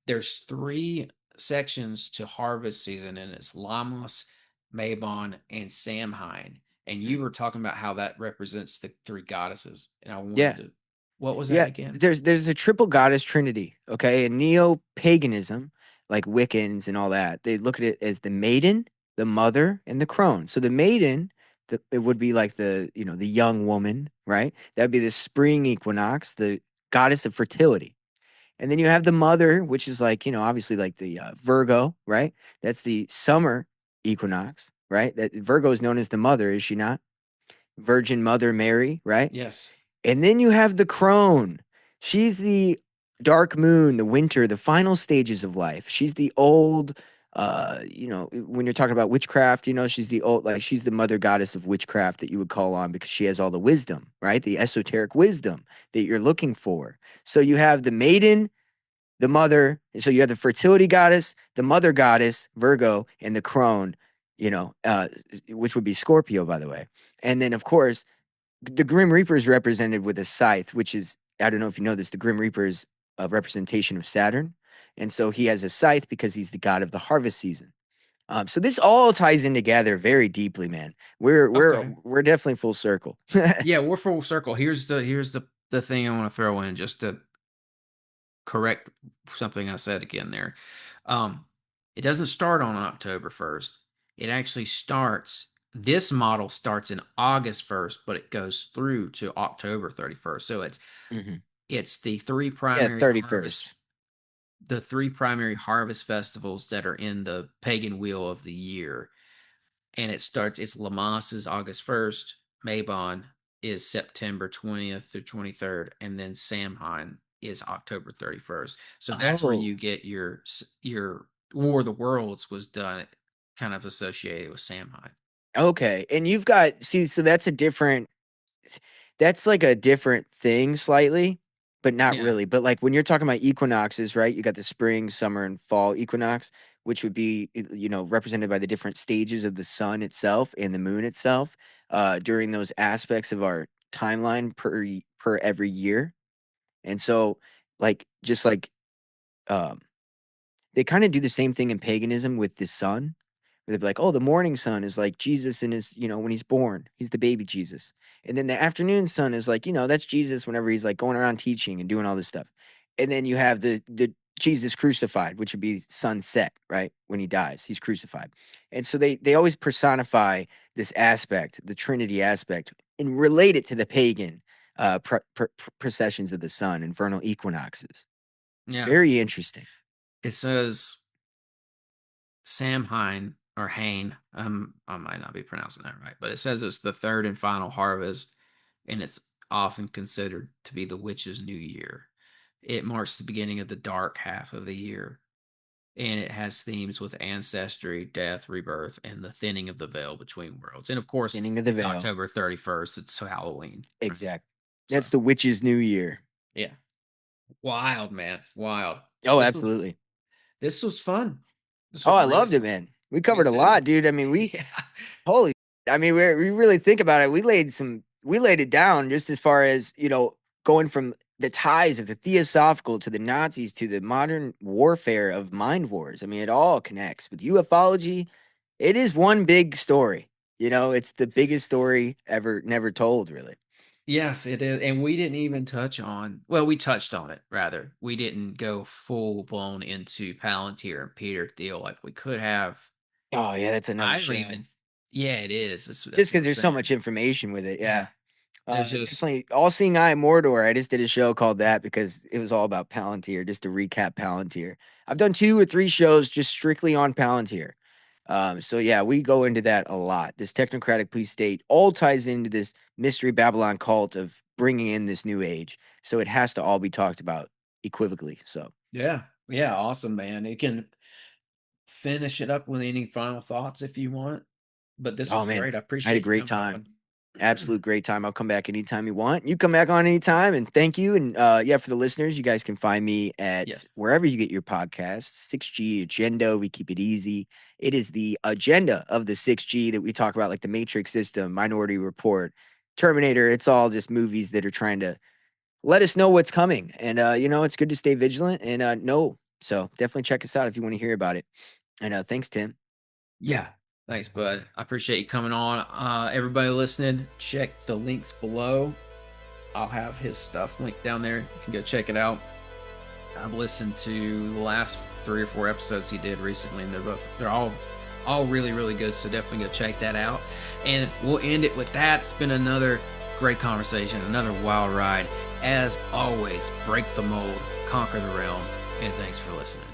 there's three sections to harvest season, and it's Lamos, Mabon, and Samhain. And Mm. you were talking about how that represents the three goddesses. And I wanted Yeah. to, what was that Yeah. again? There's a triple goddess trinity, okay? In neo-paganism, like Wiccans and all that, they look at it as the maiden, the mother, and the crone. So the maiden, it would be like the young woman, right? That'd be the spring equinox, the goddess of fertility. And then you have the mother, which is like, obviously like the Virgo, right? That's the summer equinox, right? That Virgo is known as the mother, is she not? Virgin Mother Mary, right? Yes. And then you have the crone. She's the dark moon, the winter, the final stages of life. She's the old, when you're talking about witchcraft, she's the old, like she's the mother goddess of witchcraft that you would call on because she has all the wisdom, right? The esoteric wisdom that you're looking for. So you have the maiden, the mother. So you have the fertility goddess, the mother goddess, Virgo, and the crone, which would be Scorpio, by the way. And then, of course, the Grim Reaper is represented with a scythe, which is, I don't know if you know this, the Grim Reaper is a representation of Saturn. And so he has a scythe because he's the god of the harvest season. So this all ties in together very deeply, man. We're Okay. we're definitely full circle. Yeah, we're full circle. Here's the thing I want to throw in just to correct something I said again there. It doesn't start on October 1st. It actually starts, this model starts in August 1st, but it goes through to October 31st. So Mhm. it's the three Yeah, primary 31st. festivals that are in the pagan wheel of the year. And it's Lammas is August 1st, Mabon is September 20th through 23rd, and then Samhain is October 31st. So that's where you Oh, get your War of the Worlds was done kind of associated with Samhain. okay. And you've got, see, so that's like a different thing slightly, but not Yeah. really. But like when you're talking about equinoxes, right? You got the spring, summer, and fall equinox, which would be, represented by the different stages of the sun itself and the moon itself during those aspects of our timeline per every year. And so, like, just like um, they kind of do the same thing in paganism with the sun, where they'd be like, oh, the morning sun is like Jesus in his, when he's born, he's the baby Jesus. And then the afternoon sun is like, that's Jesus whenever he's like going around teaching and doing all this stuff. And then you have the Jesus crucified, which would be sunset, right? When he dies, he's crucified. And so they always personify this aspect, the Trinity aspect, and relate it to the pagan processions of the sun and vernal equinoxes. It's Yeah. very interesting. It says Samhain or Hain. I might not be pronouncing that right, but it says it's the third and final harvest, and it's often considered to be the witch's new year. It marks the beginning of the dark half of the year, and it has themes with ancestry, death, rebirth, and the thinning of the veil between worlds. And of course, Beginning of the it's veil. October 31st. It's Halloween. Exactly. So, That's the witch's new year. yeah. Wild, man. Wild. Oh, This was absolutely. this was fun. This Oh, was I really loved it, fun. man. We Me covered a too. lot, dude. I mean, Yeah. holy, I mean, we really think about it. We laid it down just as far as, going from the ties of the theosophical to the Nazis to the modern warfare of mind wars. I mean, it all connects with ufology. It is one big story. It's the biggest story ever, never told, really. Yes, it is. And we didn't even touch on, well, we touched on it rather. We didn't go full blown into Palantir and Peter Thiel like we could have. Oh, yeah, that's another I don't show. even, yeah, it is. Just That's what because I'm there's so saying. much information with it. Yeah. Yeah. There's just, Definitely All Seeing Eye Mordor. I just did a show called that because it was all about Palantir, just to recap Palantir. I've done 2 or 3 shows just strictly on Palantir. So yeah, we go into that a lot. This technocratic police state all ties into this mystery Babylon cult of bringing in this new age. So it has to all be talked about equivocally. So yeah. Yeah. Awesome, man. You can finish it up with any final thoughts if you want. But this oh was man, great. I I had a appreciate you great coming time. on. Absolute great time. I'll come back anytime you want. You come back on anytime, and thank you. And yeah, for the listeners, you guys can find me at Yes. wherever you get your podcasts. 6G Agenda. We keep it easy. It is the agenda of the 6G that we talk about, like the Matrix system, Minority Report, Terminator. It's all just movies that are trying to let us know what's coming. And it's good to stay vigilant and know. So definitely check us out if you want to hear about it. And thanks, Tim. Yeah. Thanks, bud. I appreciate you coming on. Everybody listening, check the links below. I'll have his stuff linked down there. You can go check it out. I've listened to the last 3 or 4 episodes he did recently, and they're all really, really good. So definitely go check that out. And we'll end it with that. It's been another great conversation, another wild ride. As always, break the mold, conquer the realm, and thanks for listening.